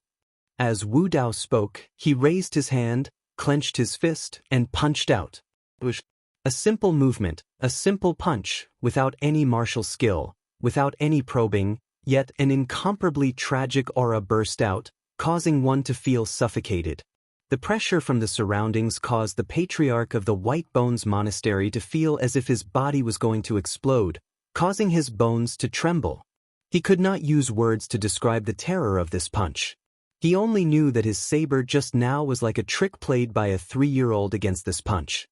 As Wu Dao spoke, he raised his hand, clenched his fist, and punched out. A simple movement, a simple punch, without any martial skill, without any probing, yet an incomparably tragic aura burst out, causing one to feel suffocated. The pressure from the surroundings caused the patriarch of the White Bones Monastery to feel as if his body was going to explode, causing his bones to tremble. He could not use words to describe the terror of this punch. He only knew that his saber just now was like a trick played by a 3-year-old against this punch.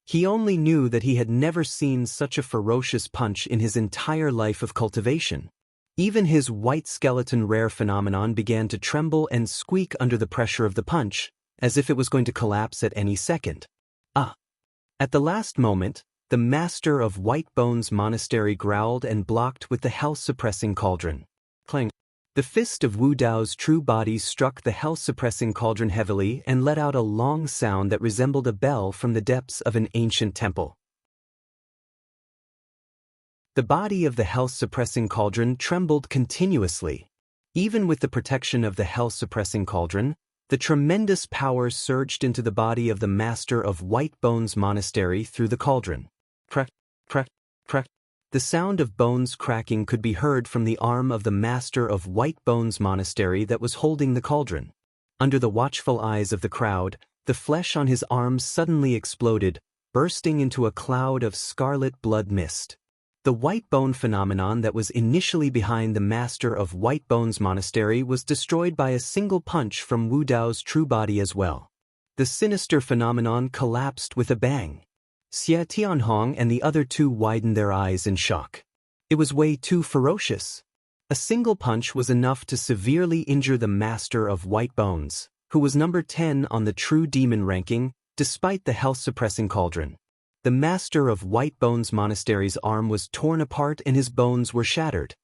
He only knew that he had never seen such a ferocious punch in his entire life of cultivation. Even his white skeleton rare phenomenon began to tremble and squeak under the pressure of the punch, as if it was going to collapse at any second. At the last moment, the master of White Bones Monastery growled and blocked with the hell-suppressing cauldron. Clang. The fist of Wu Dao's true body struck the hell-suppressing cauldron heavily and let out a long sound that resembled a bell from the depths of an ancient temple. The body of the hell-suppressing cauldron trembled continuously. Even with the protection of the hell-suppressing cauldron, the tremendous power surged into the body of the master of White Bones Monastery through the cauldron. Crack, crack, crack. The sound of bones cracking could be heard from the arm of the master of White Bones Monastery that was holding the cauldron. Under the watchful eyes of the crowd, the flesh on his arms suddenly exploded, bursting into a cloud of scarlet blood mist. The white bone phenomenon that was initially behind the master of White Bones Monastery was destroyed by a single punch from Wu Dao's true body as well. The sinister phenomenon collapsed with a bang. Xie Tianhong and the other two widened their eyes in shock. It was way too ferocious. A single punch was enough to severely injure the master of White Bones, who was number 10 on the true demon ranking, despite the health-suppressing cauldron. The master of White Bones Monastery's arm was torn apart and his bones were shattered.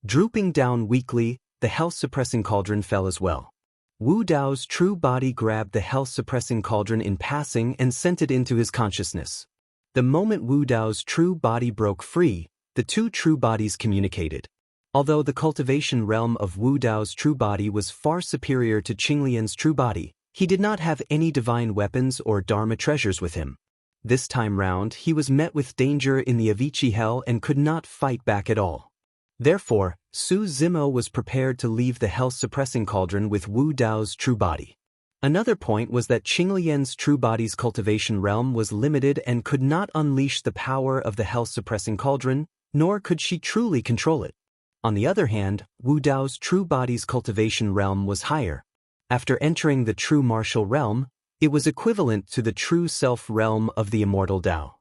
Drooping down weakly, the health-suppressing cauldron fell as well. Wu Dao's true body grabbed the health-suppressing cauldron in passing and sent it into his consciousness. The moment Wu Dao's true body broke free, the two true bodies communicated. Although the cultivation realm of Wu Dao's true body was far superior to Qinglian's true body, he did not have any divine weapons or dharma treasures with him. This time round, he was met with danger in the Avicii Hell and could not fight back at all. Therefore, Su Zimo was prepared to leave the health-suppressing cauldron with Wu Dao's true body. Another point was that Qinglian's true body's cultivation realm was limited and could not unleash the power of the health-suppressing cauldron, nor could she truly control it. On the other hand, Wu Dao's true body's cultivation realm was higher. After entering the true martial realm, it was equivalent to the true self realm of the immortal Dao.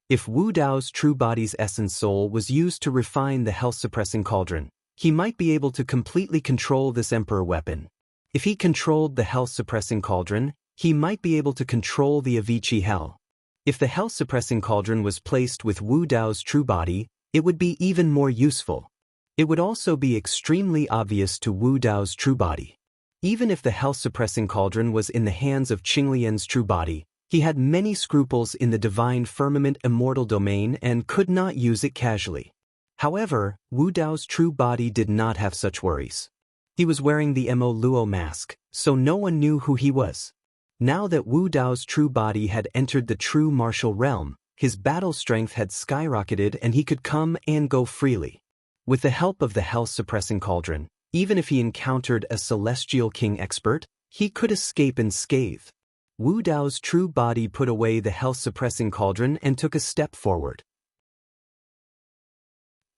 If Wu Dao's true body's essence soul was used to refine the health-suppressing cauldron, he might be able to completely control this emperor weapon. If he controlled the health-suppressing cauldron, he might be able to control the Avicii Hell. If the health-suppressing cauldron was placed with Wu Dao's true body, it would be even more useful. It would also be extremely obvious to Wu Dao's true body. Even if the health-suppressing cauldron was in the hands of Qinglian's true body, he had many scruples in the divine firmament immortal domain and could not use it casually. However, Wu Dao's true body did not have such worries. He was wearing the Mo Luo mask, so no one knew who he was. Now that Wu Dao's true body had entered the true martial realm, his battle strength had skyrocketed and he could come and go freely. With the help of the health-suppressing cauldron, even if he encountered a celestial king expert, he could escape unscathed. Wu Dao's true body put away the health-suppressing cauldron and took a step forward.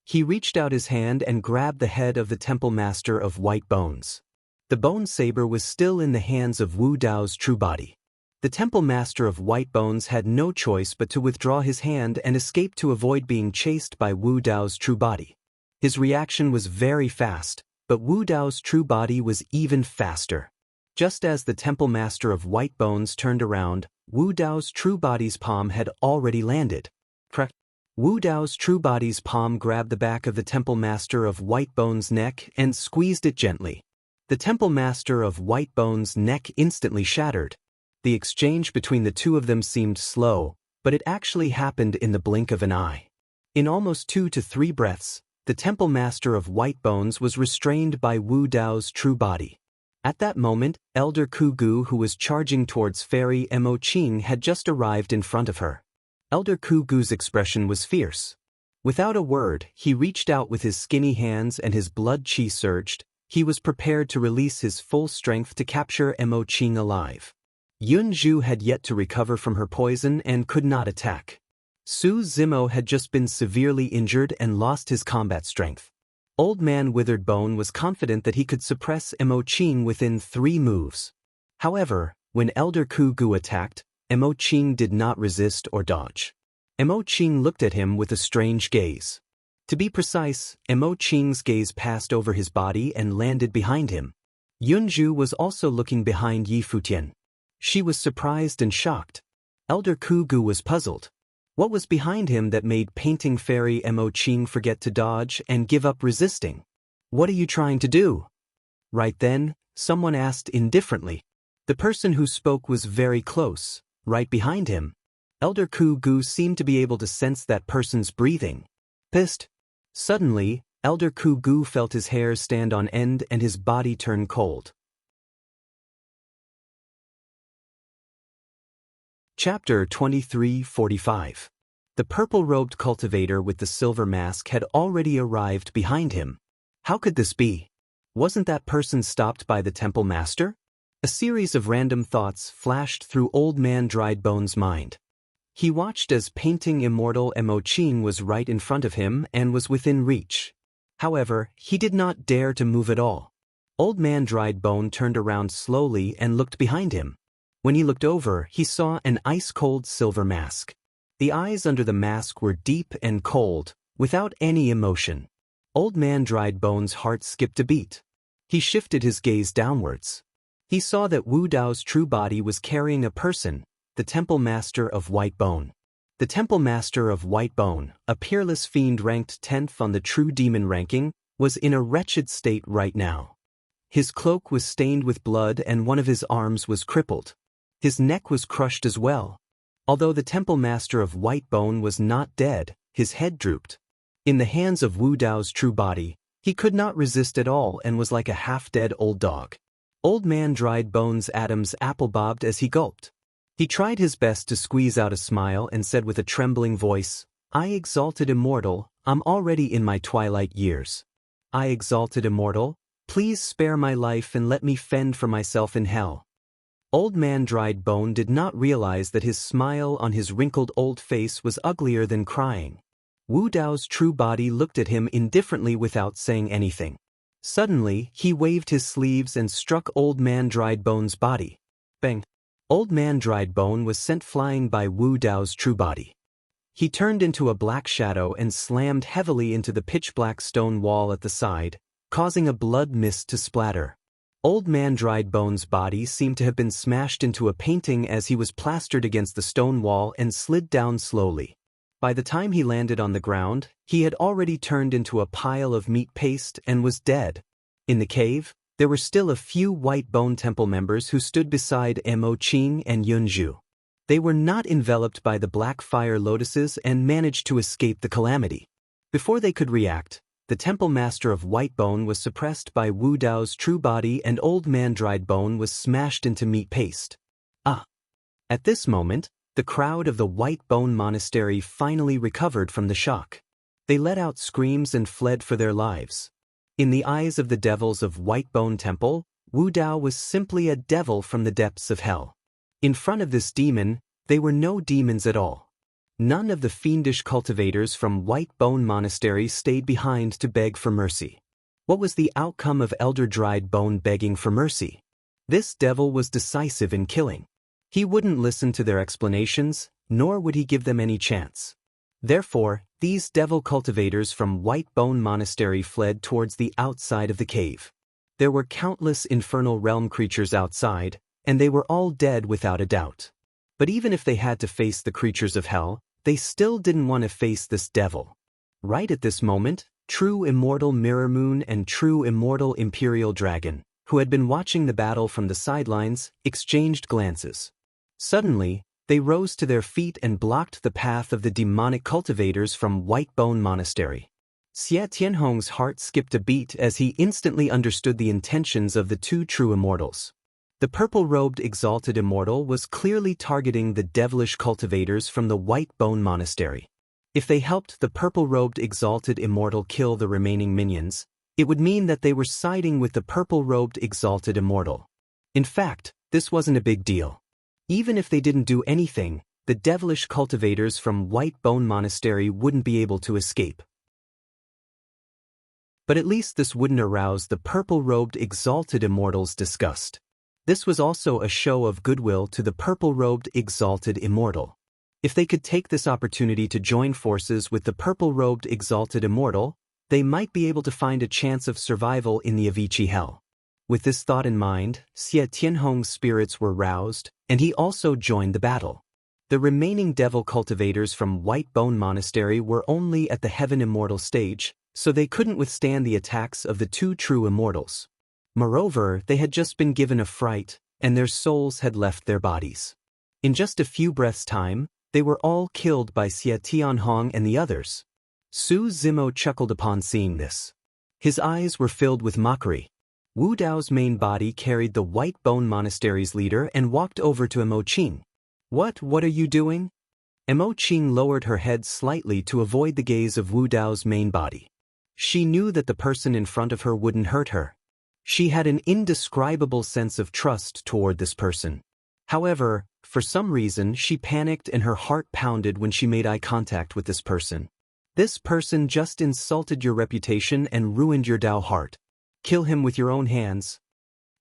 He reached out his hand and grabbed the head of the temple master of white bones. The bone saber was still in the hands of Wu Dao's true body. The temple master of white bones had no choice but to withdraw his hand and escape to avoid being chased by Wu Dao's true body. His reaction was very fast, but Wu Dao's true body was even faster. Just as the temple master of white bones turned around, Wu Dao's true body's palm had already landed. Wu Dao's true body's palm grabbed the back of the temple master of white bones' neck and squeezed it gently. The temple master of white bones' neck instantly shattered. The exchange between the two of them seemed slow, but it actually happened in the blink of an eye. In almost 2 to 3 breaths, the temple master of white bones was restrained by Wu Dao's true body. At that moment, Elder Kugu, who was charging towards Fairy Mo Qing, had just arrived in front of her. Elder Kugu's expression was fierce. Without a word, he reached out with his skinny hands and his blood qi surged. He was prepared to release his full strength to capture Mo Qing alive. Yun Zhu had yet to recover from her poison and could not attack. Su Zimo had just been severely injured and lost his combat strength. Old Man Withered Bone was confident that he could suppress Mo Qing within 3 moves. However, when Elder Kugu attacked, Mo Qing did not resist or dodge. Mo Qing looked at him with a strange gaze. To be precise, Mo Qing's gaze passed over his body and landed behind him. Yun Zhu was also looking behind Yi Futian. She was surprised and shocked. Elder Kugu was puzzled. What was behind him that made Painting Fairy Mo Qing forget to dodge and give up resisting? "What are you trying to do?" Right then, someone asked indifferently. The person who spoke was very close, right behind him. Elder Kugu seemed to be able to sense that person's breathing. Pissed. Suddenly, Elder Kugu felt his hair stand on end and his body turn cold. Chapter 23:45. The purple-robed cultivator with the silver mask had already arrived behind him. How could this be? Wasn't that person stopped by the temple master? A series of random thoughts flashed through Old Man Dried Bone's mind. He watched as Painting Immortal Mo Qing was right in front of him and was within reach. However, he did not dare to move at all. Old Man Dried Bone turned around slowly and looked behind him. When he looked over, he saw an ice-cold silver mask. The eyes under the mask were deep and cold, without any emotion. Old Man Dried Bone's heart skipped a beat. He shifted his gaze downwards. He saw that Wu Dao's true body was carrying a person, the Temple Master of White Bone. The Temple Master of White Bone, a peerless fiend ranked 10th on the True Demon ranking, was in a wretched state right now. His cloak was stained with blood and one of his arms was crippled. His neck was crushed as well. Although the Temple Master of White Bone was not dead, his head drooped. In the hands of Wu Dao's true body, he could not resist at all and was like a half-dead old dog. Old Man Dried Bone's Adam's apple bobbed as he gulped. He tried his best to squeeze out a smile and said with a trembling voice, "I exalted immortal, I'm already in my twilight years. I exalted immortal, please spare my life and let me fend for myself in hell." Old Man Dried Bone did not realize that his smile on his wrinkled old face was uglier than crying. Wu Dao's true body looked at him indifferently without saying anything. Suddenly, he waved his sleeves and struck Old Man Dried Bone's body. Bang! Old Man Dried Bone was sent flying by Wu Dao's true body. He turned into a black shadow and slammed heavily into the pitch-black stone wall at the side, causing a blood mist to splatter. Old Man Dried Bone's body seemed to have been smashed into a painting as he was plastered against the stone wall and slid down slowly. By the time he landed on the ground, he had already turned into a pile of meat paste and was dead. In the cave, There were still a few White Bone Temple members who stood beside Mo Qing and Yunju. They were not enveloped by the black fire lotuses and managed to escape the calamity. Before they could react, the temple master of White Bone was suppressed by Wu Dao's true body and Old Man Dried Bone was smashed into meat paste. At this moment, the crowd of the White Bone Monastery finally recovered from the shock. They let out screams and fled for their lives. In the eyes of the devils of White Bone Temple, Wu Dao was simply a devil from the depths of hell. In front of this demon, they were no demons at all. None of the fiendish cultivators from White Bone Monastery stayed behind to beg for mercy. What was the outcome of Elder Dried Bone begging for mercy? This devil was decisive in killing. He wouldn't listen to their explanations, nor would he give them any chance. Therefore, these devil cultivators from White Bone Monastery fled towards the outside of the cave. There were countless infernal realm creatures outside, and they were all dead without a doubt. But even if they had to face the creatures of hell, they still didn't want to face this devil. Right at this moment, True Immortal Mirror Moon and True Immortal Imperial Dragon, who had been watching the battle from the sidelines, exchanged glances. Suddenly, they rose to their feet and blocked the path of the demonic cultivators from White Bone Monastery. Xie Tianhong's heart skipped a beat as he instantly understood the intentions of the two true immortals. The purple-robed exalted immortal was clearly targeting the devilish cultivators from the White Bone Monastery. If they helped the purple-robed exalted immortal kill the remaining minions, it would mean that they were siding with the purple-robed exalted immortal. In fact, this wasn't a big deal. Even if they didn't do anything, the devilish cultivators from White Bone Monastery wouldn't be able to escape. But at least this wouldn't arouse the purple-robed exalted immortal's disgust. This was also a show of goodwill to the purple-robed exalted immortal. If they could take this opportunity to join forces with the purple-robed exalted immortal, they might be able to find a chance of survival in the Avicii hell. With this thought in mind, Xie Tianhong's spirits were roused, and he also joined the battle. The remaining devil cultivators from White Bone Monastery were only at the Heaven Immortal stage, so they couldn't withstand the attacks of the two true immortals. Moreover, they had just been given a fright, and their souls had left their bodies. In just a few breaths' time, they were all killed by Xie Tianhong and the others. Su Zimo chuckled upon seeing this. His eyes were filled with mockery. Wu Dao's main body carried the White Bone Monastery's leader and walked over to Mo Qing. What are you doing? Mo Qing lowered her head slightly to avoid the gaze of Wu Dao's main body. She knew that the person in front of her wouldn't hurt her. She had an indescribable sense of trust toward this person. However, for some reason she panicked and her heart pounded when she made eye contact with this person. This person just insulted your reputation and ruined your Dao heart. Kill him with your own hands.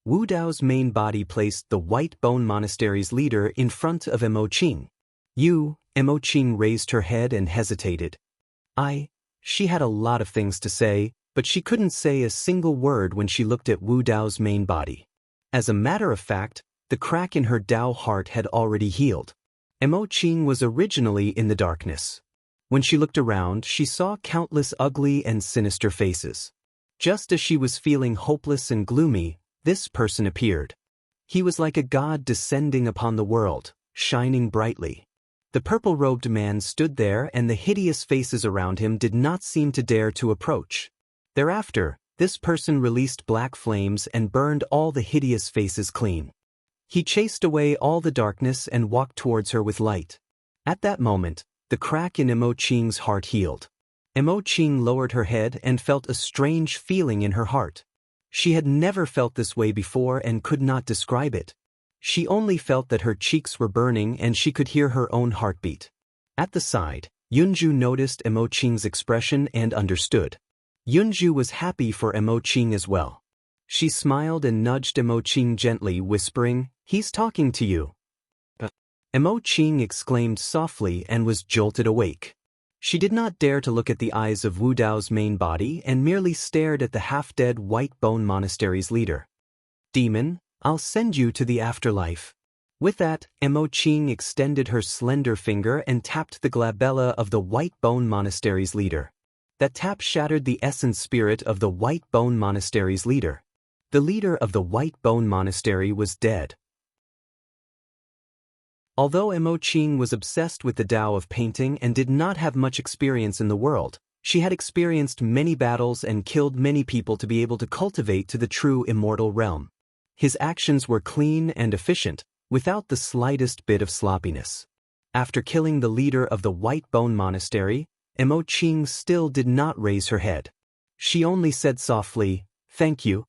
Wu Dao's main body placed the White Bone Monastery's leader in front of Mo Qing. Mo Qing raised her head and hesitated. She had a lot of things to say, but she couldn't say a single word when she looked at Wu Dao's main body. As a matter of fact, the crack in her Dao heart had already healed. Mo Qing was originally in the darkness. When she looked around, she saw countless ugly and sinister faces. Just as she was feeling hopeless and gloomy, this person appeared. He was like a god descending upon the world, shining brightly. The purple-robed man stood there and the hideous faces around him did not seem to dare to approach. Thereafter, this person released black flames and burned all the hideous faces clean. He chased away all the darkness and walked towards her with light. At that moment, the crack in Mo Qing's heart healed. Mo Qing lowered her head and felt a strange feeling in her heart. She had never felt this way before and could not describe it. She only felt that her cheeks were burning and she could hear her own heartbeat. At the side, Yunju noticed Mo Qing's expression and understood. Yunju was happy for Mo Qing as well. She smiled and nudged Mo Qing gently, whispering, "He's talking to you." Mo Qing exclaimed softly and was jolted awake. She did not dare to look at the eyes of Wu Dao's main body and merely stared at the half-dead White Bone Monastery's leader. "Demon, I'll send you to the afterlife." With that, Mo Qing extended her slender finger and tapped the glabella of the White Bone Monastery's leader. That tap shattered the essence spirit of the White Bone Monastery's leader. The leader of the White Bone Monastery was dead. Although Mo Qing was obsessed with the Tao of painting and did not have much experience in the world, she had experienced many battles and killed many people to be able to cultivate to the true immortal realm. His actions were clean and efficient, without the slightest bit of sloppiness. After killing the leader of the White Bone Monastery, Mo Qing still did not raise her head. She only said softly, "Thank you."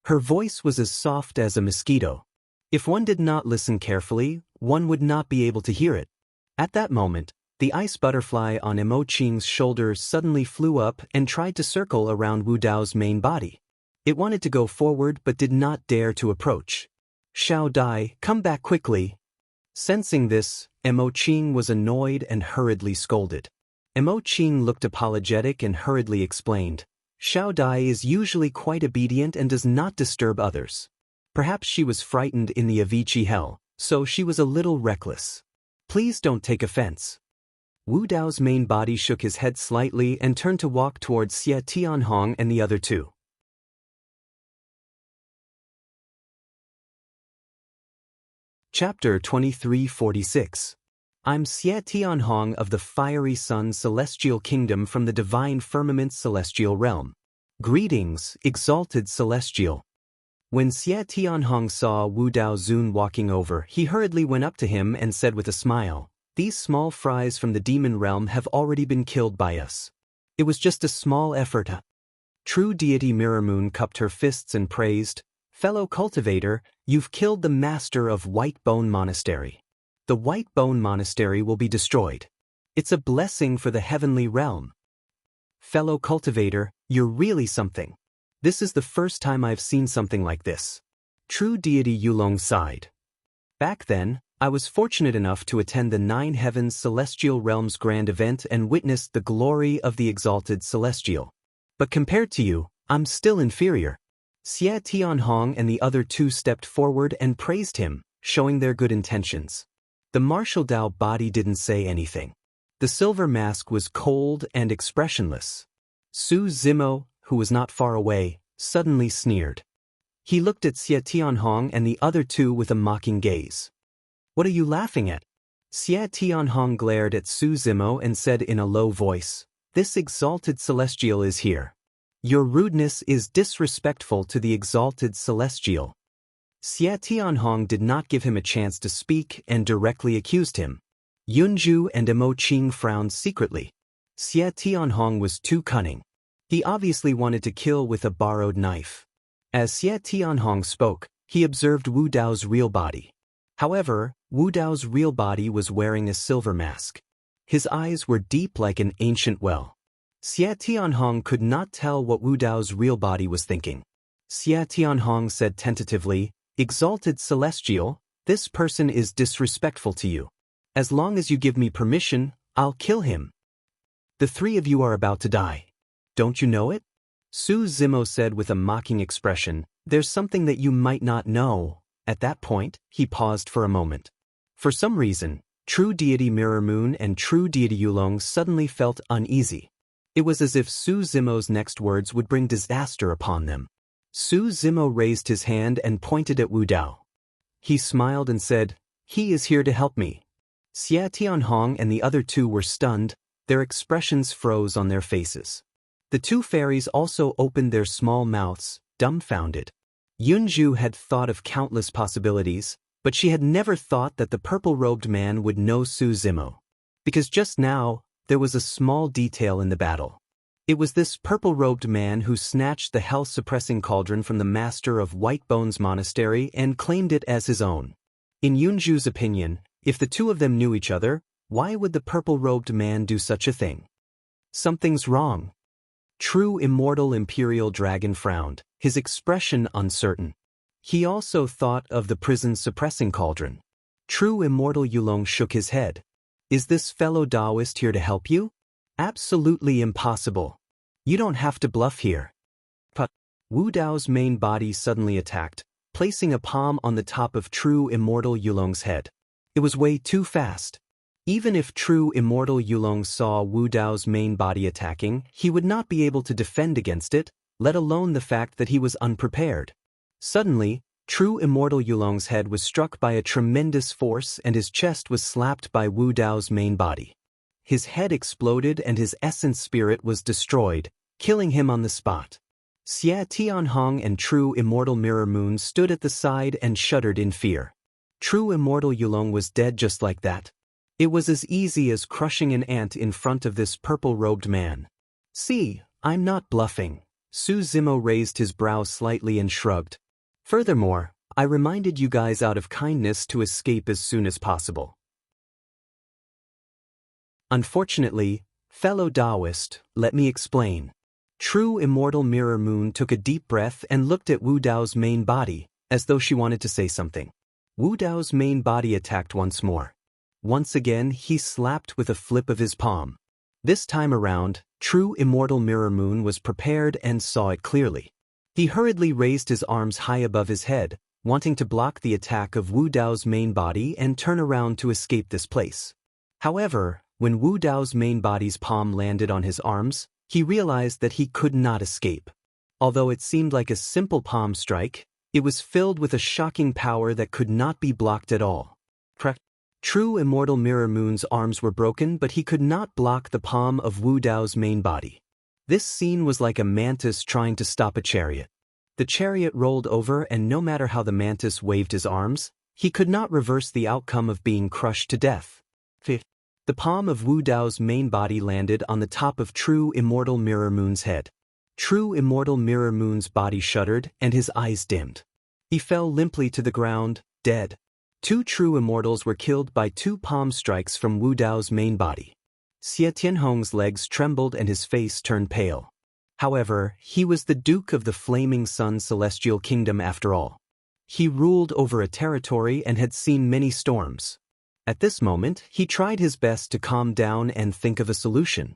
Her voice was as soft as a mosquito. If one did not listen carefully, one would not be able to hear it. At that moment, the ice butterfly on Mo Qing's shoulder suddenly flew up and tried to circle around Wu Dao's main body. It wanted to go forward but did not dare to approach. "Xiao Dai, come back quickly." Sensing this, Mo Qing was annoyed and hurriedly scolded. Mo Qing looked apologetic and hurriedly explained, "Xiao Dai is usually quite obedient and does not disturb others." Perhaps she was frightened in the Avicii hell, so she was a little reckless. "Please don't take offense." Wu Dao's main body shook his head slightly and turned to walk towards Xie Tianhong and the other two. Chapter 2346. I'm Xie Tianhong of the Fiery Sun Celestial Kingdom from the Divine Firmament Celestial Realm. Greetings, Exalted Celestial. When Xie Tianhong saw Wu Dao Zun walking over, he hurriedly went up to him and said with a smile, "These small fries from the demon realm have already been killed by us. It was just a small effort." True deity Mirror Moon cupped her fists and praised, "Fellow cultivator, you've killed the master of White Bone Monastery. The White Bone Monastery will be destroyed. It's a blessing for the heavenly realm. Fellow cultivator, you're really something. This is the first time I've seen something like this." True deity Yulong sighed. "Back then, I was fortunate enough to attend the Nine Heavens Celestial Realms grand event and witnessed the glory of the Exalted Celestial. But compared to you, I'm still inferior." Xie Tianhong and the other two stepped forward and praised him, showing their good intentions. The martial Tao body didn't say anything. The silver mask was cold and expressionless. Su Zimo, who was not far away, suddenly sneered. He looked at Xie Tianhong and the other two with a mocking gaze. "What are you laughing at?" Xie Tianhong glared at Su Zimo and said in a low voice, "This Exalted Celestial is here. Your rudeness is disrespectful to the Exalted Celestial." Xie Tianhong did not give him a chance to speak and directly accused him. Yunju and Mo Qing frowned secretly. Xie Tianhong was too cunning. He obviously wanted to kill with a borrowed knife. As Xie Tianhong spoke, he observed Wu Dao's real body. However, Wu Dao's real body was wearing a silver mask. His eyes were deep like an ancient well. Xie Tianhong could not tell what Wu Dao's real body was thinking. Xie Tianhong said tentatively, "Exalted Celestial, this person is disrespectful to you. As long as you give me permission, I'll kill him. The three of you are about to die. Don't you know it?" Su Zimo said with a mocking expression, "There's something that you might not know." At that point, he paused for a moment. For some reason, true deity Mirror Moon and true deity Yulong suddenly felt uneasy. It was as if Su Zimo's next words would bring disaster upon them. Su Zimo raised his hand and pointed at Wu Dao. He smiled and said, "He is here to help me." Xie Tianhong and the other two were stunned, their expressions froze on their faces. The two fairies also opened their small mouths, dumbfounded. Yunju had thought of countless possibilities, but she had never thought that the purple-robed man would know Su Zimo. Because just now, there was a small detail in the battle. It was this purple-robed man who snatched the health-suppressing cauldron from the master of White Bones Monastery and claimed it as his own. In Yunju's opinion, if the two of them knew each other, why would the purple-robed man do such a thing? Something's wrong. True Immortal Imperial Dragon frowned, his expression uncertain. He also thought of the prison's suppressing cauldron. True Immortal Yulong shook his head. "Is this fellow Taoist here to help you? Absolutely impossible. You don't have to bluff here." But Wu Dao's main body suddenly attacked, placing a palm on the top of True Immortal Yulong's head. It was way too fast. Even if True Immortal Yulong saw Wu Dao's main body attacking, he would not be able to defend against it, let alone the fact that he was unprepared. Suddenly, true immortal Yulong's head was struck by a tremendous force and his chest was slapped by Wu Dao's main body. His head exploded and his essence spirit was destroyed, killing him on the spot. Xia Tianhong and true immortal Mirror Moon stood at the side and shuddered in fear. True immortal Yulong was dead just like that. It was as easy as crushing an ant in front of this purple-robed man. See, I'm not bluffing. Su Zimo raised his brow slightly and shrugged. Furthermore, I reminded you guys out of kindness to escape as soon as possible. Unfortunately, fellow Taoist, let me explain. True immortal Mirror Moon took a deep breath and looked at Wu Dao's main body, as though she wanted to say something. Wu Dao's main body attacked once more. Once again, he slapped with a flip of his palm. This time around, true immortal Mirror Moon was prepared and saw it clearly. He hurriedly raised his arms high above his head, wanting to block the attack of Wu Dao's main body and turn around to escape this place. However, when Wu Dao's main body's palm landed on his arms, he realized that he could not escape. Although it seemed like a simple palm strike, it was filled with a shocking power that could not be blocked at all. True immortal Mirror Moon's arms were broken, but he could not block the palm of Wu Dao's main body. This scene was like a mantis trying to stop a chariot. The chariot rolled over and no matter how the mantis waved his arms, he could not reverse the outcome of being crushed to death. The palm of Wu Dao's main body landed on the top of true immortal Mirror Moon's head. True immortal Mirror Moon's body shuddered and his eyes dimmed. He fell limply to the ground, dead. Two true immortals were killed by two palm strikes from Wu Dao's main body. Xia Tianhong's legs trembled and his face turned pale. However, he was the Duke of the Flaming Sun Celestial Kingdom after all. He ruled over a territory and had seen many storms. At this moment, he tried his best to calm down and think of a solution.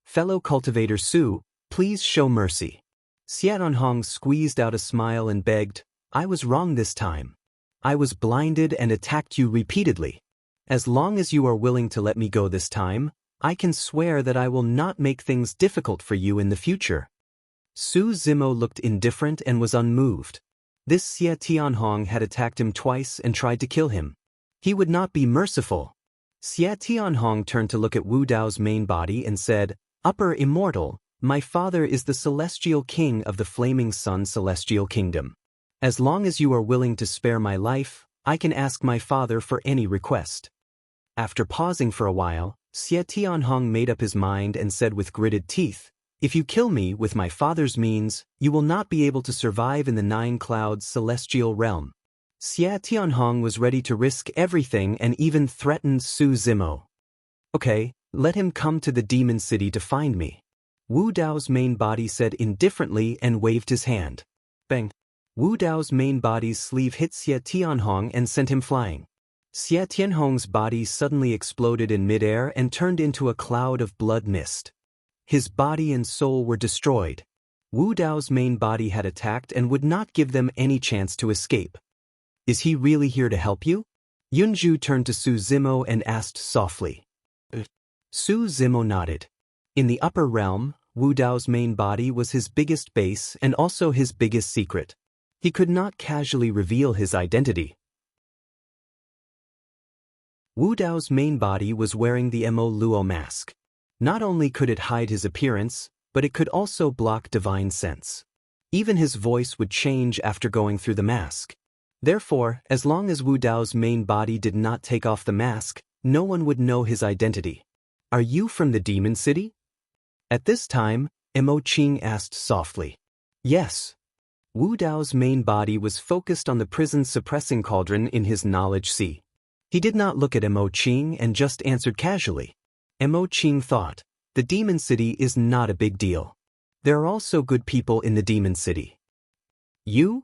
Fellow cultivator Su, please show mercy. Xia Tianhong squeezed out a smile and begged, I was wrong this time. I was blinded and attacked you repeatedly. As long as you are willing to let me go this time, I can swear that I will not make things difficult for you in the future. Su Zimo looked indifferent and was unmoved. This Xia Tianhong had attacked him twice and tried to kill him. He would not be merciful. Xia Tianhong turned to look at Wu Dao's main body and said, Upper Immortal, my father is the Celestial King of the Flaming Sun Celestial Kingdom. As long as you are willing to spare my life, I can ask my father for any request. After pausing for a while, Xia Tianhong made up his mind and said with gritted teeth, If you kill me with my father's means, you will not be able to survive in the Nine Clouds celestial realm. Xia Tianhong was ready to risk everything and even threatened Su Zimo. Okay, let him come to the Demon City to find me. Wu Dao's main body said indifferently and waved his hand. Bang! Wu Dao's main body's sleeve hit Xia Tianhong and sent him flying. Xia Tianhong's body suddenly exploded in midair and turned into a cloud of blood mist. His body and soul were destroyed. Wu Dao's main body had attacked and would not give them any chance to escape. Is he really here to help you? Yunju turned to Su Zimo and asked softly. Su Zimo nodded. In the upper realm, Wu Dao's main body was his biggest base and also his biggest secret. He could not casually reveal his identity. Wu Dao's main body was wearing the Mo Luo mask. Not only could it hide his appearance, but it could also block divine sense. Even his voice would change after going through the mask. Therefore, as long as Wu Dao's main body did not take off the mask, no one would know his identity. Are you from the Demon City? At this time, Mo Qing asked softly. Yes. Wu Dao's main body was focused on the prison's suppressing cauldron in his knowledge sea. He did not look at Mo Qing and just answered casually. Mo Qing thought, the Demon City is not a big deal. There are also good people in the Demon City. You?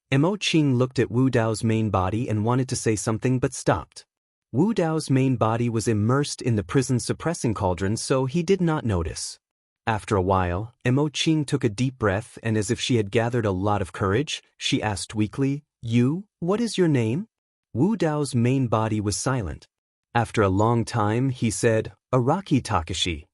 Mo Qing looked at Wu Dao's main body and wanted to say something but stopped. Wu Dao's main body was immersed in the prison's suppressing cauldron, so he did not notice. After a while, Mo Qing took a deep breath and as if she had gathered a lot of courage, she asked weakly, what is your name? Wu Dao's main body was silent. After a long time, he said, Araki Takashi.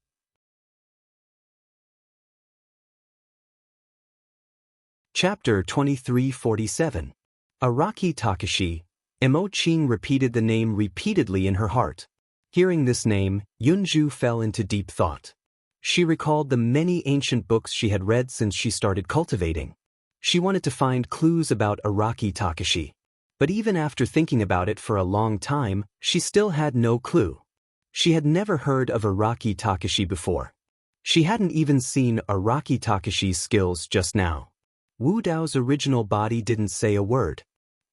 Chapter 2347. Araki Takashi. Emo-chin repeated the name repeatedly in her heart. Hearing this name, Yunju fell into deep thought. She recalled the many ancient books she had read since she started cultivating. She wanted to find clues about Araki Takashi. But even after thinking about it for a long time, she still had no clue. She had never heard of Araki Takashi before. She hadn't even seen Araki Takashi's skills just now. Wu Dao's original body didn't say a word.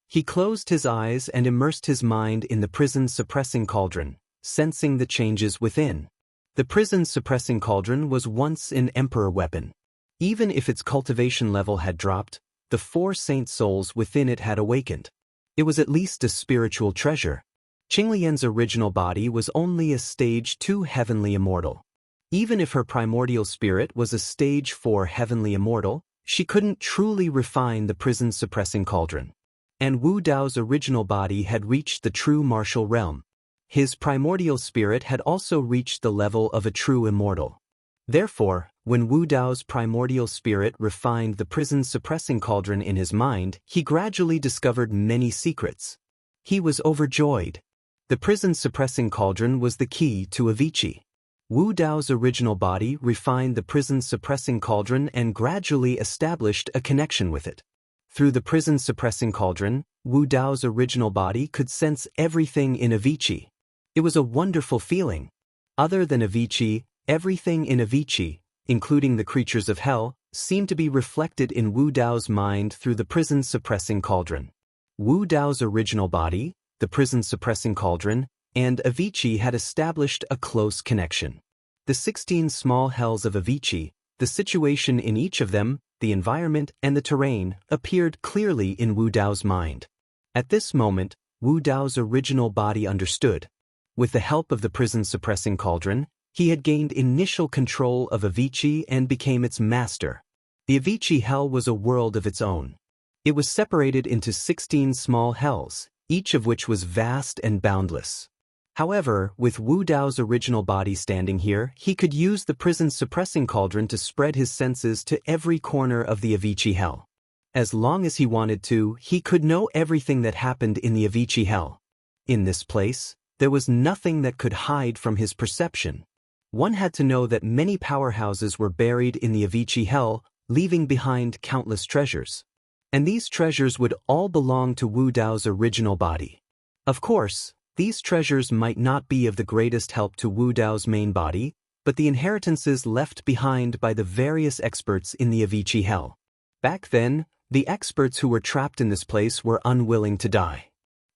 He closed his eyes and immersed his mind in the prison's suppressing cauldron, sensing the changes within. The prison's suppressing cauldron was once an emperor weapon. Even if its cultivation level had dropped, the 4 saint souls within it had awakened. It was at least a spiritual treasure. Qinglian's original body was only a stage 2 heavenly immortal. Even if her primordial spirit was a stage 4 heavenly immortal, she couldn't truly refine the prison's suppressing cauldron. And Wu Dao's original body had reached the true martial realm. His primordial spirit had also reached the level of a true immortal. Therefore, when Wu Dao's primordial spirit refined the prison's suppressing cauldron in his mind, he gradually discovered many secrets. He was overjoyed. The prison's suppressing cauldron was the key to Avicii. Wu Dao's original body refined the prison's suppressing cauldron and gradually established a connection with it. Through the prison's suppressing cauldron, Wu Dao's original body could sense everything in Avicii. It was a wonderful feeling. Other than Avicii, everything in Avicii, including the creatures of hell, seemed to be reflected in Wu Dao's mind through the prison's suppressing cauldron. Wu Dao's original body, the prison's suppressing cauldron, and Avicii had established a close connection. The 16 small hells of Avicii, the situation in each of them, the environment and the terrain, appeared clearly in Wu Dao's mind. At this moment, Wu Dao's original body understood. With the help of the prison's suppressing cauldron, he had gained initial control of Avicii and became its master. The Avicii hell was a world of its own. It was separated into 16 small hells, each of which was vast and boundless. However, with Wu Dao's original body standing here, he could use the prison's suppressing cauldron to spread his senses to every corner of the Avicii hell. As long as he wanted to, he could know everything that happened in the Avicii hell. In this place, there was nothing that could hide from his perception. One had to know that many powerhouses were buried in the Avicii hell, leaving behind countless treasures. And these treasures would all belong to Wu Dao's original body. Of course, these treasures might not be of the greatest help to Wu Dao's main body, but the inheritances left behind by the various experts in the Avicii hell. Back then, the experts who were trapped in this place were unwilling to die.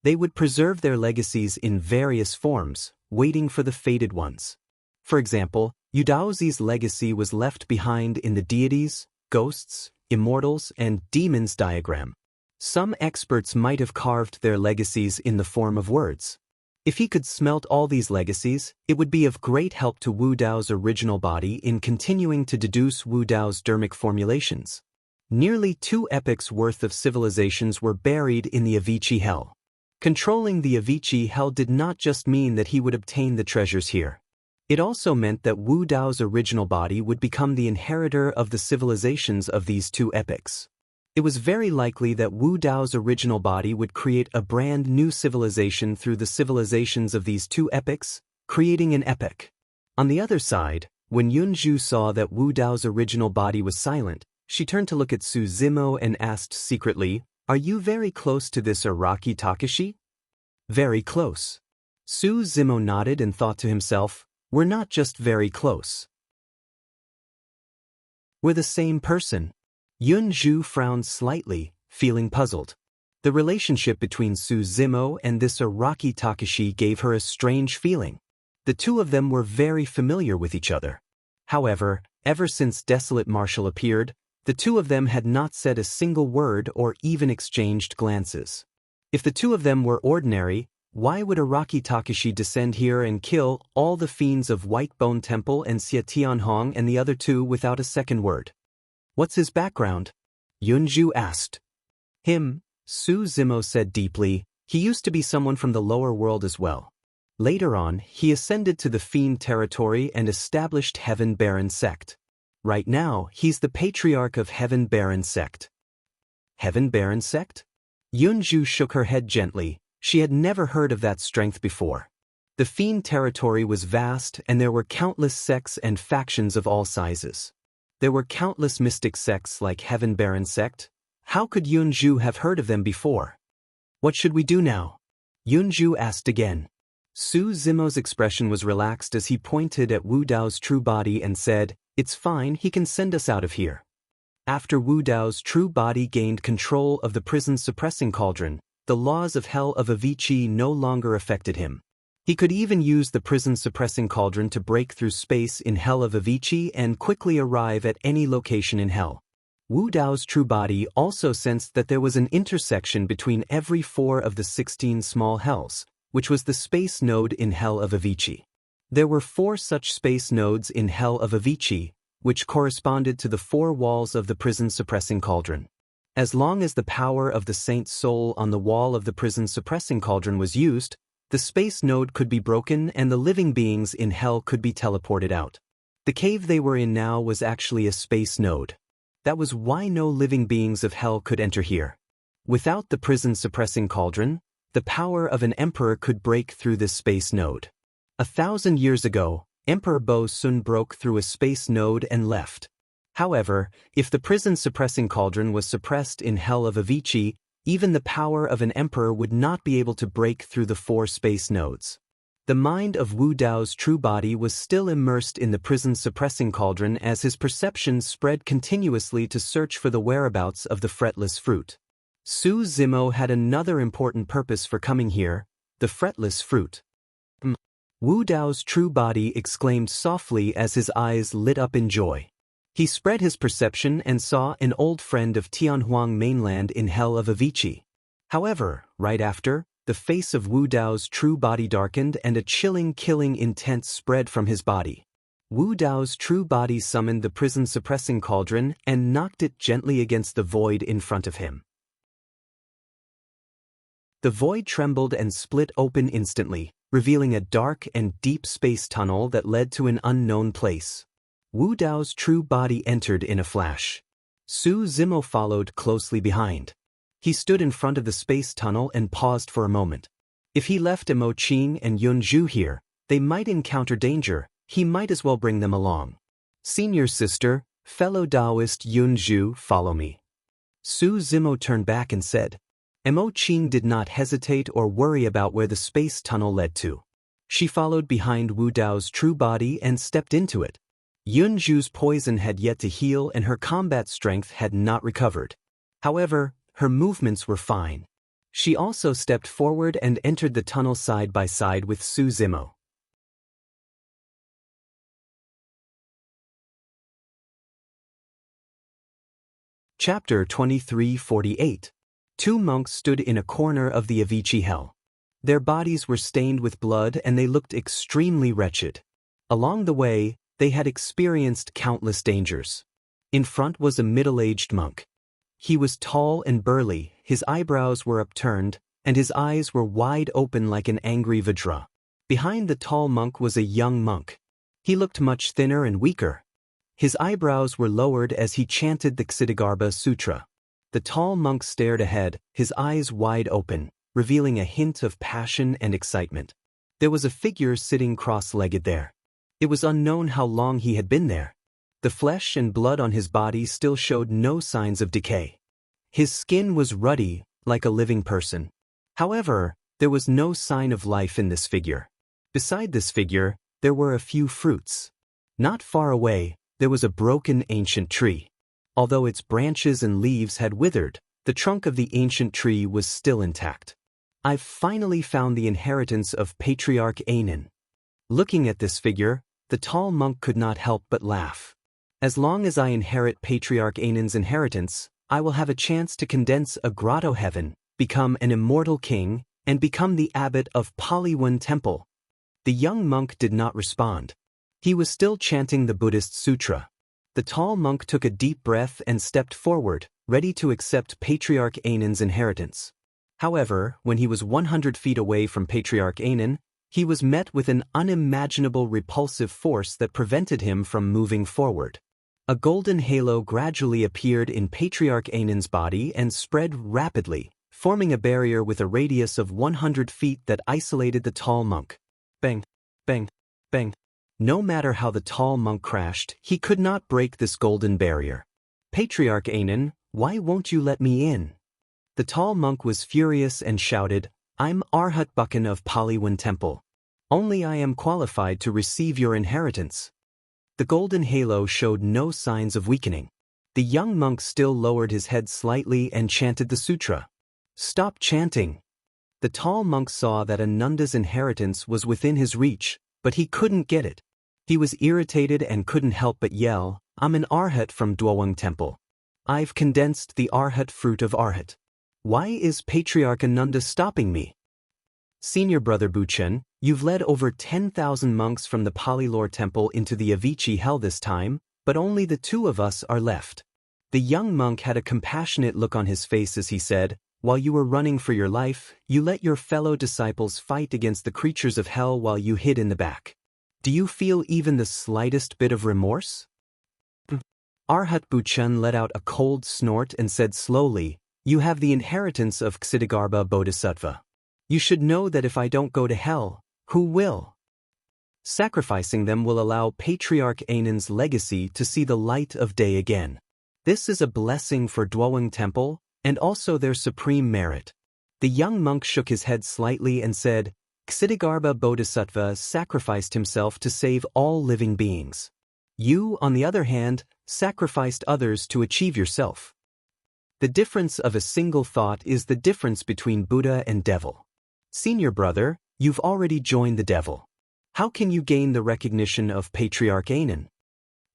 They would preserve their legacies in various forms, waiting for the fated ones. For example, Yudaozi's legacy was left behind in the deities, ghosts, immortals, and demons diagram. Some experts might have carved their legacies in the form of words. If he could smelt all these legacies, it would be of great help to Wu Dao's original body in continuing to deduce Wu Dao's dermic formulations. Nearly 2 epochs worth of civilizations were buried in the Avicii hell. Controlling the Avicii hell did not just mean that he would obtain the treasures here. It also meant that Wu Dao's original body would become the inheritor of the civilizations of these 2 epochs. It was very likely that Wu Dao's original body would create a brand new civilization through the civilizations of these 2 epochs, creating an epoch. On the other side, when Yunju saw that Wu Dao's original body was silent, she turned to look at Su Zimo and asked secretly, "Are you very close to this Araki Takashi?" "Very close." Su Zimo nodded and thought to himself, "We're not just very close. We're the same person." Yunju frowned slightly, feeling puzzled. The relationship between Su Zimo and this Araki Takashi gave her a strange feeling. The 2 of them were very familiar with each other. However, ever since Desolate Marshal appeared, the 2 of them had not said a single word or even exchanged glances. If the 2 of them were ordinary, why would Araki Takashi descend here and kill all the fiends of Whitebone Temple and Xia Tianhong and the other 2 without a second word? "What's his background?" Yunju asked. "Him," Su Zimo said deeply, "he used to be someone from the lower world as well. Later on, he ascended to the fiend territory and established Heaven Baron sect. Right now, he's the patriarch of Heaven Baron sect. Heaven Baron sect? Yunju shook her head gently. She had never heard of that strength before. The fiend territory was vast, and there were countless sects and factions of all sizes. There were countless mystic sects like Heaven Baron sect. How could Yunju have heard of them before? What should we do now? Yunju asked again. Su Zimo's expression was relaxed as he pointed at Wu Dao's true body and said, "It's fine, he can send us out of here." After Wu Dao's true body gained control of the prison's suppressing cauldron, the laws of Hell of Avicii no longer affected him. He could even use the prison's suppressing cauldron to break through space in Hell of Avicii and quickly arrive at any location in Hell. Wu Dao's true body also sensed that there was an intersection between every 4 of the 16 small hells, which was the space node in Hell of Avicii. There were 4 such space nodes in Hell of Avicii, which corresponded to the 4 walls of the prison's suppressing cauldron. As long as the power of the saint's soul on the wall of the prison's suppressing cauldron was used, the space node could be broken and the living beings in Hell could be teleported out. The cave they were in now was actually a space node. That was why no living beings of Hell could enter here. Without the prison's suppressing cauldron, the power of an emperor could break through this space node. 1,000 years ago, Emperor Bo Sun broke through a space node and left. However, if the prison's suppressing cauldron was suppressed in Hell of Avicii, even the power of an emperor would not be able to break through the 4 space nodes. The mind of Wu Dao's true body was still immersed in the prison's suppressing cauldron as his perceptions spread continuously to search for the whereabouts of the fretless fruit. Su Zimo had another important purpose for coming here, the fretless fruit. Wu Dao's true body exclaimed softly as his eyes lit up in joy. He spread his perception and saw an old friend of Tianhuang mainland in Hell of Avicii. However, right after, the face of Wu Dao's true body darkened and a chilling, killing intent spread from his body. Wu Dao's true body summoned the prison's suppressing cauldron and knocked it gently against the void in front of him. The void trembled and split open instantly, revealing a dark and deep space tunnel that led to an unknown place. Wu Dao's true body entered in a flash. Su Zimo followed closely behind. He stood in front of the space tunnel and paused for a moment. If he left Mo Qing and Yunju here, they might encounter danger. He might as well bring them along. Senior sister, fellow Taoist Yunju, follow me. Su Zimo turned back and said. Mo Qing did not hesitate or worry about where the space tunnel led to. She followed behind Wu Dao's true body and stepped into it. Yunju's poison had yet to heal and her combat strength had not recovered. However, her movements were fine. She also stepped forward and entered the tunnel side by side with Su Zimo. Chapter 2348. 2 monks stood in a corner of the Avicii Hell. Their bodies were stained with blood and they looked extremely wretched. Along the way, they had experienced countless dangers. In front was a middle-aged monk. He was tall and burly, his eyebrows were upturned, and his eyes were wide open like an angry Vajra. Behind the tall monk was a young monk. He looked much thinner and weaker. His eyebrows were lowered as he chanted the Ksitigarbha Sutra. The tall monk stared ahead, his eyes wide open, revealing a hint of passion and excitement. There was a figure sitting cross-legged there. It was unknown how long he had been there. The flesh and blood on his body still showed no signs of decay. His skin was ruddy, like a living person. However, there was no sign of life in this figure. Beside this figure, there were a few fruits. Not far away, there was a broken ancient tree. Although its branches and leaves had withered, the trunk of the ancient tree was still intact. I've finally found the inheritance of Patriarch Anan. Looking at this figure, the tall monk could not help but laugh. As long as I inherit Patriarch Anan's inheritance, I will have a chance to condense a grotto heaven, become an immortal king, and become the abbot of Paliwan Temple. The young monk did not respond. He was still chanting the Buddhist sutra. The tall monk took a deep breath and stepped forward, ready to accept Patriarch Anan's inheritance. However, when he was 100 feet away from Patriarch Anan, he was met with an unimaginable repulsive force that prevented him from moving forward. A golden halo gradually appeared in Patriarch Ainan's body and spread rapidly, forming a barrier with a radius of 100 feet that isolated the tall monk. Bang, bang, bang. No matter how the tall monk crashed, he could not break this golden barrier. Patriarch Ainan, why won't you let me in? The tall monk was furious and shouted, I'm Arhat Buchan of Paliwan Temple. Only I am qualified to receive your inheritance. The golden halo showed no signs of weakening. The young monk still lowered his head slightly and chanted the sutra. Stop chanting. The tall monk saw that Ananda's inheritance was within his reach, but he couldn't get it. He was irritated and couldn't help but yell, I'm an Arhat from Dwawang Temple. I've condensed the Arhat fruit of Arhat. Why is Patriarch Ananda stopping me? Senior brother Buchen, you've led over 10,000 monks from the Palilor temple into the Avicii hell this time, but only the two of us are left. The young monk had a compassionate look on his face as he said, while you were running for your life, you let your fellow disciples fight against the creatures of hell while you hid in the back. Do you feel even the slightest bit of remorse? Arhat Buchen let out a cold snort and said slowly, you have the inheritance of Ksitigarbha Bodhisattva. You should know that if I don't go to hell, who will? Sacrificing them will allow Patriarch Ainan's legacy to see the light of day again. This is a blessing for Dwawang Temple, and also their supreme merit. The young monk shook his head slightly and said, Ksitigarbha Bodhisattva sacrificed himself to save all living beings. You, on the other hand, sacrificed others to achieve yourself. The difference of a single thought is the difference between Buddha and devil. Senior brother, you've already joined the devil. How can you gain the recognition of Patriarch Ainan?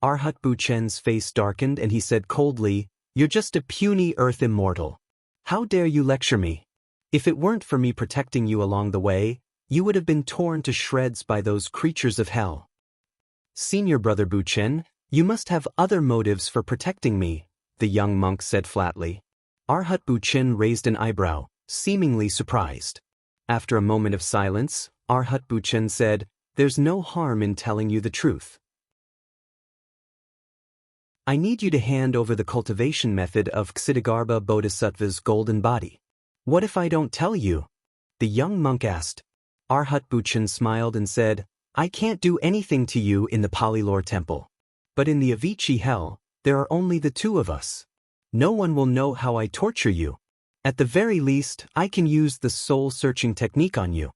Arhat Buchen's face darkened and he said coldly, you're just a puny earth immortal. How dare you lecture me? If it weren't for me protecting you along the way, you would have been torn to shreds by those creatures of hell. Senior brother Buchen, you must have other motives for protecting me, the young monk said flatly. Arhat Buchen raised an eyebrow, seemingly surprised. After a moment of silence, Arhat Buchen said, there's no harm in telling you the truth. I need you to hand over the cultivation method of Ksitigarbha Bodhisattva's golden body. What if I don't tell you? The young monk asked. Arhat Buchen smiled and said, I can't do anything to you in the Palilor temple. But in the Avicii hell, there are only the two of us. No one will know how I torture you. At the very least, I can use the soul-searching technique on you.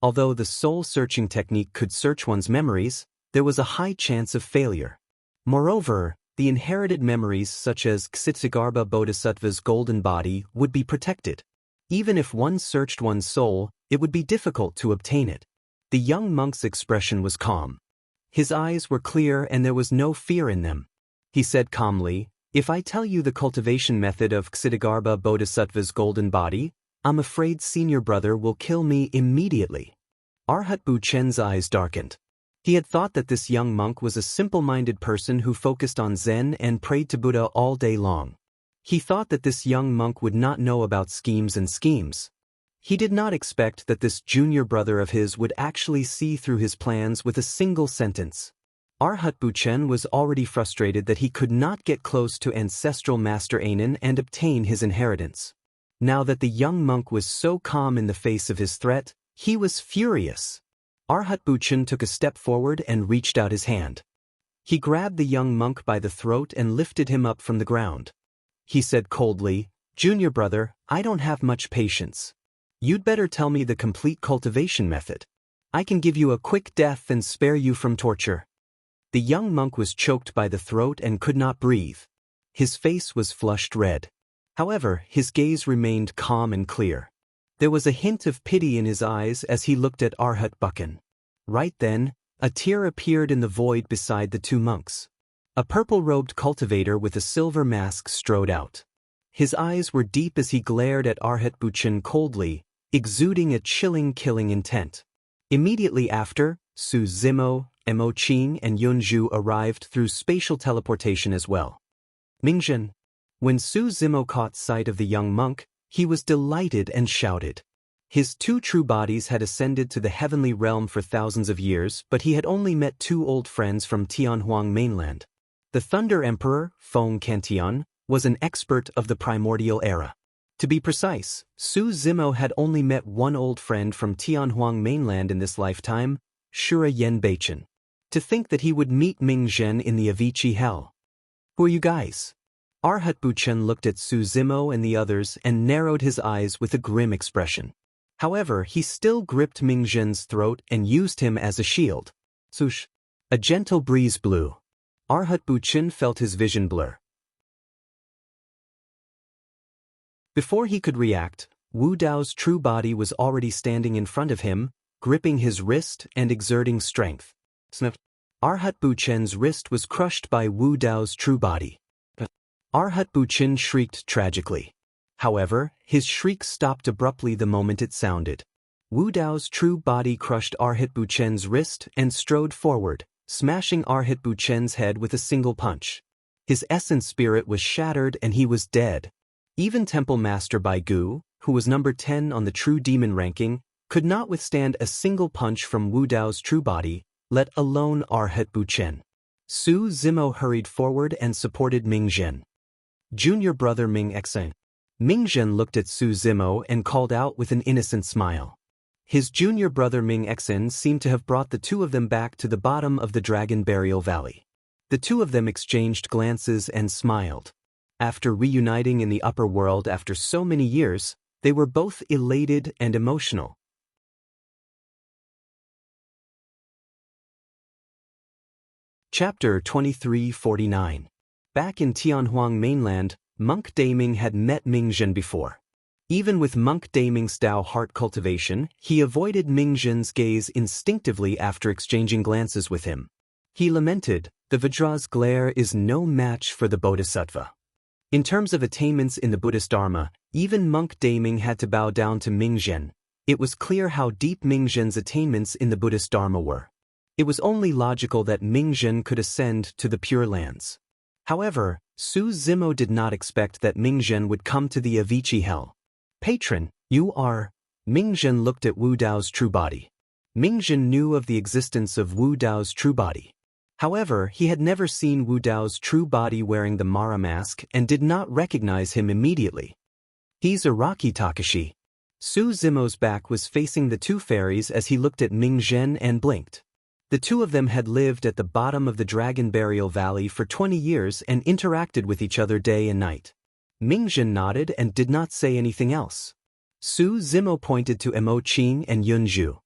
Although the soul-searching technique could search one's memories, there was a high chance of failure. Moreover, the inherited memories such as Ksitigarbha Bodhisattva's golden body would be protected. Even if one searched one's soul, it would be difficult to obtain it. The young monk's expression was calm. His eyes were clear and there was no fear in them. He said calmly, if I tell you the cultivation method of Ksitigarbha Bodhisattva's golden body, I'm afraid senior brother will kill me immediately. Arhat Buchen's eyes darkened. He had thought that this young monk was a simple-minded person who focused on Zen and prayed to Buddha all day long. He thought that this young monk would not know about schemes and schemes. He did not expect that this junior brother of his would actually see through his plans with a single sentence. Arhat Buchen was already frustrated that he could not get close to ancestral Master Ainan and obtain his inheritance. Now that the young monk was so calm in the face of his threat, he was furious. Arhat Buchen took a step forward and reached out his hand. He grabbed the young monk by the throat and lifted him up from the ground. He said coldly, Junior brother, I don't have much patience. You'd better tell me the complete cultivation method. I can give you a quick death and spare you from torture. The young monk was choked by the throat and could not breathe. His face was flushed red. However, his gaze remained calm and clear. There was a hint of pity in his eyes as he looked at Arhat Buchan. Right then, a tear appeared in the void beside the two monks. A purple-robed cultivator with a silver mask strode out. His eyes were deep as he glared at Arhat Buchen coldly, exuding a chilling killing intent. Immediately after, Su Zimo, Mo Qing and Yunzhu arrived through spatial teleportation as well. Mingzhen. When Su Zimo caught sight of the young monk, he was delighted and shouted. His two true bodies had ascended to the heavenly realm for thousands of years, but he had only met two old friends from Tianhuang mainland. The Thunder Emperor, Feng Cantion, was an expert of the primordial era. To be precise, Su Zimo had only met one old friend from Tianhuang mainland in this lifetime, Shura Yen Beichen. To think that he would meet Ming Zhen in the Avicii hell. Who are you guys? Arhat Buchen looked at Su Zimo and the others and narrowed his eyes with a grim expression. However, he still gripped Ming Zhen's throat and used him as a shield. Swoosh! A gentle breeze blew. Arhat Buchen felt his vision blur. Before he could react, Wu Dao's true body was already standing in front of him, gripping his wrist and exerting strength. Sniff. Arhat Buchen's wrist was crushed by Wu Dao's true body. Arhat Buchen shrieked tragically. However, his shriek stopped abruptly the moment it sounded. Wu Dao's true body crushed Arhat Buchen's wrist and strode forward, smashing Arhat Buchen's head with a single punch. His essence spirit was shattered and he was dead. Even Temple Master Bai Gu, who was number 10 on the True Demon ranking, could not withstand a single punch from Wu Dao's true body, let alone Arhat Buchen. Su Zimo hurried forward and supported Ming Zhen. Junior brother Ming Xen. Ming Zhen looked at Su Zimo and called out with an innocent smile. His junior brother Ming Xen seemed to have brought the two of them back to the bottom of the Dragon Burial Valley. The two of them exchanged glances and smiled. After reuniting in the upper world after so many years, they were both elated and emotional. Chapter 2349. Back in Tianhuang mainland, Monk Daming had met Ming Zhen before. Even with Monk Daming's Dao heart cultivation, he avoided Ming Zhen's gaze instinctively after exchanging glances with him. He lamented, "The Vajra's glare is no match for the Bodhisattva." In terms of attainments in the Buddhist Dharma, even Monk Daming had to bow down to Ming Zhen. It was clear how deep Ming Zhen's attainments in the Buddhist Dharma were. It was only logical that Ming Zhen could ascend to the Pure Lands. However, Su Zimo did not expect that Ming Zhen would come to the Avicii hell. "Patron, you are..." Ming Zhen looked at Wu Dao's true body. Ming Zhen knew of the existence of Wu Dao's true body. However, he had never seen Wu Dao's true body wearing the Mara mask and did not recognize him immediately. "He's Araki Takashi." Su Zimo's back was facing the two fairies as he looked at Ming Zhen and blinked. The two of them had lived at the bottom of the Dragon Burial Valley for 20 years and interacted with each other day and night. Ming Zhen nodded and did not say anything else. Su Zimo pointed to Mo Qing and Yun Zhu.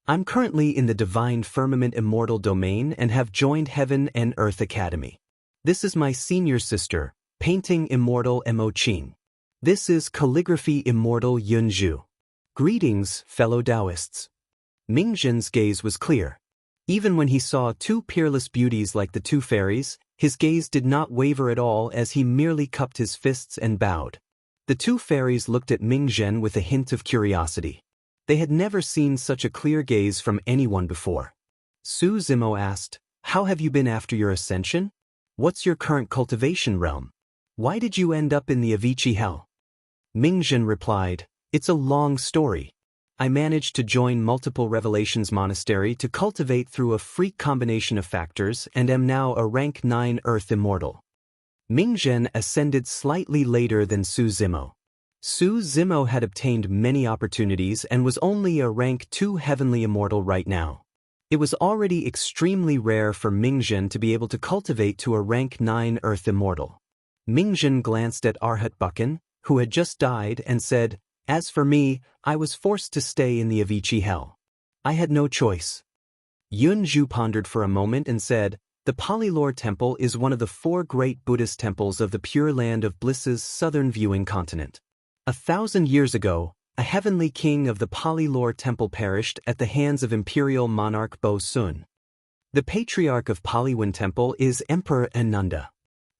"I'm currently in the Divine Firmament Immortal Domain and have joined Heaven and Earth Academy. This is my senior sister, Painting Immortal Mo Qing. This is Calligraphy Immortal Yun Zhu. Greetings, fellow Taoists." Ming Zhen's gaze was clear. Even when he saw two peerless beauties like the two fairies, his gaze did not waver at all as he merely cupped his fists and bowed. The two fairies looked at Ming Zhen with a hint of curiosity. They had never seen such a clear gaze from anyone before. Su Zimo asked, "How have you been after your ascension? What's your current cultivation realm? Why did you end up in the Avicii hell?" Ming Zhen replied, "It's a long story. I managed to join multiple Revelations Monastery to cultivate through a freak combination of factors and am now a rank 9 Earth Immortal." Ming Zhen ascended slightly later than Su Zimo. Su Zimo had obtained many opportunities and was only a rank 2 Heavenly Immortal right now. It was already extremely rare for Ming Zhen to be able to cultivate to a rank 9 Earth Immortal. Ming Zhen glanced at Arhat Buchen, who had just died, and said, "As for me, I was forced to stay in the Avicii hell. I had no choice." Yun Zhu pondered for a moment and said, "The Polylore Temple is one of the 4 great Buddhist temples of the Pure Land of Bliss's southern viewing continent. 1,000 years ago, a heavenly king of the Polylore Temple perished at the hands of imperial monarch Bo Sun. The patriarch of Poliwan Temple is Emperor Ananda.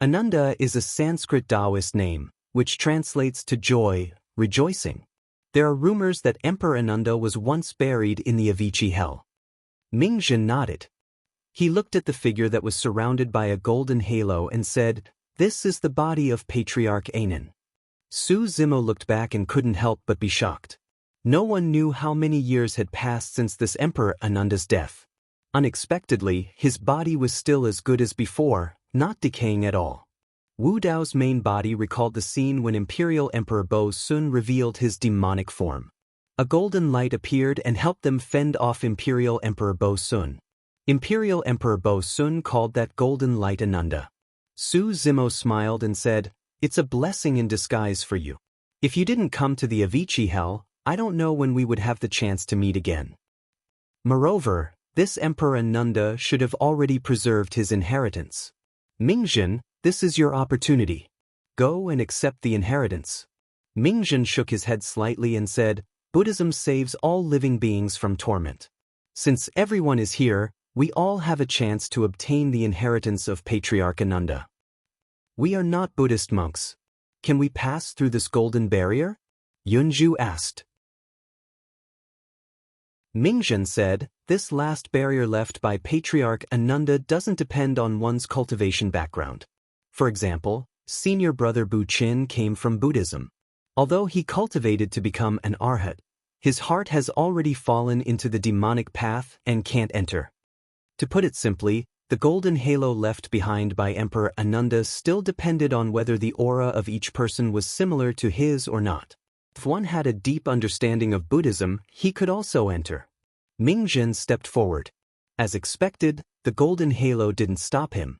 Ananda is a Sanskrit Taoist name, which translates to joy, rejoicing. There are rumors that Emperor Ananda was once buried in the Avicii hell." Ming Zhen nodded. He looked at the figure that was surrounded by a golden halo and said, "This is the body of Patriarch Anan." Su Zimo looked back and couldn't help but be shocked. No one knew how many years had passed since this Emperor Ananda's death. Unexpectedly, his body was still as good as before, not decaying at all. Wu Dao's main body recalled the scene when Imperial Emperor Bo Sun revealed his demonic form. A golden light appeared and helped them fend off Imperial Emperor Bo Sun. Imperial Emperor Bo Sun called that golden light Ananda. Su Zimo smiled and said, "It's a blessing in disguise for you. If you didn't come to the Avicii Hell, I don't know when we would have the chance to meet again." Moreover, this Emperor Ananda should have already preserved his inheritance. Mingzhen, this is your opportunity. Go and accept the inheritance. Mingzhen shook his head slightly and said, "Buddhism saves all living beings from torment. Since everyone is here, we all have a chance to obtain the inheritance of Patriarch Ananda. We are not Buddhist monks. Can we pass through this golden barrier?" Yunju asked. Mingzhen said, "This last barrier left by Patriarch Ananda doesn't depend on one's cultivation background. For example, senior brother Bu Qin came from Buddhism. Although he cultivated to become an arhat, his heart has already fallen into the demonic path and can't enter. To put it simply, the golden halo left behind by Emperor Ananda still depended on whether the aura of each person was similar to his or not. If one had a deep understanding of Buddhism, he could also enter." Mingzhen stepped forward. As expected, the golden halo didn't stop him.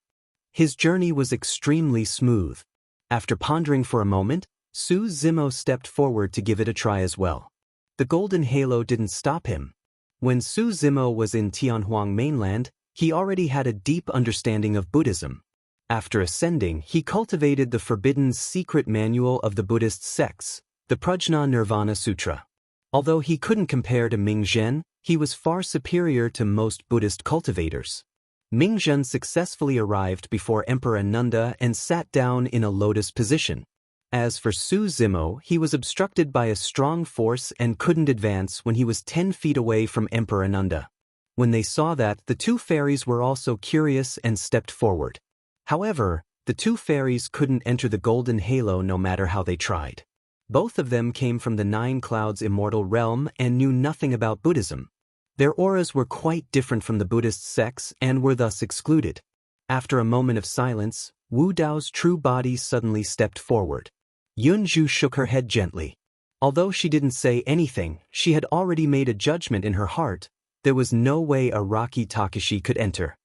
His journey was extremely smooth. After pondering for a moment, Su Zimo stepped forward to give it a try as well. The golden halo didn't stop him. When Su Zimo was in Tianhuang mainland, he already had a deep understanding of Buddhism. After ascending, he cultivated the forbidden secret manual of the Buddhist sects, the Prajna Nirvana Sutra. Although he couldn't compare to Mingzhen, he was far superior to most Buddhist cultivators. Mingzhen successfully arrived before Emperor Ananda and sat down in a lotus position. As for Su Zimo, he was obstructed by a strong force and couldn't advance when he was 10 feet away from Emperor Ananda. When they saw that, the two fairies were also curious and stepped forward. However, the two fairies couldn't enter the golden halo no matter how they tried. Both of them came from the Nine Clouds immortal realm and knew nothing about Buddhism. Their auras were quite different from the Buddhist sects and were thus excluded. After a moment of silence, Wu Dao's true body suddenly stepped forward. Yunju shook her head gently. Although she didn't say anything, she had already made a judgment in her heart. There was no way Araki Takashi could enter.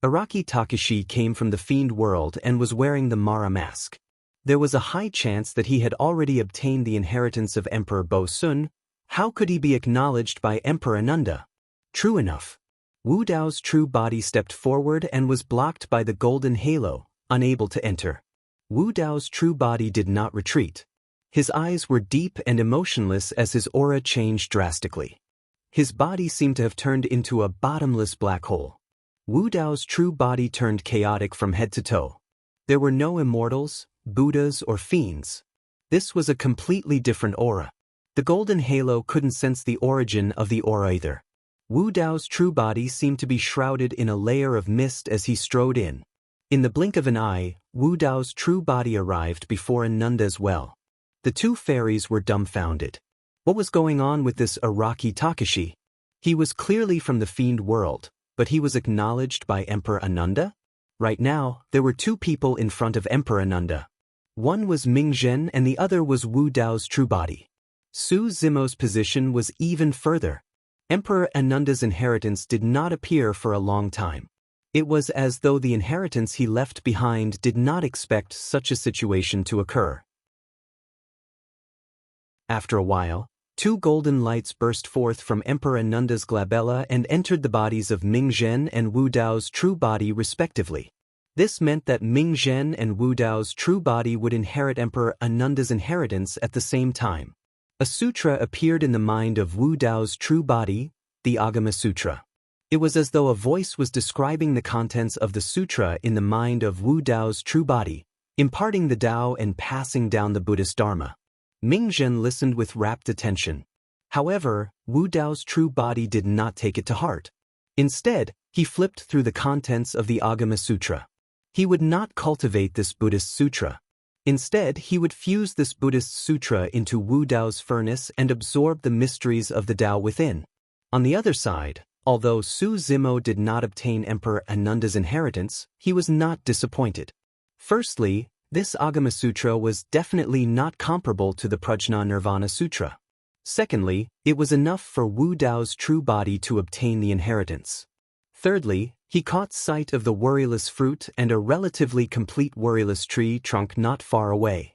Araki Takashi came from the fiend world and was wearing the Mara mask. There was a high chance that he had already obtained the inheritance of Emperor Bo Sun. How could he be acknowledged by Emperor Ananda? True enough. Wu Dao's true body stepped forward and was blocked by the golden halo, unable to enter. Wu Dao's true body did not retreat. His eyes were deep and emotionless as his aura changed drastically. His body seemed to have turned into a bottomless black hole. Wu Dao's true body turned chaotic from head to toe. There were no immortals, Buddhas, or fiends. This was a completely different aura. The golden halo couldn't sense the origin of the aura either. Wu Dao's true body seemed to be shrouded in a layer of mist as he strode in. In the blink of an eye, Wu Dao's true body arrived before Ananda's well. The two fairies were dumbfounded. What was going on with this Araki Takashi? He was clearly from the fiend world, but he was acknowledged by Emperor Ananda? Right now, there were two people in front of Emperor Ananda. One was Mingzhen and the other was Wu Dao's true body. Su Zimo's position was even further. Emperor Ananda's inheritance did not appear for a long time. It was as though the inheritance he left behind did not expect such a situation to occur. After a while, two golden lights burst forth from Emperor Ananda's glabella and entered the bodies of Mingzhen and Wu Dao's true body respectively. This meant that Mingzhen and Wu Dao's true body would inherit Emperor Ananda's inheritance at the same time. A sutra appeared in the mind of Wu Dao's true body, the Agama Sutra. It was as though a voice was describing the contents of the sutra in the mind of Wu Dao's true body, imparting the Tao and passing down the Buddhist Dharma. Mingzhen listened with rapt attention. However, Wu Dao's true body did not take it to heart. Instead, he flipped through the contents of the Agama Sutra. He would not cultivate this Buddhist sutra. Instead, he would fuse this Buddhist sutra into Wu Dao's furnace and absorb the mysteries of the Tao within. On the other side, Although Su Zimo did not obtain Emperor Ananda's inheritance, he was not disappointed. Firstly, this Agama Sutra was definitely not comparable to the Prajna Nirvana Sutra. Secondly, it was enough for Wu Dao's true body to obtain the inheritance. Thirdly, he caught sight of the worryless fruit and a relatively complete worryless tree trunk not far away.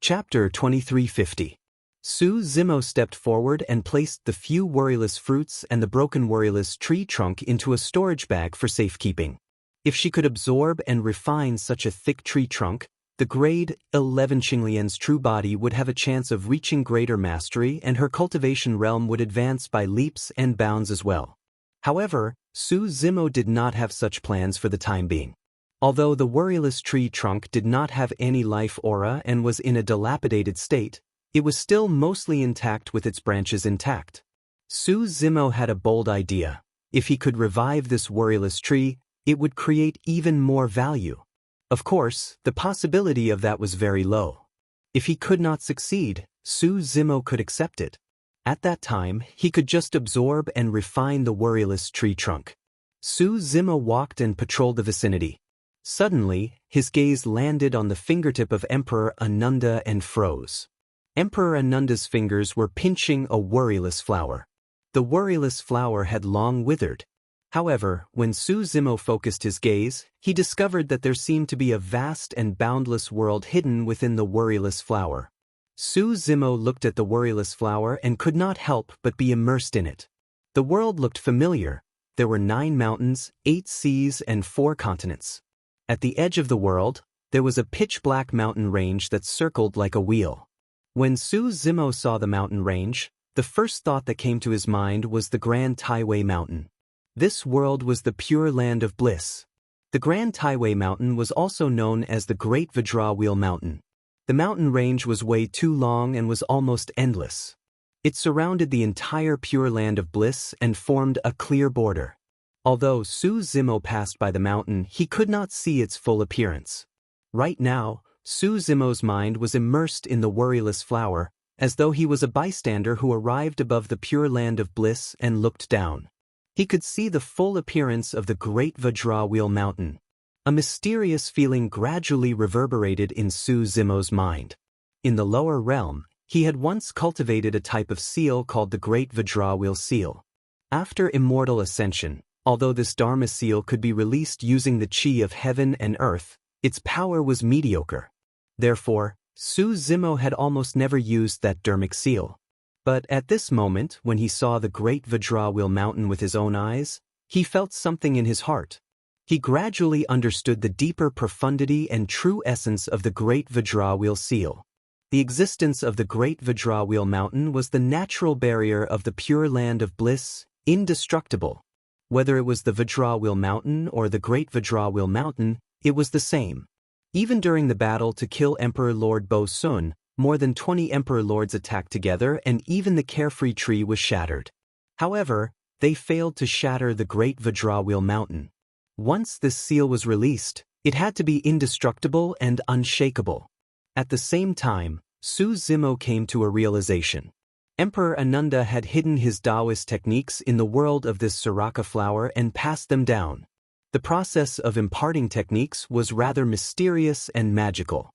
Chapter 2350. Su Zimo stepped forward and placed the few worryless fruits and the broken worryless tree trunk into a storage bag for safekeeping. If she could absorb and refine such a thick tree trunk, the grade 11 Qinglian's true body would have a chance of reaching greater mastery and her cultivation realm would advance by leaps and bounds as well. However, Su Zimo did not have such plans for the time being. Although the worryless tree trunk did not have any life aura and was in a dilapidated state, it was still mostly intact with its branches intact. Su Zimo had a bold idea. If he could revive this worryless tree, it would create even more value. Of course, the possibility of that was very low. If he could not succeed, Su Zimo could accept it. At that time, he could just absorb and refine the worryless tree trunk. Su Zimo walked and patrolled the vicinity. Suddenly, his gaze landed on the fingertip of Emperor Ananda and froze. Emperor Ananda's fingers were pinching a worryless flower. The worryless flower had long withered. However, when Su Zimo focused his gaze, he discovered that there seemed to be a vast and boundless world hidden within the worryless flower. Su Zimo looked at the worryless flower and could not help but be immersed in it. The world looked familiar. There were 9 mountains, 8 seas, and 4 continents. At the edge of the world, there was a pitch-black mountain range that circled like a wheel. When Su Zimo saw the mountain range, the first thought that came to his mind was the Grand Taiwei Mountain. This world was the pure land of bliss. The Grand Taiwei Mountain was also known as the Great Vajrawheel Mountain. The mountain range was way too long and was almost endless. It surrounded the entire pure land of bliss and formed a clear border. Although Su Zimo passed by the mountain, he could not see its full appearance. Right now, Su Zimo's mind was immersed in the worryless flower, as though he was a bystander who arrived above the pure land of bliss and looked down. He could see the full appearance of the Great Vajrawheel Mountain. A mysterious feeling gradually reverberated in Su Zimo's mind. In the lower realm, he had once cultivated a type of seal called the Great Vajrawheel Seal. After immortal ascension, although this Dharma seal could be released using the chi of heaven and earth, its power was mediocre. Therefore, Su Zimo had almost never used that dharmic seal. But at this moment, when he saw the Great Vajrawheel Mountain with his own eyes, he felt something in his heart. He gradually understood the deeper profundity and true essence of the Great Vajrawheel Seal. The existence of the Great Vajrawheel Mountain was the natural barrier of the pure land of bliss, indestructible. Whether it was the Vajrawheel Mountain or the Great Vajrawheel Mountain, it was the same. Even during the battle to kill Emperor Lord Bo Sun, more than 20 Emperor Lords attacked together and even the carefree tree was shattered. However, they failed to shatter the Great Vajrawheel Mountain. Once this seal was released, it had to be indestructible and unshakable. At the same time, Su Zimo came to a realization. Emperor Ananda had hidden his Taoist techniques in the world of this Siraka flower and passed them down. The process of imparting techniques was rather mysterious and magical.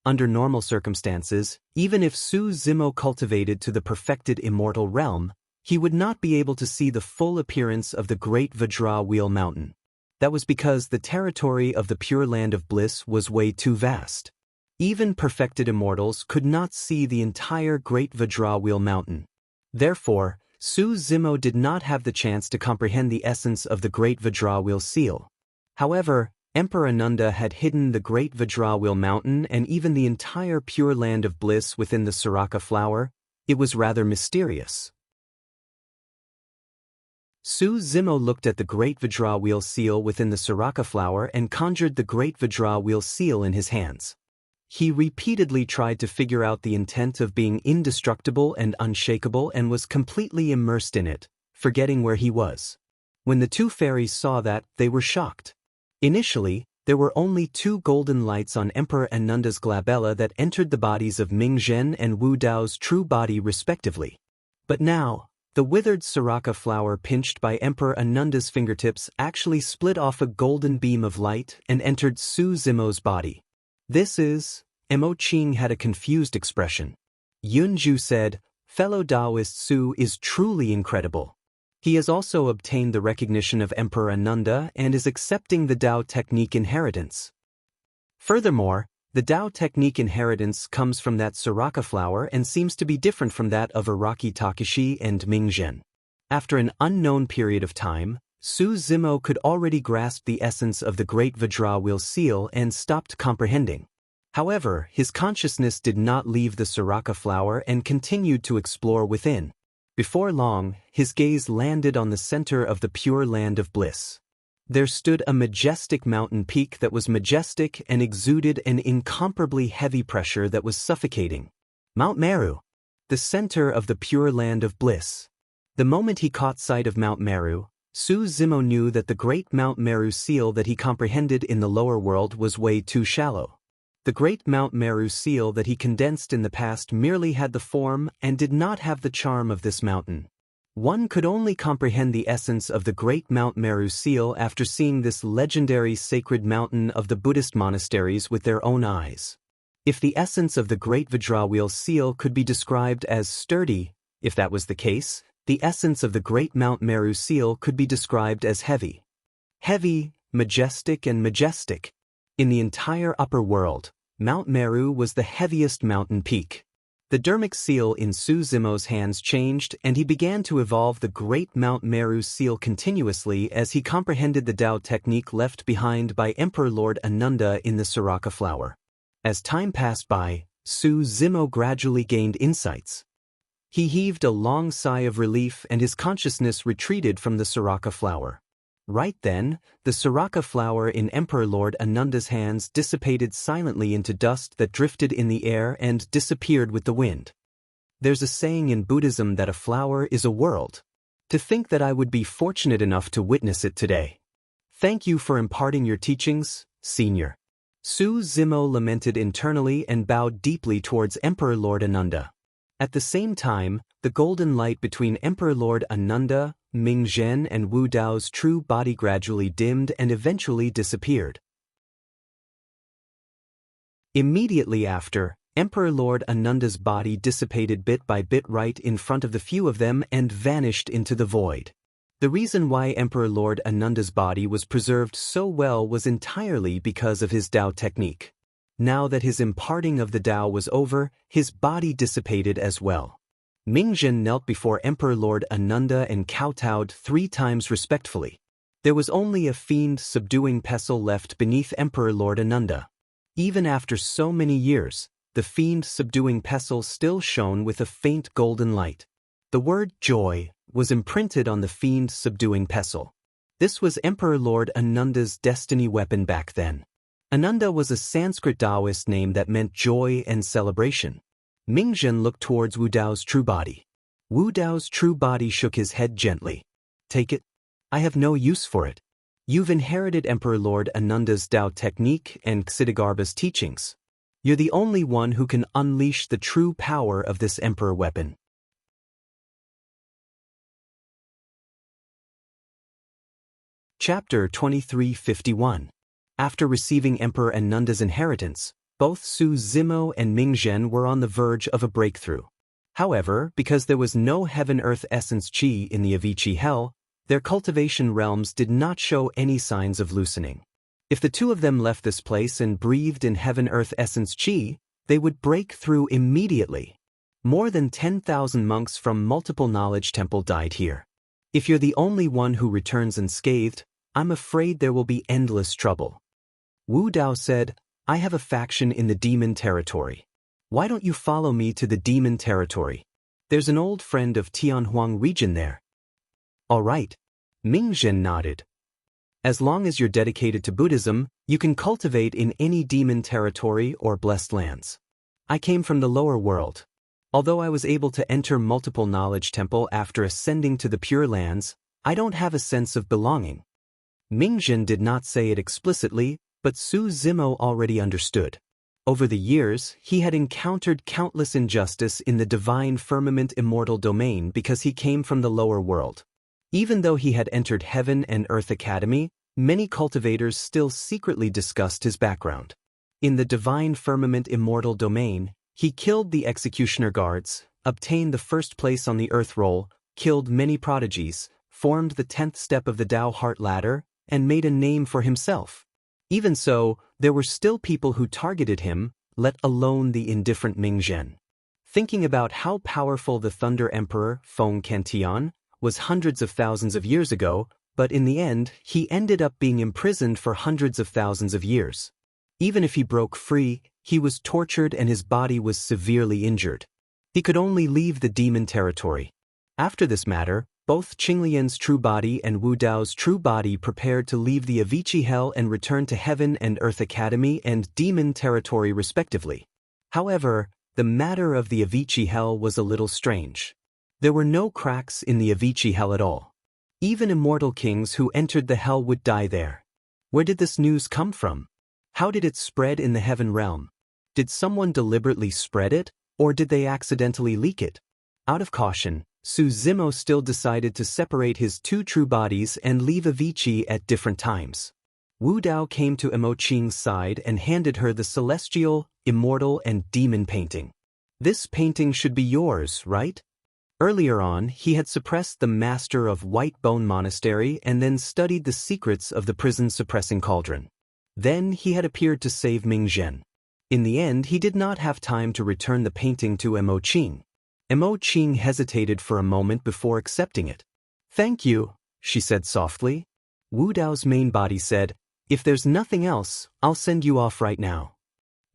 Under normal circumstances, even if Su Zimo cultivated to the perfected immortal realm, he would not be able to see the full appearance of the Great Vajrawheel Mountain. That was because the territory of the Pure Land of Bliss was way too vast. Even perfected immortals could not see the entire Great Vajrawheel Mountain. Therefore, Su Zimo did not have the chance to comprehend the essence of the Great Vajrawheel Seal. However, Emperor Ananda had hidden the Great Vajrawheel Mountain and even the entire Pure Land of Bliss within the Siraka flower. It was rather mysterious. Su Zimo looked at the Great Vajrawheel Seal within the Siraka flower and conjured the Great Vajrawheel Seal in his hands. He repeatedly tried to figure out the intent of being indestructible and unshakable and was completely immersed in it, forgetting where he was. When the 2 fairies saw that, they were shocked. Initially, There were only 2 golden lights on Emperor Ananda's glabella that entered the bodies of Ming Zhen and Wu Dao's true body respectively. But now, the withered Siraka flower pinched by Emperor Ananda's fingertips actually split off a golden beam of light and entered Su Zimo's body. This is... Mo Qing had a confused expression. Yun Zhu said, fellow Taoist Su is truly incredible. He has also obtained the recognition of Emperor Ananda and is accepting the Tao technique inheritance. Furthermore, the Tao technique inheritance comes from that Siraka flower and seems to be different from that of Araki Takashi and Ming Zhen. After an unknown period of time, Su Zimo could already grasp the essence of the Great Vajra Wheel seal and stopped comprehending. However, his consciousness did not leave the Siraka flower and continued to explore within. Before long, his gaze landed on the center of the Pure Land of Bliss. There stood a majestic mountain peak that was majestic and exuded an incomparably heavy pressure that was suffocating. Mount Meru, the center of the Pure Land of Bliss. The moment he caught sight of Mount Meru, Su Zimo knew that the great Mount Meru seal that he comprehended in the lower world was way too shallow. The great Mount Meru seal that he condensed in the past merely had the form and did not have the charm of this mountain. One could only comprehend the essence of the great Mount Meru seal after seeing this legendary sacred mountain of the Buddhist monasteries with their own eyes. If the essence of the great Vajra Wheel seal could be described as sturdy, if that was the case, the essence of the great Mount Meru seal could be described as heavy. Heavy, majestic and majestic. In the entire upper world, Mount Meru was the heaviest mountain peak. The dermic seal in Su Zimo's hands changed and he began to evolve the great Mount Meru seal continuously as he comprehended the Tao technique left behind by Emperor Lord Ananda in the Siraka flower. As time passed by, Su Zimo gradually gained insights. He heaved a long sigh of relief and his consciousness retreated from the Siraka flower. Right then, the Siraka flower in Emperor Lord Ananda's hands dissipated silently into dust that drifted in the air and disappeared with the wind. There's a saying in Buddhism that a flower is a world. To think that I would be fortunate enough to witness it today. Thank you for imparting your teachings, Senior. Su Zimo lamented internally and bowed deeply towards Emperor Lord Ananda. At the same time, the golden light between Emperor Lord Ananda, Ming Zhen and Wu Dao's true body gradually dimmed and eventually disappeared. Immediately after, Emperor Lord Ananda's body dissipated bit by bit right in front of the few of them and vanished into the void. The reason why Emperor Lord Ananda's body was preserved so well was entirely because of his Tao technique. Now that his imparting of the Tao was over, his body dissipated as well. Ming Zhen knelt before Emperor Lord Ananda and kowtowed 3 times respectfully. There was only a fiend subduing pestle left beneath Emperor Lord Ananda. Even after so many years, the fiend subduing pestle still shone with a faint golden light. The word joy was imprinted on the fiend subduing pestle. This was Emperor Lord Ananda's destiny weapon back then. Ananda was a Sanskrit Taoist name that meant joy and celebration. Ming Zhen looked towards Wu Dao's true body. Wu Dao's true body shook his head gently. Take it. I have no use for it. You've inherited Emperor Lord Ananda's Tao technique and Ksitigarbha's teachings. You're the only one who can unleash the true power of this emperor weapon. Chapter 2351. After receiving Emperor Ananda's inheritance, both Su Zimo and Ming Zhen were on the verge of a breakthrough. However, because there was no heaven-earth essence chi in the Avicii hell, their cultivation realms did not show any signs of loosening. If the 2 of them left this place and breathed in heaven-earth essence chi, they would break through immediately. More than 10,000 monks from multiple knowledge temple died here. If you're the only one who returns unscathed, I'm afraid there will be endless trouble. Wu Dao said, I have a faction in the demon territory. Why don't you follow me to the demon territory? There's an old friend of Tianhuang region there. All right. Ming Zhen nodded. As long as you're dedicated to Buddhism, you can cultivate in any demon territory or blessed lands. I came from the lower world. Although I was able to enter multiple knowledge temple after ascending to the Pure Lands, I don't have a sense of belonging. Ming Zhen did not say it explicitly, But Su Zimo already understood. Over the years, he had encountered countless injustice in the divine firmament immortal domain because he came from the lower world. Even though he had entered Heaven and Earth Academy, many cultivators still secretly discussed his background. In the divine firmament immortal domain, he killed the executioner guards, obtained the first place on the Earth roll, killed many prodigies, formed the 10th step of the Tao Heart Ladder, and made a name for himself. Even so, there were still people who targeted him, let alone the indifferent Ming Zhen. Thinking about how powerful the Thunder Emperor, Feng Cantian, was hundreds of thousands of years ago, but in the end, he ended up being imprisoned for hundreds of thousands of years. Even if he broke free, he was tortured and his body was severely injured. He could only leave the demon territory. After this matter, both Qinglian's true body and Wu Dao's true body prepared to leave the Avicii Hell and return to Heaven and Earth Academy and Demon territory respectively. However, the matter of the Avicii Hell was a little strange. There were no cracks in the Avicii Hell at all. Even immortal kings who entered the Hell would die there. Where did this news come from? How did it spread in the Heaven realm? Did someone deliberately spread it, or did they accidentally leak it? Out of caution, Su Zimo still decided to separate his two true bodies and leave Avicii at different times. Wu Dao came to Emo Qing's side and handed her the celestial, immortal, and demon painting. This painting should be yours, right? Earlier on, he had suppressed the master of White Bone Monastery and then studied the secrets of the prison-suppressing cauldron. Then he had appeared to save Ming Zhen. In the end, he did not have time to return the painting to Emo Qing. Emo Qing hesitated for a moment before accepting it. "Thank you," she said softly. Wu Dao's main body said, "If there's nothing else, I'll send you off right now."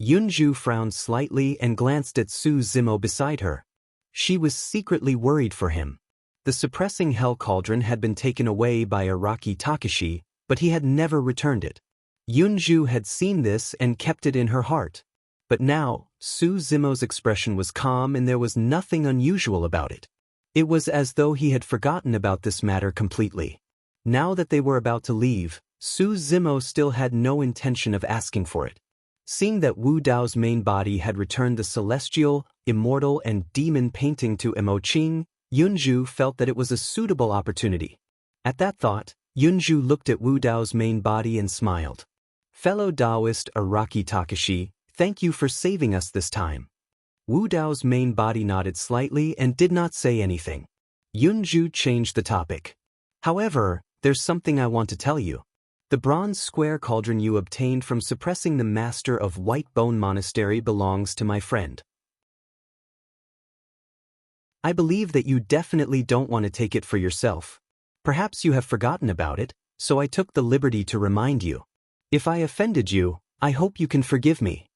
Yunju frowned slightly and glanced at Su Zimo beside her. She was secretly worried for him. The suppressing hell cauldron had been taken away by Araki Takashi, but he had never returned it. Yunju had seen this and kept it in her heart. But now, Su Zimo's expression was calm and there was nothing unusual about it. It was as though he had forgotten about this matter completely. Now that they were about to leave, Su Zimo still had no intention of asking for it. Seeing that Wu Dao's main body had returned the celestial, immortal, and demon painting to Emo Qing, Yunju felt that it was a suitable opportunity. At that thought, Yunju looked at Wu Dao's main body and smiled. "Fellow Taoist Araki Takashi, thank you for saving us this time." Wu Dao's main body nodded slightly and did not say anything. Yunju changed the topic. "However, there's something I want to tell you. The bronze square cauldron you obtained from suppressing the master of White Bone Monastery belongs to my friend. I believe that you definitely don't want to take it for yourself. Perhaps you have forgotten about it, so I took the liberty to remind you. If I offended you, I hope you can forgive me."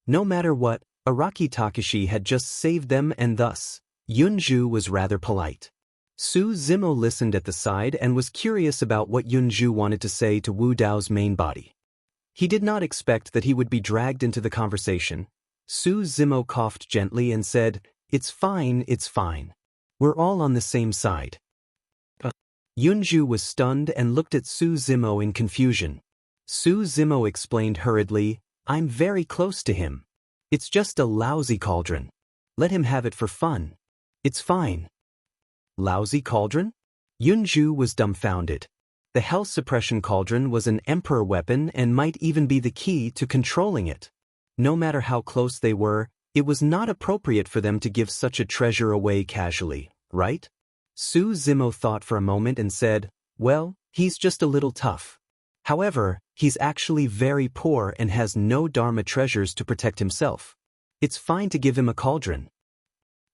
No matter what, Araki Takashi had just saved them and thus, Yunju was rather polite. Su Zimo listened at the side and was curious about what Yunju wanted to say to Wu Dao's main body. He did not expect that he would be dragged into the conversation. Su Zimo coughed gently and said, it's fine. We're all on the same side." Yunju was stunned and looked at Su Zimo in confusion. Su Zimo explained hurriedly, "I'm very close to him. It's just a lousy cauldron. Let him have it for fun. It's fine." Lousy cauldron? Yunju was dumbfounded. The health suppression cauldron was an emperor weapon and might even be the key to controlling it. No matter how close they were, it was not appropriate for them to give such a treasure away casually, right? Su Zimo thought for a moment and said, "Well, he's just a little tough. However, he's actually very poor and has no Dharma treasures to protect himself. It's fine to give him a cauldron.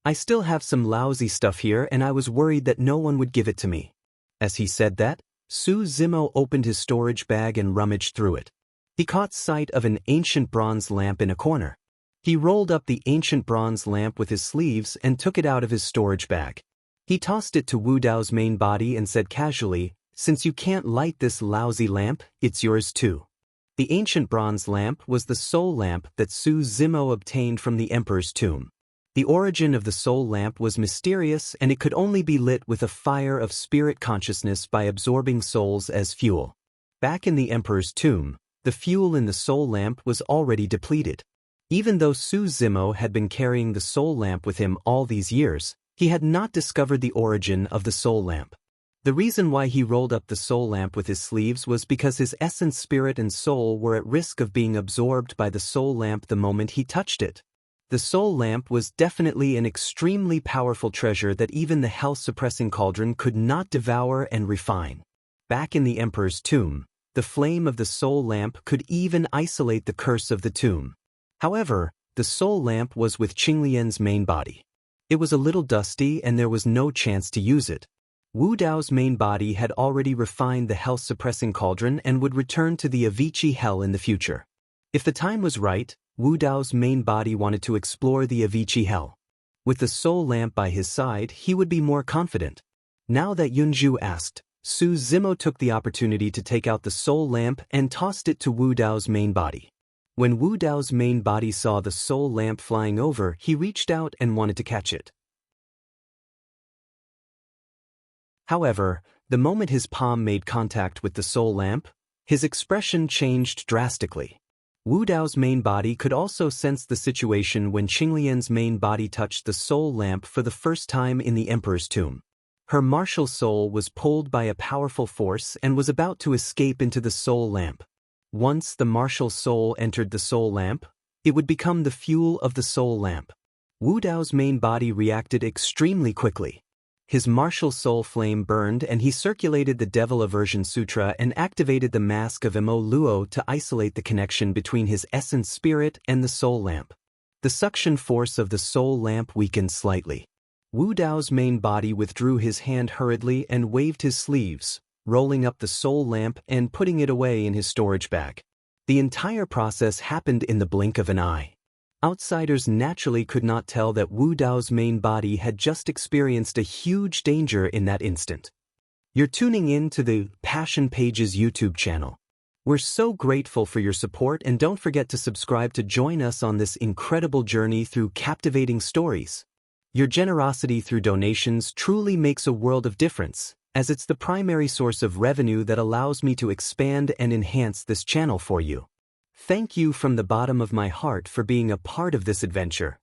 I still have some lousy stuff here and I was worried that no one would give it to me." As he said that, Su Zimo opened his storage bag and rummaged through it. He caught sight of an ancient bronze lamp in a corner. He rolled up the ancient bronze lamp with his sleeves and took it out of his storage bag. He tossed it to Wu Dao's main body and said casually, "Since you can't light this lousy lamp, it's yours too." The ancient bronze lamp was the soul lamp that Su Zimo obtained from the emperor's tomb. The origin of the soul lamp was mysterious and it could only be lit with a fire of spirit consciousness by absorbing souls as fuel. Back in the emperor's tomb, The fuel in the soul lamp was already depleted. Even though Su Zimo had been carrying the soul lamp with him all these years, he had not discovered the origin of the soul lamp. The reason why he rolled up the soul lamp with his sleeves was because his essence, spirit, and soul were at risk of being absorbed by the soul lamp the moment he touched it. The soul lamp was definitely an extremely powerful treasure that even the health-suppressing cauldron could not devour and refine. Back in the Emperor's tomb, the flame of the soul lamp could even isolate the curse of the tomb. However, the soul lamp was with Qinglian's main body. It was a little dusty and there was no chance to use it. Wu Dao's main body had already refined the health-suppressing cauldron and would return to the Avicii hell in the future. If the time was right, Wu Dao's main body wanted to explore the Avicii hell. With the soul lamp by his side, he would be more confident. Now that Yunzhu asked, Su Zimo took the opportunity to take out the soul lamp and tossed it to Wu Dao's main body. When Wu Dao's main body saw the soul lamp flying over, he reached out and wanted to catch it. However, the moment his palm made contact with the soul lamp, his expression changed drastically. Wu Dao's main body could also sense the situation when Qinglian's main body touched the soul lamp for the first time in the Emperor's tomb. Her martial soul was pulled by a powerful force and was about to escape into the soul lamp. Once the martial soul entered the soul lamp, it would become the fuel of the soul lamp. Wu Dao's main body reacted extremely quickly. His martial soul flame burned and he circulated the Devil Aversion Sutra and activated the Mask of Mo Luo to isolate the connection between his essence spirit and the soul lamp. The suction force of the soul lamp weakened slightly. Wu Dao's main body withdrew his hand hurriedly and waved his sleeves, rolling up the soul lamp and putting it away in his storage bag. The entire process happened in the blink of an eye. Outsiders naturally could not tell that Wu Dao's main body had just experienced a huge danger in that instant. You're tuning in to the Passion Pages YouTube channel. We're so grateful for your support and don't forget to subscribe to join us on this incredible journey through captivating stories. Your generosity through donations truly makes a world of difference, as it's the primary source of revenue that allows me to expand and enhance this channel for you. Thank you from the bottom of my heart for being a part of this adventure.